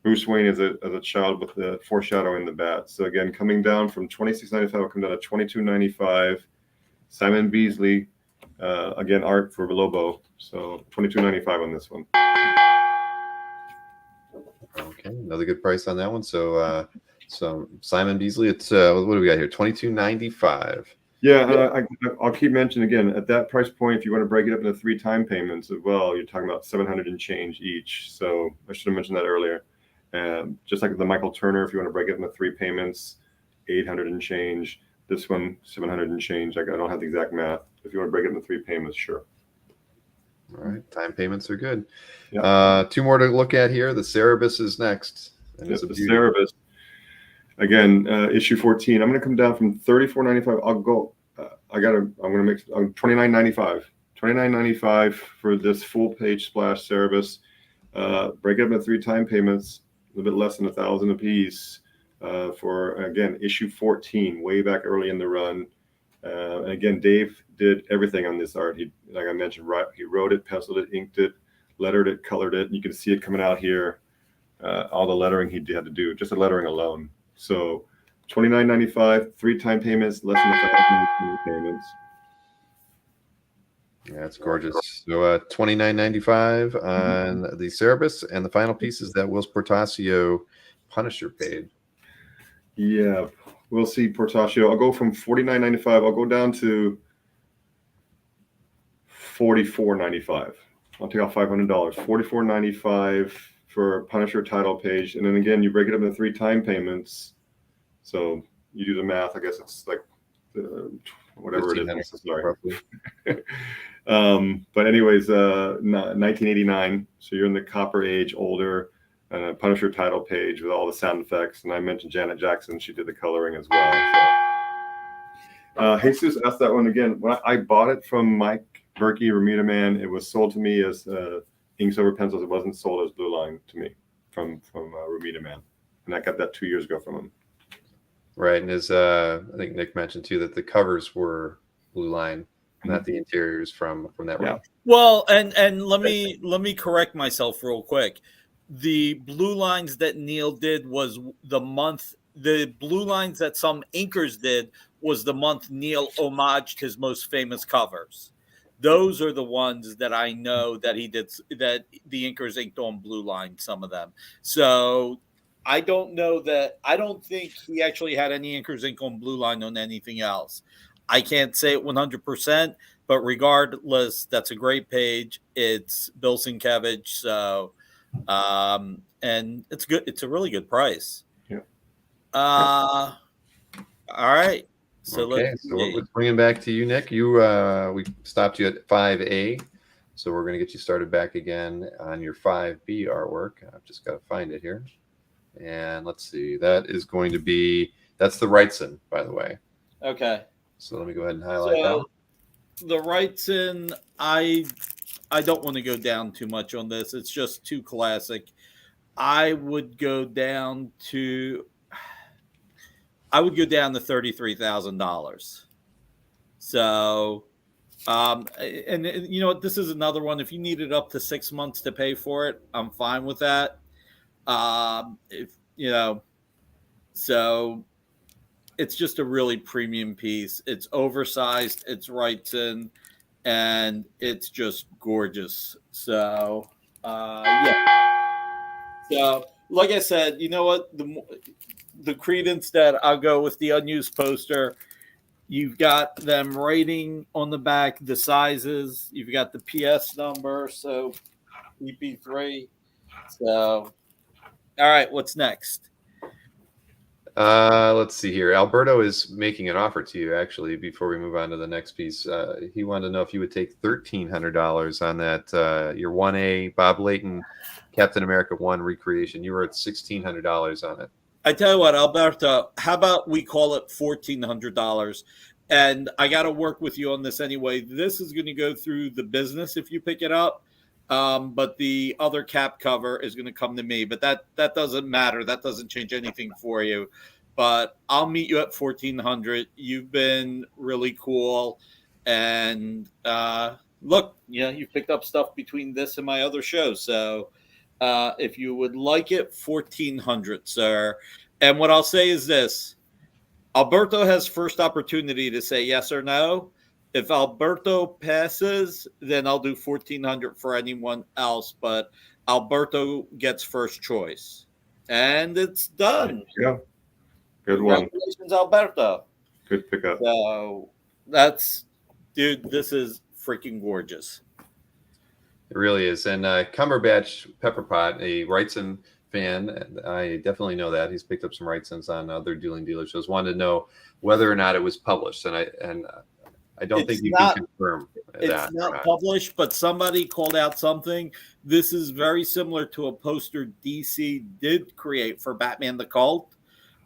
Bruce Wayne as a child with the foreshadowing the bat. So again, coming down from $26.95, I'll come down to $22.95. Simon Beasley, again, art for Lobo. So $22.95 on this one. Okay, another good price on that one. So Simon Beasley, it's what do we got here? $22.95. Yeah, I'll keep mentioning again, at that price point, if you want to break it up into 3 time payments as well, you're talking about $700 and change each. So I should have mentioned that earlier. Just like the Michael Turner, if you want to break it into 3 payments, $800 and change. This one, $700 and change. I don't have the exact math. If you want to break it into 3 payments, sure. All right, time payments are good. Yeah. 2 more to look at here. The Cerebus is next. And Yes, it's a the beauty. Cerebus. Again, issue 14. I'm going to come down from $34.95. I'll go. I'm going to make $29.95. $29.95 for this full page splash Cerebus. Break it up into 3 time payments, a little bit less than $1,000 a piece. For again, issue 14, way back early in the run. And again, Dave did everything on this art. He, like I mentioned, he wrote it, penciled it, inked it, lettered it, colored it. You can see it coming out here. All the lettering he had to do, just the lettering alone. So $29.95, 3 time payments, less than $1,000 payments. Yeah, it's gorgeous. So $29.95 on the Cerebus, and the final piece is that Will Portacio Punisher page. Yeah, we'll see Portacio. I'll go from $49.95. I'll go down to $44.95. I'll take out $500. $44.95 for a Punisher title page, and then again, you break it up into 3 time payments. So you do the math. I guess it's like whatever it is. Sorry. But anyways, 1989. So you're in the Copper Age, older, and a Punisher title page with all the sound effects. And I mentioned Janet Jackson; she did the coloring as well. So, Jesus asked that one again. When I bought it from Mike Berkey, Ramita Man, it was sold to me as inks over pencils. It wasn't sold as Blue Line to me from Ramita Man, and I got that 2 years ago from him. Right, and as I think Nick mentioned too, that the covers were Blue Line, not the interiors from that run. Well, and let me correct myself real quick. The blue lines that Neil did was the Blue Lines that some inkers did was the month Neil homaged his most famous covers. Those are the ones that I know that he did, that the inkers inked on Blue Line, some of them. So I don't think he actually had any inkers ink on Blue Line on anything else. I can't say it 100%, but regardless, that's a great page. It's Bill Sienkiewicz. So, and it's good. It's a really good price. Yeah. All right. So okay, so let's bring it back to you, Nick. We stopped you at 5A, so we're going to get you started back again on your 5B artwork. I've just got to find it here, and let's see. That's the Wrightson, by the way. Okay. So let me go ahead and highlight that. The Wrightson, I don't want to go down too much on this. It's just too classic. I would go down to $33,000. So, and you know what? This is another one. If you needed up to 6 months to pay for it, I'm fine with that. So it's just a really premium piece. It's oversized. It's Wrightson, and it's just gorgeous. So, yeah. So, like I said, you know what? The credence that I'll go with the unused poster. You've got them writing on the back the sizes. You've got the PS number, so EP3. So, all right, what's next? Let's see here. Alberto is making an offer to you, actually, before we move on to the next piece. He wanted to know if you would take $1,300 on that, your 1A Bob Layton Captain America 1 recreation. You were at $1,600 on it. I tell you what, Alberto, how about we call it $1,400? And I got to work with you on this anyway. This is going to go through the business if you pick it up. But the other cap cover is going to come to me. But that doesn't matter. That doesn't change anything for you. But I'll meet you at $1,400. You've been really cool. And look, you've picked up stuff between this and my other shows. So if you would like it, $1,400, sir. And what I'll say is this. Alberto has first opportunity to say yes or no. If Alberto passes, then I'll do $1,400 for anyone else. But Alberto gets first choice. And it's done. Yeah. Good one. Congratulations, Alberto. Good pickup. So dude, this is freaking gorgeous. It really is. And Cumberbatch Pepperpot, a Wrightson fan, and I definitely know that. He's picked up some Wrightsons on other dueling dealer shows. Wanted to know whether or not it was published. And I don't think you can confirm that. It's not published, but somebody called out something. This is very similar to a poster DC did create for Batman the Cult,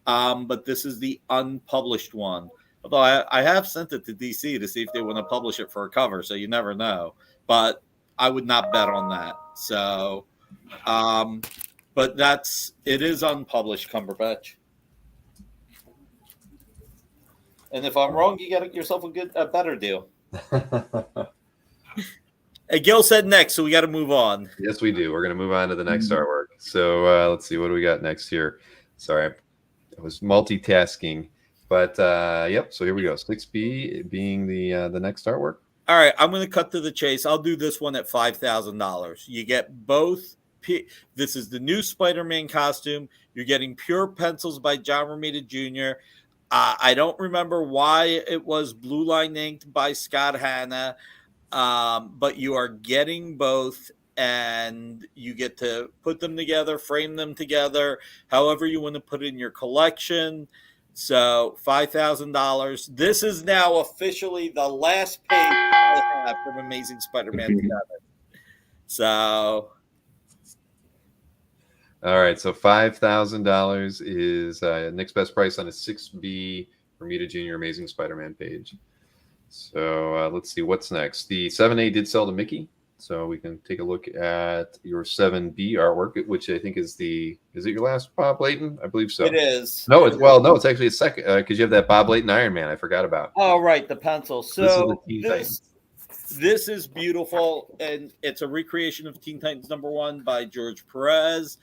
but this is the unpublished one. Although I have sent it to DC to see if they want to publish it for a cover, so you never know. But I would not bet on that. So, but it is unpublished, Cumberbatch. And if I'm wrong, you got yourself a better deal. Hey, Gil said next, so we got to move on. Yes, we do. We're going to move on to the next artwork. So let's see. What do we got next here? Sorry, I was multitasking. But, yep, so here we go. 6B being the next artwork. All right, I'm going to cut to the chase. I'll do this one at $5,000. You get both. This is the new Spider-Man costume. You're getting pure pencils by John Romita Jr., I don't remember why it was Blue Line inked by Scott Hanna, but you are getting both, and you get to put them together, frame them together, however you want to put it in your collection. So $5,000. This is now officially the last page I have from Amazing Spider-Man 7. So... All right, so $5,000 is Nick's best price on a 6B Romita Jr. Amazing Spider-Man page. So let's see what's next. The 7A did sell to Mickey, so we can take a look at your 7B artwork, which I think is it your last Bob Layton? I believe so. It is. No, it's actually a second because you have that Bob Layton Iron Man I forgot about. Oh, right, the pencil. So this is beautiful, and it's a recreation of Teen Titans #1 by George Perez.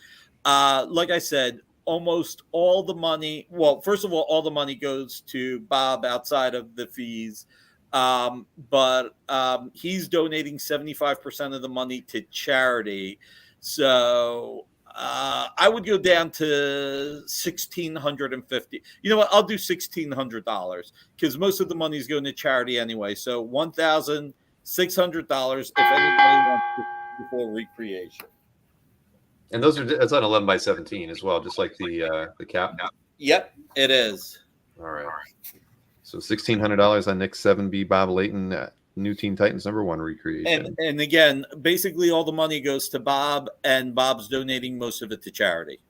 Like I said, almost all the money. Well, first of all the money goes to Bob outside of the fees. But he's donating 75% of the money to charity. So I would go down to $1,650. You know what? I'll do $1,600 because most of the money is going to charity anyway. So $1,600 if anybody wants to before recreation. And it's on 11 by 17 as well, just like the cap. Yep, it is. All right. So $1,600 on Nick's 7B Bob Layton New Teen Titans #1 recreation. And again, basically all the money goes to Bob, and Bob's donating most of it to charity.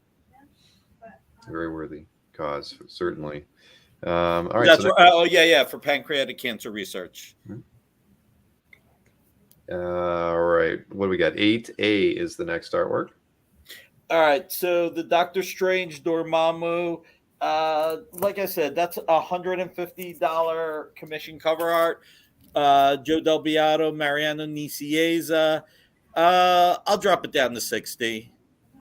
Very worthy cause, certainly. All right. That's right. Oh yeah, for pancreatic cancer research. All right. What do we got? 8A is the next artwork. All right. So the Doctor Strange Dormammu. Like I said, that's $150 commission cover art. Joe Del Beato, Mariano Nicieza. I'll drop it down to $60.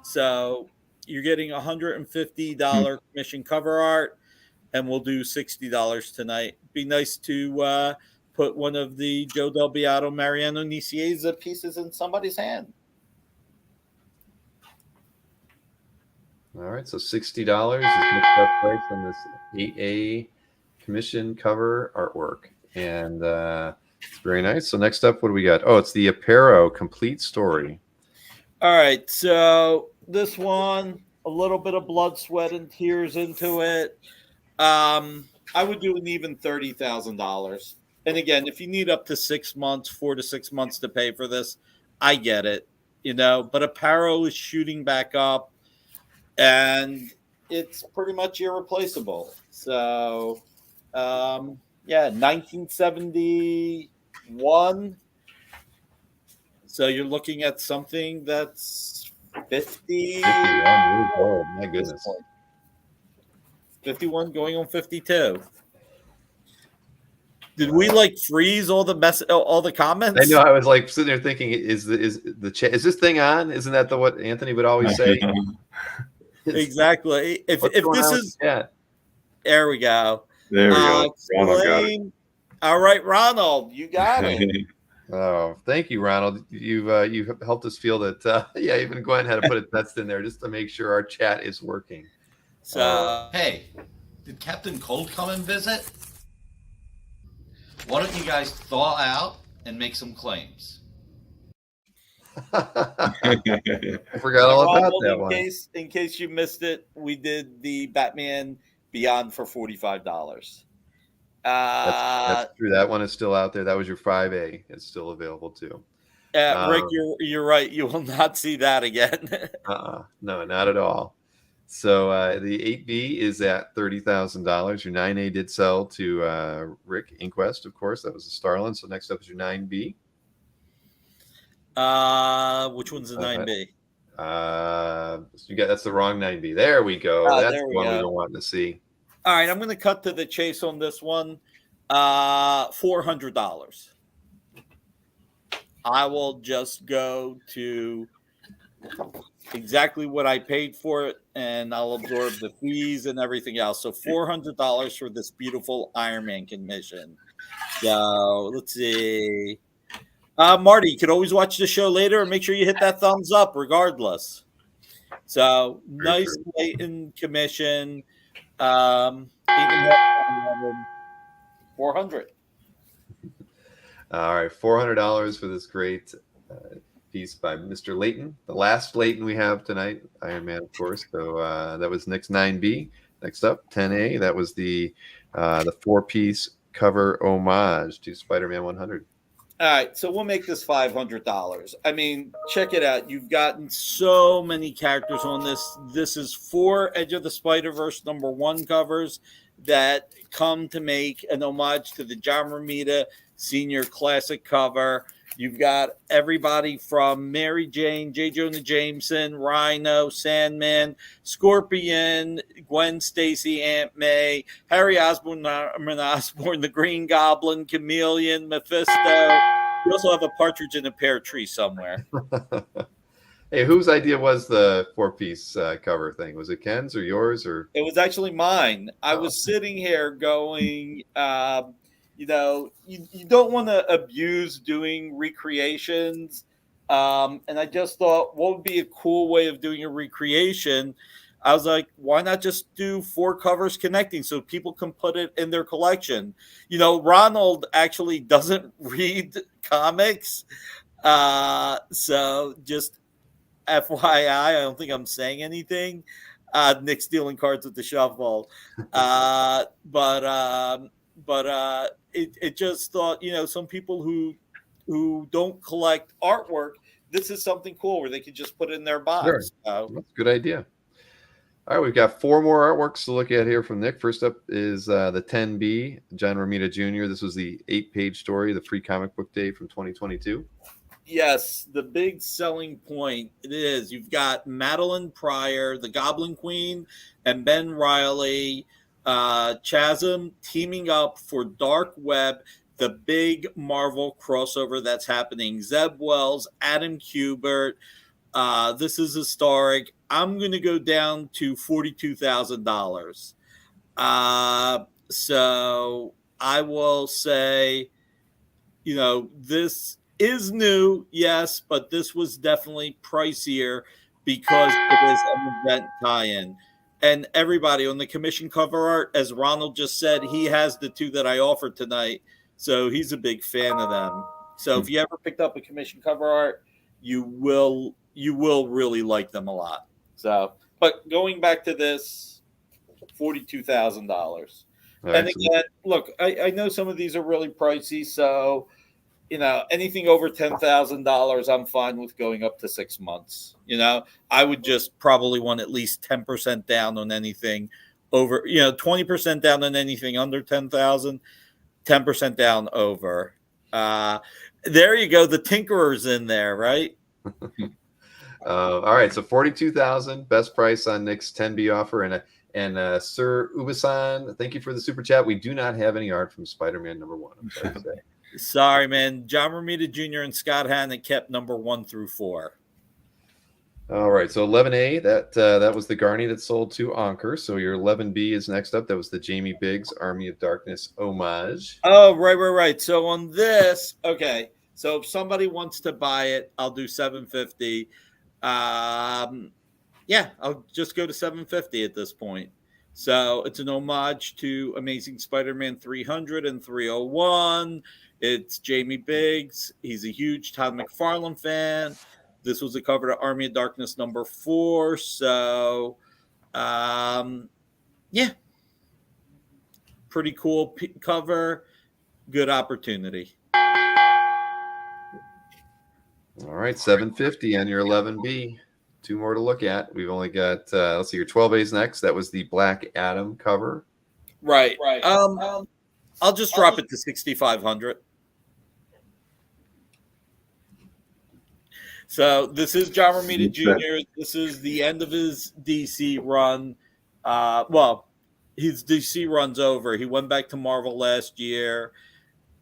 So you're getting $150 commission cover art, and we'll do $60 tonight. Be nice to put one of the Joe Del Beato, Mariano Nicieza pieces in somebody's hand. All right, so $60 is Nick's best price on this 8A commission cover artwork. And it's very nice. So next up, what do we got? Oh, it's the Aparo Complete Story. All right, so this one, a little bit of blood, sweat, and tears into it. I would do an even $30,000. And again, if you need up to 6 months, 4 to 6 months to pay for this, I get it, But Aparo is shooting back up. And it's pretty much irreplaceable. So, 1971. So you're looking at something that's 50. 51 years old. My goodness. 51 going on 52. Did we freeze all the comments? I know. I was sitting there thinking, is this thing on? Isn't that what Anthony would always say? Exactly. If this is, there we go. There we go. Ronald got it. All right, Ronald, you got it. Oh, thank you, Ronald. You've helped us feel that. Even Gwen had to put a test in there just to make sure our chat is working. So, hey, did Captain Cold come and visit? Why don't you guys thaw out and make some claims? I forgot all about that one. In case you missed it, we did the Batman Beyond for $45. That's true. That one is still out there. That was your 5A. It's still available too. Rick, you're right. You will not see that again. No, not at all. So the 8B is at $30,000. Your 9A did sell to Rick Inquest, of course. That was the Starlin. So next up is your 9B. Which one's the 9B? That's the wrong 9B. There we go. That's the one we were wanting to see. All right, I'm going to cut to the chase on this one. $400. I will just go to exactly what I paid for it, and I'll absorb the fees and everything else. So $400 for this beautiful Iron Man commission. So let's see. Marty, you could always watch the show later and make sure you hit that thumbs up regardless. So nice blatant commission. 400. All right, $400 for this great piece by Mr. Layton. The last Layton we have tonight, Iron Man, of course. So that was Nick's 9B. Next up, 10A. That was the 4-piece cover homage to Spider-Man 100. All right, so we'll make this $500. I mean, check it out. You've gotten so many characters on this. This is 4 Edge of the Spider-Verse #1 covers that come to make an homage to the John Romita Senior Classic cover. You've got everybody from Mary Jane, J. Jonah Jameson, Rhino, Sandman, Scorpion, Gwen Stacy, Aunt May, Harry Osborn, Norman Osborn, the Green Goblin, Chameleon, Mephisto. You also have a partridge in a pear tree somewhere. Hey, whose idea was the 4-piece cover thing? Was it Ken's or yours or? It was actually mine. I was sitting here going, you don't want to abuse doing recreations. And I just thought, what would be a cool way of doing a recreation? I was like, why not just do 4 covers connecting so people can put it in their collection? Ronald actually doesn't read comics. So just FYI, I don't think I'm saying anything. Nick's dealing cards with the shuffle. It just thought, some people who don't collect artwork, this is something cool where they could just put it in their box. Sure. So, That's a good idea. All right, we've got 4 more artworks to look at here from Nick. First up is the 10B, John Romita Jr. This was the 8-page story, the Free Comic Book Day from 2022. yes, the big selling point it is you've got Madeline Pryor, the Goblin Queen, and Ben Reilly, Chasm teaming up for Dark Web, the big Marvel crossover that's happening. Zeb Wells, Adam Kubert. This is historic. I'm going to go down to $42,000. So I will say, this is new, yes, but this was definitely pricier because it is an event tie-in. And everybody on the commission cover art, as Ronald just said, he has the 2 that I offered tonight. So he's a big fan of them. So if you ever picked up a commission cover art, you will really like them a lot. So, but going back to this, $42,000. And again, look, I know some of these are really pricey, so anything over $10,000, I'm fine with going up to 6 months. I would just probably want at least 10% down on anything over, 20% down on anything under 10,000, 10% down over. There you go. The Tinkerer's in there, right? All right, so 42,000, best price on Nick's 10B offer, and Sir Ubasan, thank you for the super chat. We do not have any art from Spider-Man #1. I'm sorry to say. Sorry, man. John Romita Jr. and Scott Hannon kept number 1 through 4. All right, so 11A, that was the Garni that sold to Anker. So your 11B is next up. That was the Jamie Biggs Army of Darkness homage. Oh, right. So on this, okay. So if somebody wants to buy it, I'll do $750. Yeah, I'll just go to $750 at this point. So it's an homage to Amazing Spider-Man 300 and 301. It's Jamie Biggs. He's a huge Todd McFarlane fan. This was a cover to Army of Darkness #4. So, yeah. Pretty cool cover. Good opportunity. All right, $750 on your 11B. 2 more to look at. We've only got, let's see, your 12A's next. That was the Black Adam cover. Right. I'll just drop it to $6,500. So this is John Romita Jr. This is the end of his DC run. His DC run's over. He went back to Marvel last year.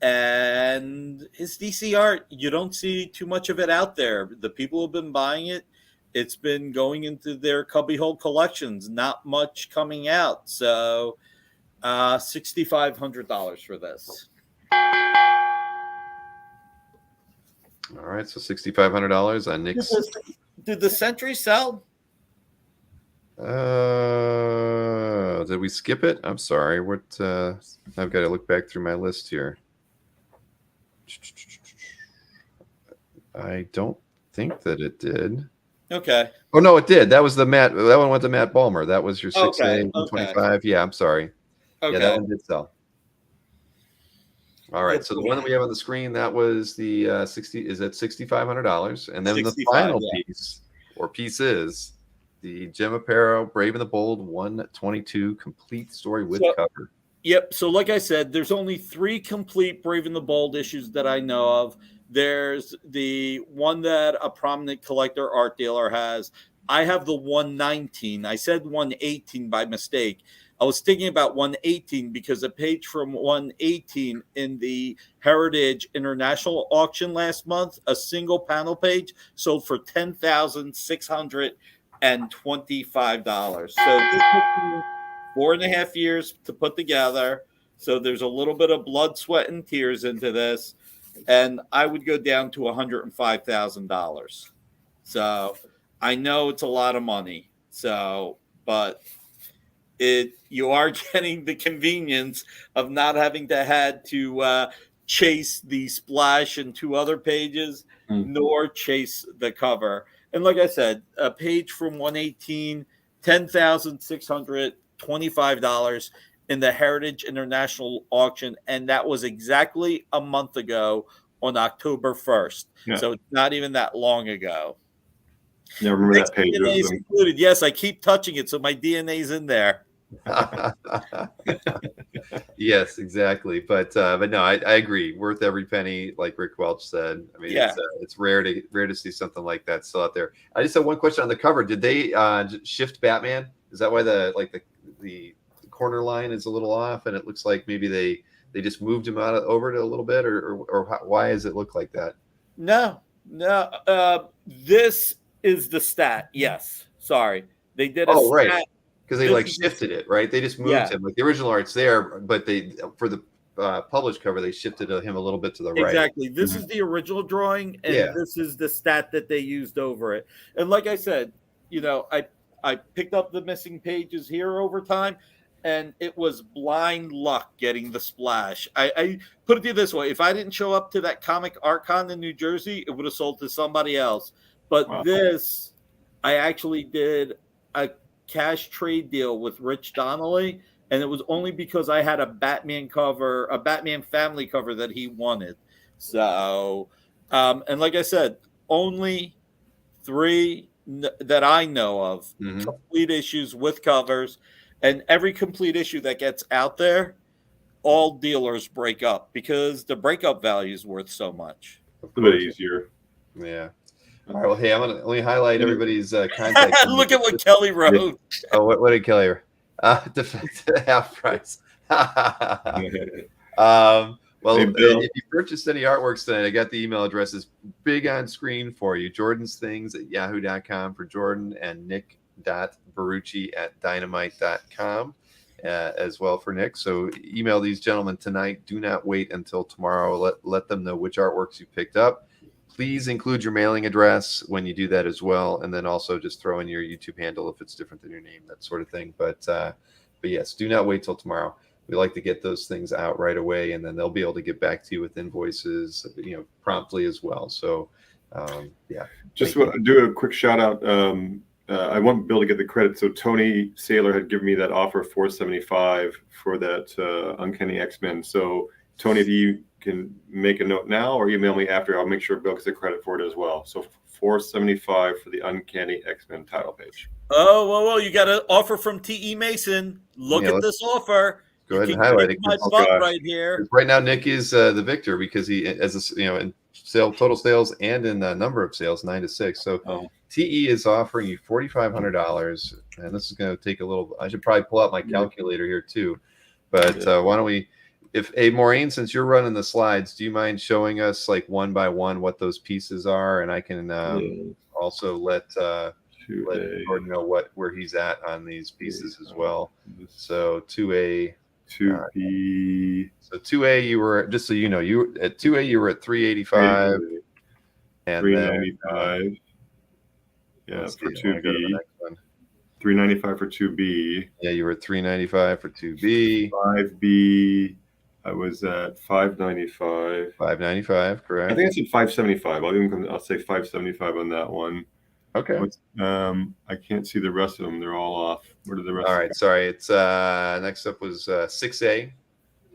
And his DC art, you don't see too much of it out there. The people who've been buying it, it's been going into their cubbyhole collections. Not much coming out. So $6,500 for this. All right, so $6,500 on Nick's. Did the Sentry sell? Did we skip it? I'm sorry. What? I've got to look back through my list here. I don't think that it did. Okay. Oh no, it did. That was the Matt. That one went to Matt Ballmer. That was your 6A 125. Yeah, I'm sorry. Okay. Yeah, that one did sell. All right, so the one that we have on the screen, that was the 60. Is that $6,500? And then the final piece or pieces, the Jim Aparo Brave and the Bold 122 complete story with cover. Yep. So like I said, there's only 3 complete Brave and the Bold issues that I know of. There's the one that a prominent collector art dealer has. I have the 119. I said 118 by mistake. I was thinking about 118 because a page from 118 in the Heritage International auction last month, a single panel page, sold for $10,625. So this took me 4.5 years to put together. So there's a little bit of blood, sweat, and tears into this. And I would go down to $105,000. So I know it's a lot of money. So, but you are getting the convenience of not having to chase the splash in 2 other pages, nor chase the cover. And like I said, a page from 118, $10,625 in the Heritage International auction, and that was exactly a month ago on October 1st. Yeah. So it's not even that long ago. Yeah, I remember that page. DNA is included. Yes, I keep touching it, so my DNA's in there. Yes, exactly. But no, I agree. Worth every penny, like Rick Welch said. I mean, it's rare to see something like that still out there. I just have one question on the cover. Did they shift Batman? Is that why the corner line is a little off, and it looks like maybe they just moved him over to a little bit, or why does it look like that? No. This is the stat. Yes, sorry, they did a stat. Right. Because they shifted it, right? They just moved him. Like the original art's there, but they for the published cover they shifted him a little bit to the right. Exactly. This is the original drawing, and this is the stat that they used over it. And like I said, I picked up the missing pages here over time, and it was blind luck getting the splash. I put it to you this way: if I didn't show up to that Comic Art Con in New Jersey, it would have sold to somebody else. But this, I actually did a cash trade deal with Rich Donnelly, and it was only because I had a Batman family cover that he wanted. So, and like I said, only 3 that I know of complete issues with covers, and every complete issue that gets out there, all dealers break up because the breakup value is worth so much. A bit easier. Yeah. All right. Well, hey, I'm gonna let me highlight everybody's contact. Look at what Kelly wrote. Oh, what did Kelly write? Half price. Well, if you purchased any artworks tonight, I got the email addresses big on screen for you. Jordan's Things at yahoo.com for Jordan, and nick.barrucci@dynamite.com as well for Nick. So email these gentlemen tonight. Do not wait until tomorrow. Let them know which artworks you picked up. Please include your mailing address when you do that as well, and then also just throw in your YouTube handle if it's different than your name, that sort of thing. But yes, do not wait till tomorrow. We like to get those things out right away, and then they'll be able to get back to you with invoices, promptly as well. So, Just want to do a quick shout out. I won't be able to get the credit. So Tony Saylor had given me that offer of $475 for that Uncanny X-Men. So Tony, if you can make a note now or email me after, I'll make sure Bill gets the credit for it as well. So $475 for the Uncanny X-Men title page. Oh, well, you got an offer from T.E. Mason. Look at this offer. Go ahead and highlight it. My butt right here. Right now, Nick is the victor because he, in total sales and in the number of sales, 9 to 6. So TE is offering you $4,500, and this is going to take a little. I should probably pull out my calculator here too, but why don't we? Maureen, since you're running the slides, do you mind showing us like one by one what those pieces are, and I can also let Jordan know where he's at on these pieces as well. So 2A. 2B. So 2A, you were, just so you know, you at 2A you were at 385 and 395. For 2B. 395 for 2B. Yeah, you were at 395 for 2B. 5B, I was at 595. 595, correct. I think I said 575. I'll say 575 on that one. Okay. I can't see the rest of them. They're all off. Where did the rest? All right, sorry. It's next up was 6A.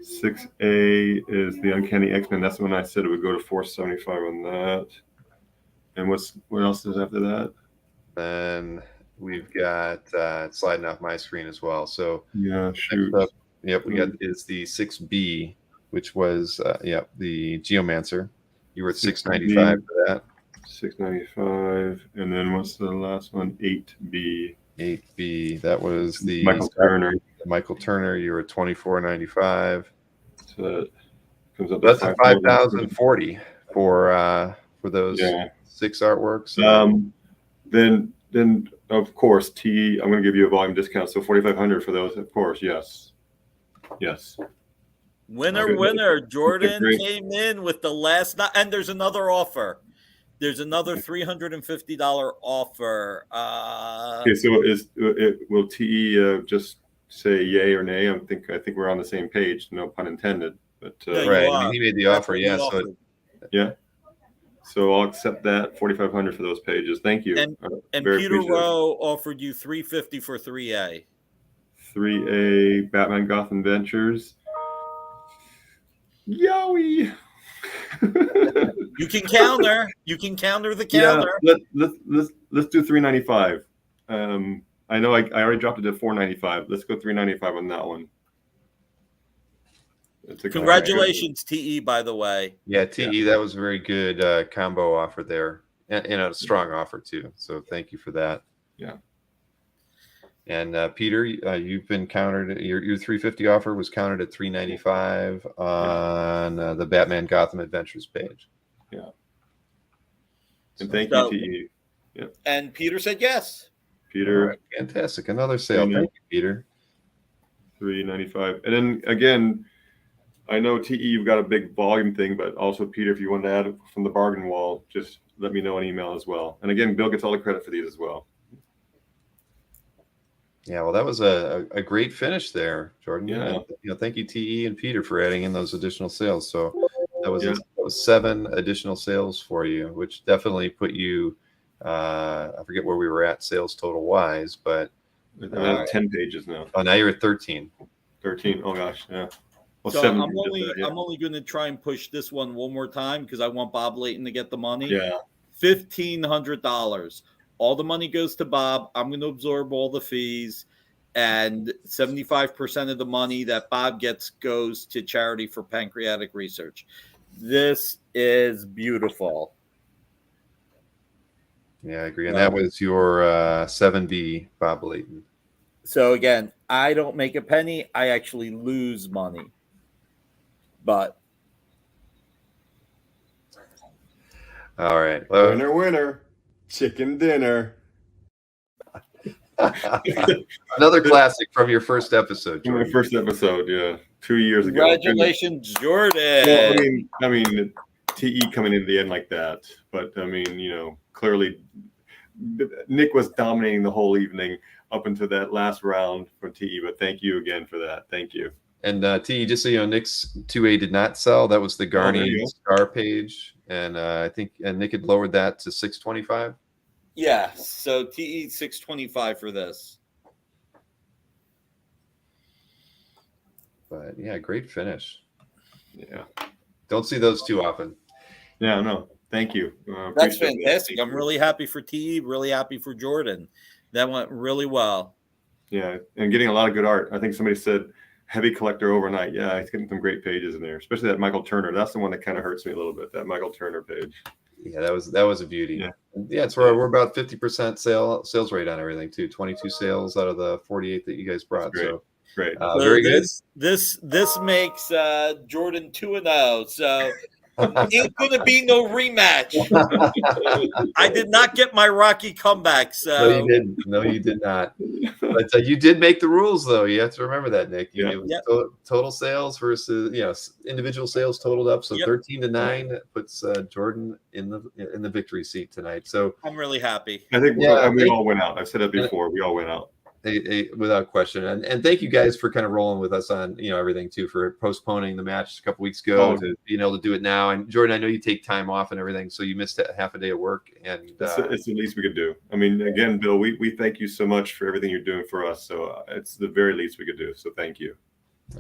6A is the Uncanny X-Men. That's the one I said it would go to 475 on that. And what else is after that? Then we've got sliding off my screen as well. So shoot. We got is the 6B, which was the Geomancer. You were at 695 for that. 695, and then what's the last one? 8B. 8B. That was the Michael Turner. Michael Turner, you were at $24.95. So that comes up to That's a 5,040 for those 6 artworks. Then of course T. I'm going to give you a volume discount, so 4,500 for those. Of course, yes. Winner. Jordan came in with the last, and there's another offer. There's another $350 offer. Okay, so will TE just say yay or nay? I think we're on the same page. No pun intended. But right, I mean, he made the offer. Yeah, so I'll accept that 4,500 for those pages. Thank you. And Peter Rowe offered you $350 for 3A. 3A Batman Gotham Ventures. Yowie. You can counter. You can counter the counter. Yeah, let's do 395. I know I already dropped it to 495. Let's go 395 on that one. Congratulations, TE, by the way. Yeah, TE, that was a very good combo offer there, and a strong offer too. So thank you for that. Yeah. And Peter, you've been countered. Your 350 offer was countered at 395 on the Batman Gotham Adventures page. Yeah. And thank you, TE. Yeah. And Peter said yes. Peter, right, fantastic. Another sale. Thank you, Peter. 395. And then again, I know TE, you've got a big volume thing, but also Peter, if you want to add from the bargain wall, just let me know an email as well. And again, Bill gets all the credit for these as well. Yeah, well, that was a great finish there, Jordan. Yeah. Thank you, TE and Peter, for adding in those additional sales. So that was 7 additional sales for you, which definitely put you. I forget where we were at sales total wise, but 10 pages now. Oh, now you're at 13. 13. Oh gosh, yeah. Well, so 7 I'm only going to try and push this one more time because I want Bob Layton to get the money. Yeah. $1,500. All the money goes to Bob. I'm going to absorb all the fees, and 75% of the money that Bob gets goes to charity for pancreatic research. This is beautiful. Yeah, I agree. And that was your 7B, Bob Layton. So again, I don't make a penny. I actually lose money. But all right. Winner. Chicken dinner. Another classic from your first episode, Jordan. My first episode, yeah. 2 years ago. Congratulations, Jordan. Well, I mean, TE coming in the end like that. But I mean, clearly Nick was dominating the whole evening up until that last round from TE. But thank you again for that. Thank you. And TE, just so you know, Nick's 2A did not sell. That was the Guardian Star page. And I think Nick had lowered that to 625. Yeah, so TE 625 for this. But yeah, great finish. Yeah. Don't see those too often. Yeah, no. Thank you. That's fantastic. I'm really happy for TE, really happy for Jordan. That went really well. Yeah, and getting a lot of good art. I think somebody said heavy collector overnight. Yeah, he's getting some great pages in there, especially that Michael Turner. That's the one that kind of hurts me a little bit, that Michael Turner page. Yeah, that was a beauty. Yeah, it's we're about 50% sales rate on everything too. 22 sales out of the 48 that you guys brought. Great. So great. Very good. This makes Jordan 2-0. So ain't gonna be no rematch. I did not get my Rocky comeback. So no, you didn't. No, you did not. But you did make the rules, though. You have to remember that, Nick. Total sales versus individual sales totaled up. So 13-9 puts Jordan in the victory seat tonight. So I'm really happy. I think we all went out. I've said it before. We all went out. Without question, and thank you guys for kind of rolling with us on everything too, for postponing the match a couple weeks ago to being able to do it now. And Jordan, I know you take time off and everything, so you missed half a day of work, and it's the least we could do. I mean, again, Bill, we thank you so much for everything you're doing for us. So it's the very least we could do. So thank you.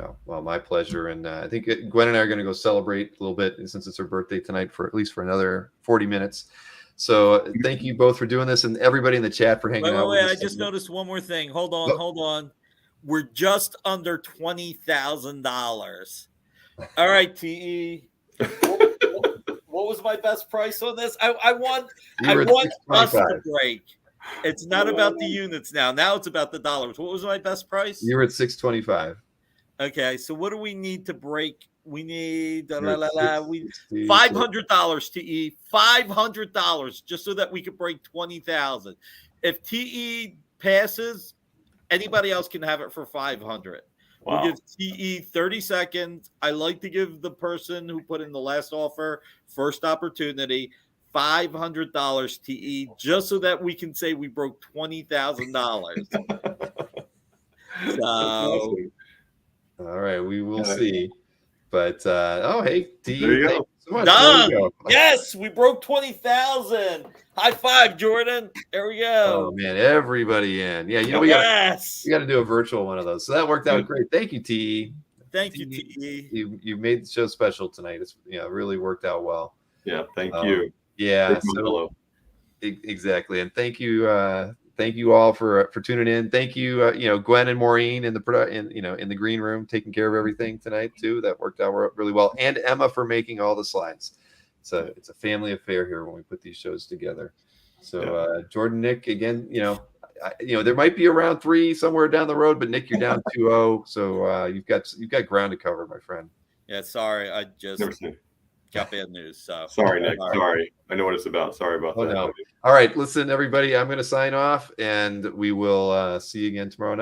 Oh, well, my pleasure. And I think Gwen and I are going to go celebrate a little bit since it's her birthday tonight for at least another 40 minutes. So thank you both for doing this, and everybody in the chat for hanging out. Wait, I just noticed one more thing. Hold on. We're just under $20,000. All right, TE. What was my best price on this? I want us to break. It's not about the units now. Now it's about the dollars. What was my best price? You were at 625. Okay, so what do we need to break? We need You're at $500 TE, $500 just so that we could break 20,000. If TE passes, anybody else can have it for 500. Wow. We'll give TE 30 seconds. I like to give the person who put in the last offer first opportunity. $500 TE, just so that we can say we broke $20,000. So, Awesome. All right, we will see. But hey, TE, There you thank go. so much. done. There we go. Yes, we broke 20,000. High five, Jordan. There we Oh go. man, everybody in. Yeah, we got Yes. to do a virtual one of those. So that worked out great. Thank you, TE. Thank you, TE. You made the show special tonight. It's really worked out well. Yeah, thank you. Yeah, Thank you, Mahalo. exactly. And thank you all for tuning in. Thank you, Gwen and Maureen in the green room taking care of everything tonight too. That worked out really well. And Emma for making all the slides. It's a family affair here when we put these shows together. So Jordan, Nick, again, there might be a round 3 somewhere down the road, but Nick, you're down 2-0, so you've got ground to cover, my friend. Yeah, sorry, I just Never seen. got bad news. So Sorry, Nick. Sorry. I know what it's about. Sorry about that. No. All right, listen, everybody, I'm going to sign off, and we will see you again tomorrow night.